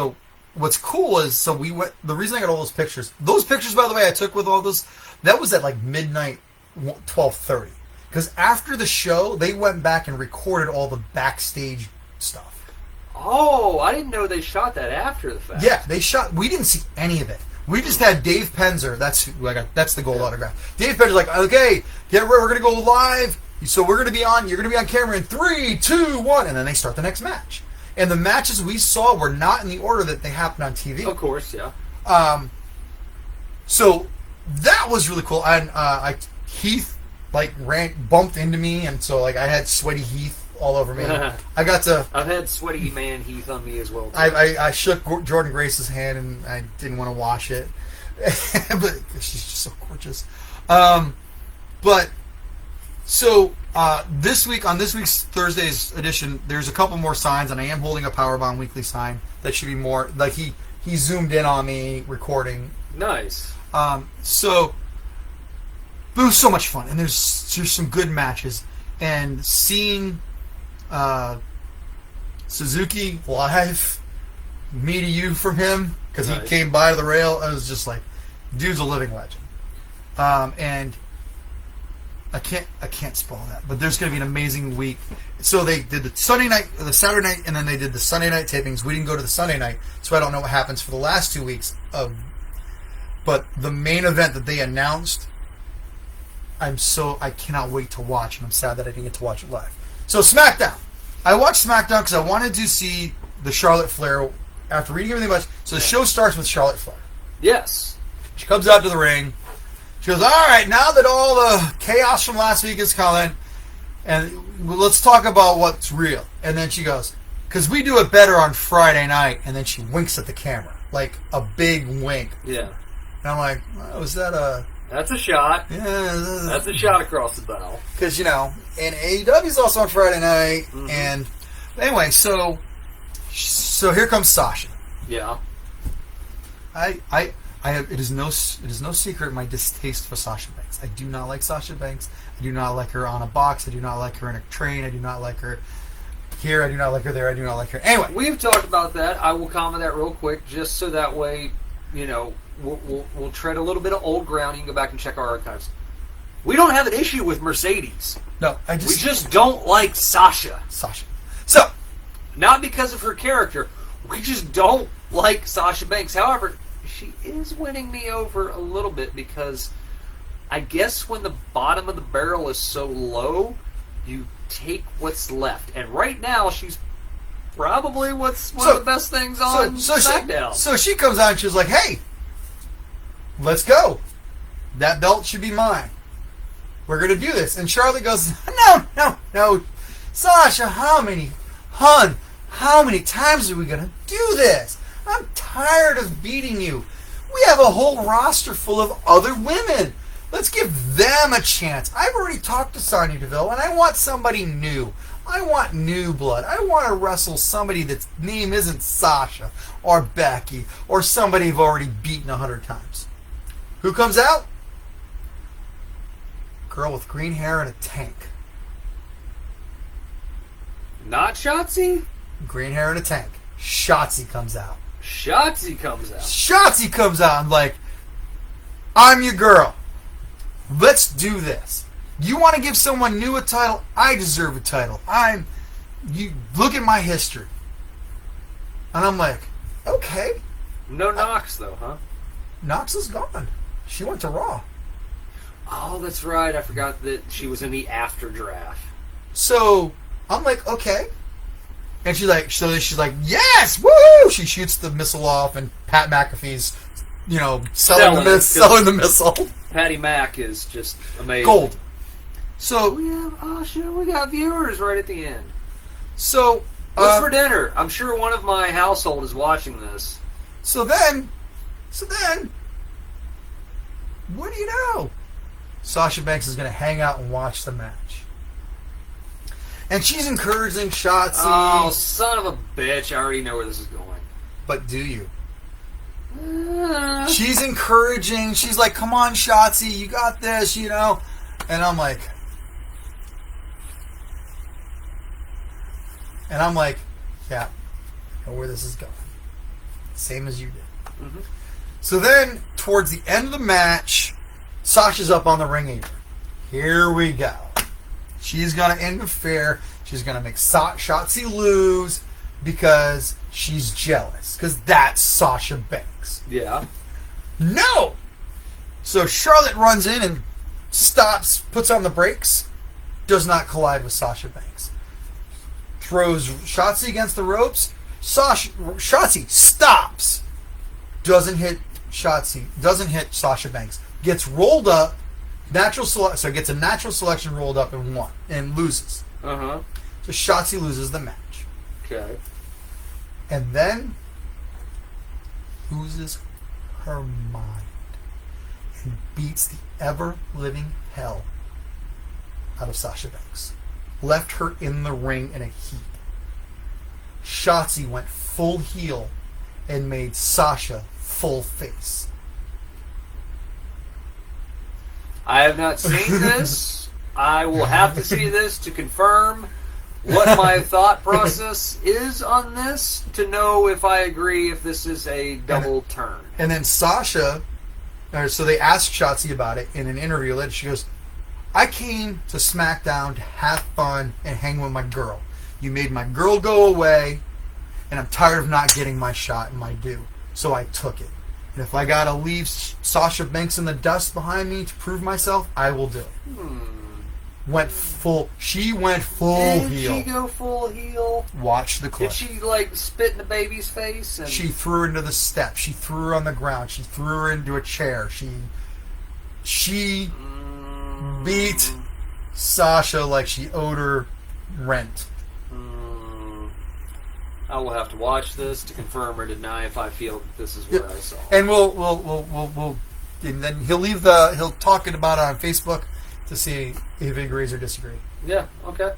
what's cool is, we went. The reason I got all those pictures, by the way, I took with all those. That was at like midnight, 12:30. Because after the show, they went back and recorded all the backstage stuff. Oh, I didn't know they shot that after the fact. Yeah, they shot. We didn't see any of it. We just had Dave Penzer. That's the gold autograph. Dave Penzer's like, okay, get ready. We're gonna go live. So you're gonna be on camera in 3, 2, 1, and then they start the next match. And the matches we saw were not in the order that they happened on TV. Of course, yeah. So that was really cool. And Heath bumped into me, and so I had sweaty Heath all over me. I've had sweaty man Heath on me as well, too. I shook Jordan Grace's hand, and I didn't want to wash it, but she's just so gorgeous. This week, on this week's Thursday's edition, there's a couple more signs, and I am holding a Powerbomb Weekly sign that should be more like he zoomed in on me recording. Nice. But it was so much fun, and there's some good matches, and seeing Suzuki live, me to you from him, because he came by the rail. I was just like, dude's a living legend. And I can't spoil that, but there's going to be an amazing week. So they did the Sunday night, the Saturday night, and then they did the Sunday night tapings. We didn't go to the Sunday night, so I don't know what happens for the last 2 weeks but the main event that they announced, I cannot wait to watch, and I'm sad that I didn't get to watch it live. So SmackDown. I watched SmackDown because I wanted to see the Charlotte Flair after reading everything about it. So the show starts with Charlotte Flair. Yes. She comes out to the ring. She goes, all right, now that all the chaos from last week is coming, and let's talk about what's real. And then she goes, because we do it better on Friday night. And then she winks at the camera, like a big wink. Yeah. And I'm like, oh, is that a... That's a shot. Yeah. That's a shot across the bow. Because, and AEW's also on Friday night. Mm-hmm. And anyway, so here comes Sasha. Yeah. It is no secret my distaste for Sasha Banks. I do not like Sasha Banks. I do not like her on a box. I do not like her in a train. I do not like her here. I do not like her there. I do not like her. Anyway. We've talked about that. I will comment that real quick just so that way, we'll tread a little bit of old ground. You can go back and check our archives. We don't have an issue with Mercedes. No, we just don't like Sasha. So, not because of her character. We just don't like Sasha Banks. However, she is winning me over a little bit because I guess when the bottom of the barrel is so low, you take what's left. And right now, she's probably one of the best things on SmackDown. So she comes out and she's like, hey, let's go. That belt should be mine. We're going to do this. And Charlotte goes, no. Sasha, how many? Hun, How many times are we going to do this? I'm tired of beating you. We have a whole roster full of other women. Let's give them a chance. I've already talked to Sonya Deville, and I want somebody new. I want new blood. I want to wrestle somebody that's name isn't Sasha or Becky or somebody I've already beaten 100 times. Who comes out? Girl with green hair and a tank. Not Shotzi? Green hair and a tank. Shotzi comes out. Shotzi comes out. Shotzi comes out and like, I'm your girl. Let's do this. You want to give someone new a title? I deserve a title. You look at my history. And I'm like, okay. No Knox though, huh? Knox is gone. She went to Raw. Oh, that's right. I forgot that she was in the after draft. So I'm like, okay. And she's like, yes, woo! She shoots the missile off, and Pat McAfee's, selling the missile. Patty Mac is just amazing. Gold. So we got viewers right at the end. So what's for dinner? I'm sure one of my household is watching this. So then, what do you know? Sasha Banks is going to hang out and watch the match. And she's encouraging Shotzi. Oh, son of a bitch. I already know where this is going. But do you? She's encouraging. She's like, come on, Shotzi, you got this, And I'm like, yeah, I know where this is going. Same as you did. Mm-hmm. So then, towards the end of the match, Sasha's up on the ring apron. Here we go. She's going to end the fair. She's going to make Shotzi lose because she's jealous. Because that's Sasha Banks. Yeah. No! So Charlotte runs in and stops, puts on the brakes, does not collide with Sasha Banks. Throws Shotzi against the ropes. Shotzi stops. Doesn't hit Sasha Banks. Gets rolled up. So gets a natural selection rolled up and loses. Uh-huh. So Shotzi loses the match. Okay. And then loses her mind and beats the ever-living hell out of Sasha Banks. Left her in the ring in a heap. Shotzi went full heel and made Sasha full face. I have not seen this. I will have to see this to confirm what my thought process is on this to know if I agree if this is a double turn. And then Sasha, so they asked Shotzi about it in an interview later. She goes, I came to SmackDown to have fun and hang with my girl. You made my girl go away, and I'm tired of not getting my shot and my due. So I took it. And if I gotta leave Sasha Banks in the dust behind me to prove myself, I will do it. She went full heel. Did she go full heel? Watch the clip. Did she, spit in the baby's face? And... She threw her into the steps. She threw her on the ground. She threw her into a chair. She beat Sasha like she owed her rent. I will have to watch this to confirm or deny if I feel that this is what I saw. And we'll and then he'll talk about it on Facebook to see if he agrees or disagrees. Yeah, okay.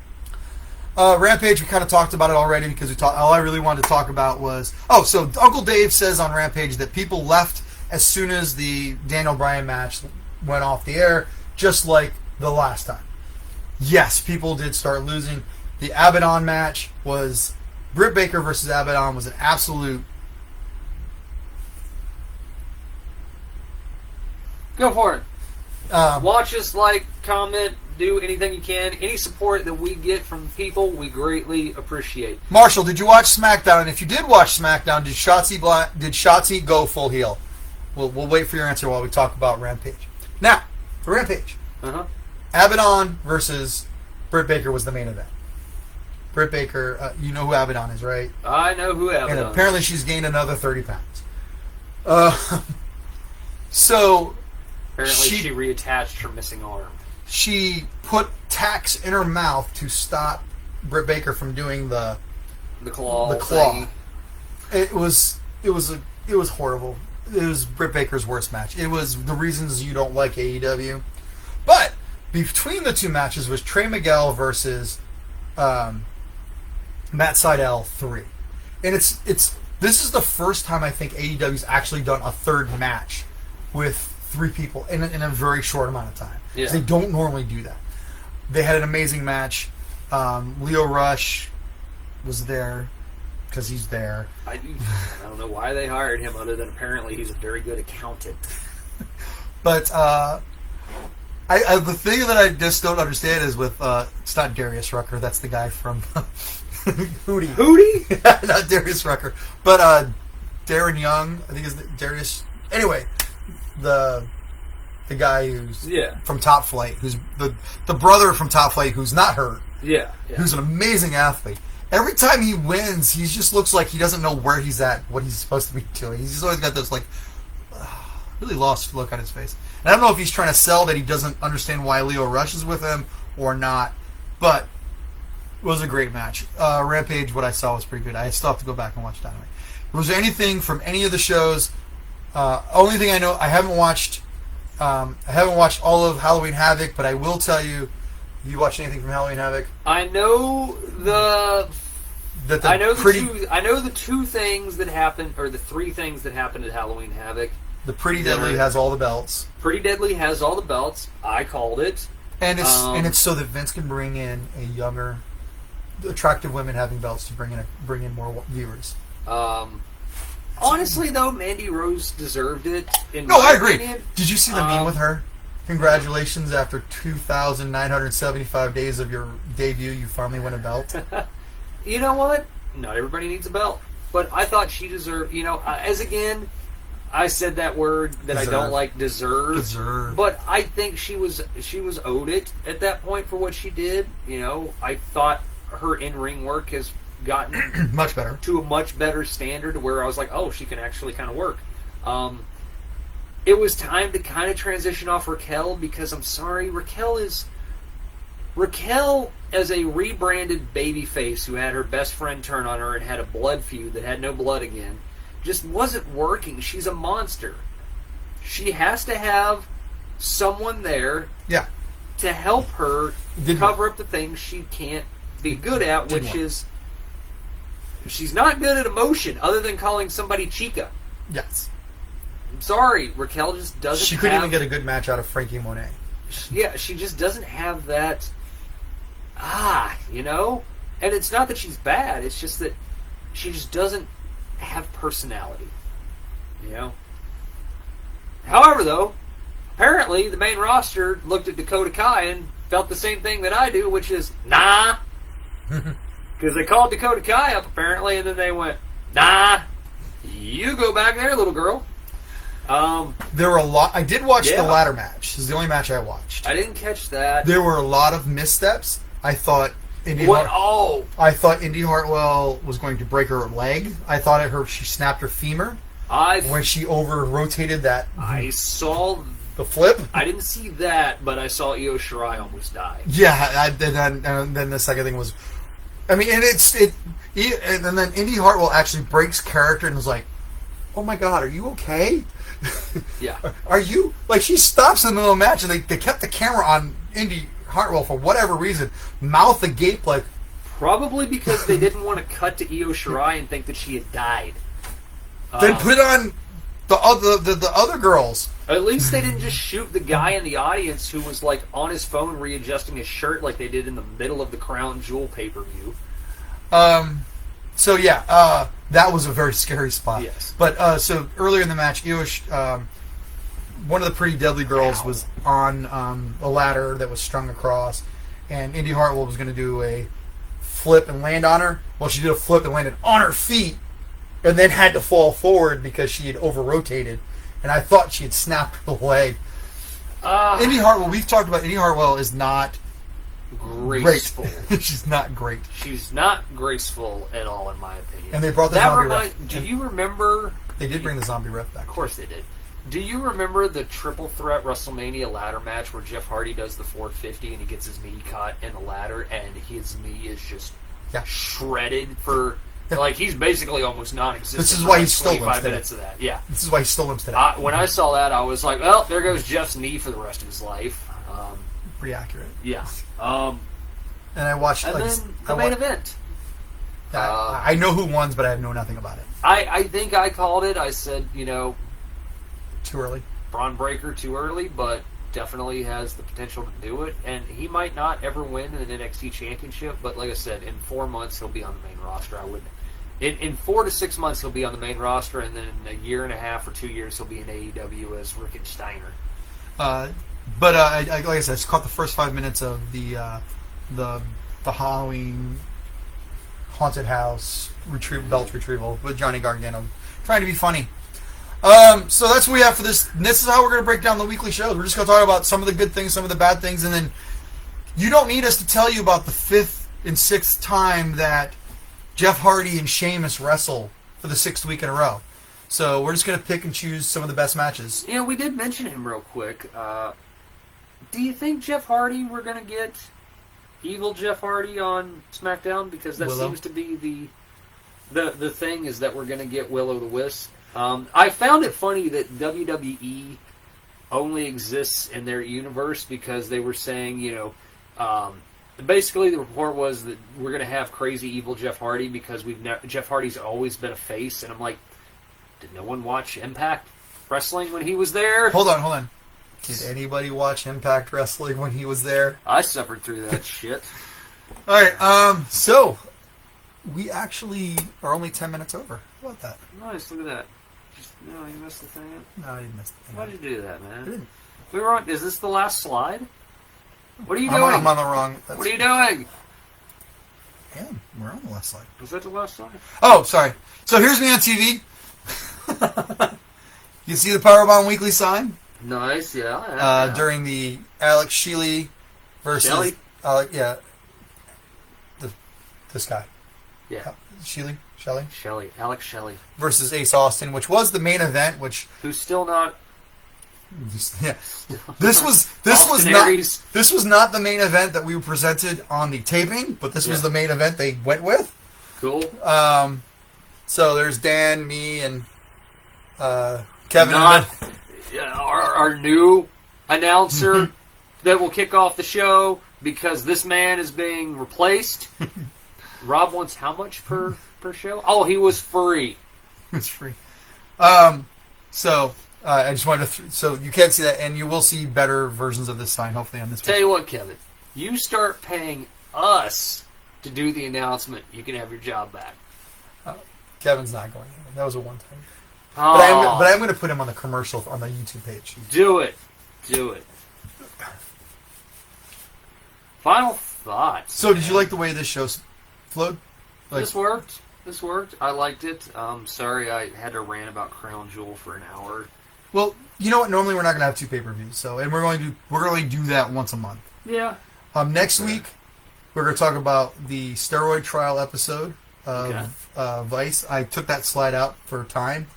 Rampage, we kind of talked about it already because all I really wanted to talk about was... so Uncle Dave says on Rampage that people left as soon as the Daniel Bryan match went off the air, just like the last time. Yes, people did start losing. The Abaddon match was... Britt Baker versus Abaddon was an absolute... Go for it. Watch us, comment, do anything you can. Any support that we get from people, we greatly appreciate. Marshall, did you watch SmackDown? And if you did watch SmackDown, did Shotzi go full heel? We'll wait for your answer while we talk about Rampage. Now, for Rampage. Uh-huh. Abaddon versus Britt Baker was the main event. Britt Baker, you know who Abaddon is, right? I know who Abaddon is. And apparently she's gained another 30 pounds. So... Apparently she reattached her missing arm. She put tacks in her mouth to stop Britt Baker from doing the The claw. The claw. Thing. It was horrible. It was Britt Baker's worst match. It was the reasons you don't like AEW. But between the two matches was Trey Miguel versus Matt Sydal 3. And this is the first time I think AEW's actually done a third match with 3 people in a very short amount of time. Yeah. They don't normally do that. They had an amazing match. Leo Rush was there because he's there. I don't know why they hired him, other than apparently he's a very good accountant. But the thing that I just don't understand is with it's not Darius Rucker. That's the guy from Hootie. Hootie? Not Darius Rucker, but Darren Young. I think is Darius. Anyway, the guy who's from Top Flight, who's the brother from Top Flight, who's not hurt. Yeah. Who's an amazing athlete. Every time he wins, he just looks like he doesn't know where he's at, what he's supposed to be doing. He's just always got this really lost look on his face. And I don't know if he's trying to sell that he doesn't understand why Leo Rush is with him or not, but it was a great match. Rampage, what I saw was pretty good. I still have to go back and watch Dynamite. Was there anything from any of the shows? Only thing I know, I haven't watched all of Halloween Havoc, but I will tell you. You watched anything from Halloween Havoc? I know the two things that happened, or the 3 things that happened at Halloween Havoc. The Pretty Deadly has all the belts. Pretty Deadly has all the belts. I called it. And it's so that Vince can bring in a younger, attractive women having belts to bring in more viewers. Honestly, though, Mandy Rose deserved it. I agree. Did you see the meme with her? Congratulations, after 2,975 days of your debut, you finally win a belt. You know what? Not everybody needs a belt. But I thought she deserved, I said that word that I don't like, deserve. But I think she was owed it at that point for what she did. I thought her in-ring work has gotten much better to a much better standard where I was like, oh, she can actually kind of work. It was time to kind of transition off Raquel because I'm sorry, Raquel as a rebranded babyface who had her best friend turn on her and had a blood feud that had no blood again, just wasn't working. She's a monster. She has to have someone there to help her cover up the things she can't be good at, which is she's not good at emotion other than calling somebody Chica. Yes. I'm sorry, Raquel just doesn't. She couldn't even get a good match out of Frankie Monet. Yeah, she just doesn't have that. And it's not that she's bad. It's just that she just doesn't have personality. However, though, apparently the main roster looked at Dakota Kai and felt the same thing that I do, which is nah, because they called Dakota Kai up apparently, and then they went nah. You go back there, little girl. There were a lot. I did watch the ladder match. This is the only match I watched. I didn't catch that. There were a lot of missteps. I thought Indy Hartwell was going to break her leg. I thought she snapped her femur when she over-rotated that. I saw the flip. I didn't see that, but I saw Io Shirai almost die. Yeah, and then the second thing was, and then Indy Hartwell actually breaks character and was like, "Oh my God, are you okay?" Yeah. Are you she stops in the middle of the match and they kept the camera on Indy Hartwell for whatever reason, mouth agape like. Probably because they didn't want to cut to Io Shirai and think that she had died. Then put on the other girls. At least they didn't just shoot the guy in the audience who was on his phone readjusting his shirt like they did in the middle of the Crown Jewel pay-per-view. So that was a very scary spot. Yes. But so earlier in the match, one of the Pretty Deadly girls was on a ladder that was strung across, and Indy Hartwell was going to do a flip and land on her. Well, she did a flip and landed on her feet, and then had to fall forward because she had over-rotated, and I thought she had snapped her leg. Indy Hartwell, we've talked about Indy Hartwell is not graceful. She's not great. She's not graceful at all, in my opinion. And they brought the zombie ref. Do you remember? They did bring the zombie ref back. Of course they did. Do you remember the triple threat WrestleMania ladder match where Jeff Hardy does the 450 and he gets his knee caught in the ladder and his knee is just shredded for Like, he's basically almost non-existent. This is why he stole 25 him minutes of that. Yeah. This is why he stole him today. When I saw that, I was like, well, there goes Jeff's knee for the rest of his life. Pretty accurate. Yeah. And I watched... And then the main event. I know who won, but I know nothing about it. I think I called it. I said, Too early. Braun Breaker too early, but definitely has the potential to do it. And he might not ever win an NXT championship, but like I said, in 4 months he'll be on the main roster. In 4 to 6 months he'll be on the main roster, and then in a year and a half or 2 years he'll be in AEW as Rick and Steiner. But like I said, I just caught the first 5 minutes of the Halloween haunted house belt retrieval with Johnny Gargano, trying to be funny. So that's what we have for this. And this is how we're going to break down the weekly shows. We're just going to talk about some of the good things, some of the bad things, and then you don't need us to tell you about the 5th and 6th time that Jeff Hardy and Sheamus wrestle for the 6th week in a row. So we're just going to pick and choose some of the best matches. We did mention him real quick. Do you think Jeff Hardy, we're going to get evil Jeff Hardy on SmackDown? Because that Willow? seems to be the thing, is that we're going to get Will-O-the-Wisp. I found it funny that WWE only exists in their universe because they were saying, basically the report was that we're going to have crazy evil Jeff Hardy because Jeff Hardy's always been a face, and I'm like, did no one watch Impact Wrestling when he was there? Hold on. Did anybody watch Impact Wrestling when he was there? I suffered through that shit. All right, so we actually are only 10 minutes over. How about that? Nice, look at that. You missed the thing. No, I didn't miss the thing. Why did you do that, man? I didn't. We were on. Is this the last slide? What are you doing? I'm on the wrong... What are you doing? Damn, we're on the last slide. Was that the last slide? Oh, sorry. So here's me on TV. You see the Powerbomb Weekly sign? Nice, yeah. During the Alex Shelley versus... Shelley? This guy. Yeah. Shelley? Alex Shelley. Versus Ace Austin, which was the main event, which... Who's still not... Yeah. This was not the main event that we were presented on the taping, but this was the main event they went with. Cool. So there's Dan, me, and Kevin. Our new announcer that will kick off the show because this man is being replaced. Rob wants how much per show? Oh, he was free. It's free. So I just wanted to... so you can't see that, and you will see better versions of this sign, hopefully, on this Tell you what, Kevin. You start paying us to do the announcement, you can have your job back. Kevin's not going anywhere. That was a one-time. Oh. But I'm going to put him on the commercial on the YouTube page. Do it. Final thoughts. So did you like the way this show flowed? This worked. I liked it. Sorry I had to rant about Crown Jewel for an hour. Well, you know what? Normally we're not going to have 2 pay-per-views, and we're going to do that once a month. Yeah. Next week we're going to talk about the steroid trial episode of Vice. I took that slide out for time.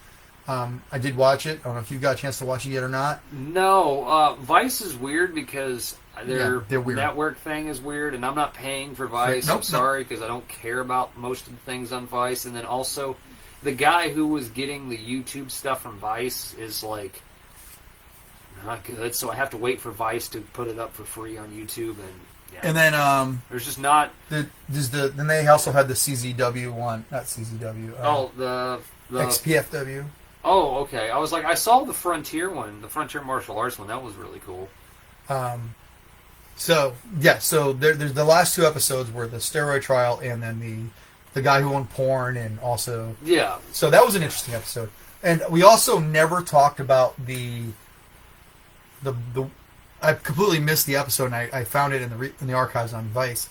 I did watch it. I don't know if you got a chance to watch it yet or not. No. Vice is weird because their weird. network thing is weird, and I'm not paying for Vice. Nope, I'm sorry, because I don't care about most of the things on Vice. And then also, the guy who was getting the YouTube stuff from Vice is, like, not good. So I have to wait for Vice to put it up for free on YouTube. And then there's just not... then they also had the CZW one. Not CZW. The XPFW. Oh, okay. I was like, I saw the Frontier one, the Frontier Martial Arts one. That was really cool. So there's the last 2 episodes were the steroid trial and then the guy who owned porn, and also so that was an interesting episode. And we also never talked about the I completely missed the episode, and I found it in the archives on Vice.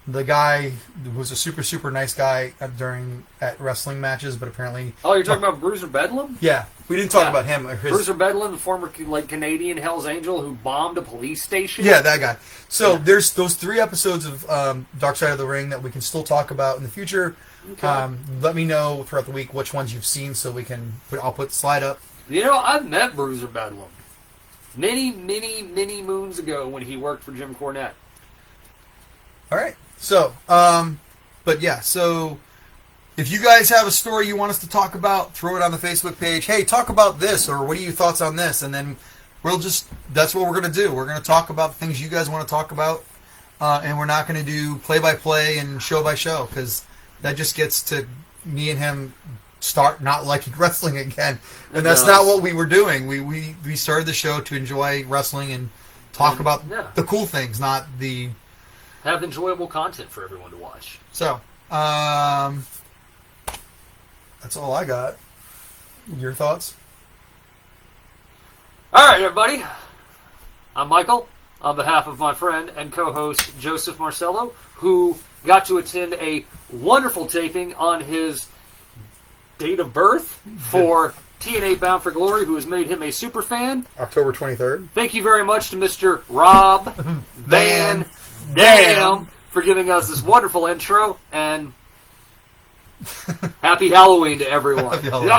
The guy was a super, super nice guy at wrestling matches, but apparently... Oh, you're talking about Bruiser Bedlam? Yeah. We didn't talk about him. Bruiser Bedlam, the former Canadian Hell's Angel who bombed a police station? Yeah, that guy. So there's those 3 episodes of Dark Side of the Ring that we can still talk about in the future. Okay. Let me know throughout the week which ones you've seen so I'll put the slide up. I've met Bruiser Bedlam many, many, many moons ago when he worked for Jim Cornette. All right. So, but yeah, so if you guys have a story you want us to talk about, throw it on the Facebook page. Hey, talk about this, or what are your thoughts on this? And then that's what we're going to do. We're going to talk about things you guys want to talk about, and we're not going to do play-by-play and show-by-show, because that just gets to me and him start not liking wrestling again. And that's not what we were doing. We started the show to enjoy wrestling and talk about the cool things, not the... Have enjoyable content for everyone to watch. So, that's all I got. Your thoughts? All right, everybody. I'm Michael, on behalf of my friend and co-host Joseph Marcello, who got to attend a wonderful taping on his date of birth for TNA Bound for Glory, who has made him a super fan. October 23rd. Thank you very much to Mr. Rob Van Dam for giving us this wonderful intro, and happy Halloween to everyone. Happy Halloween.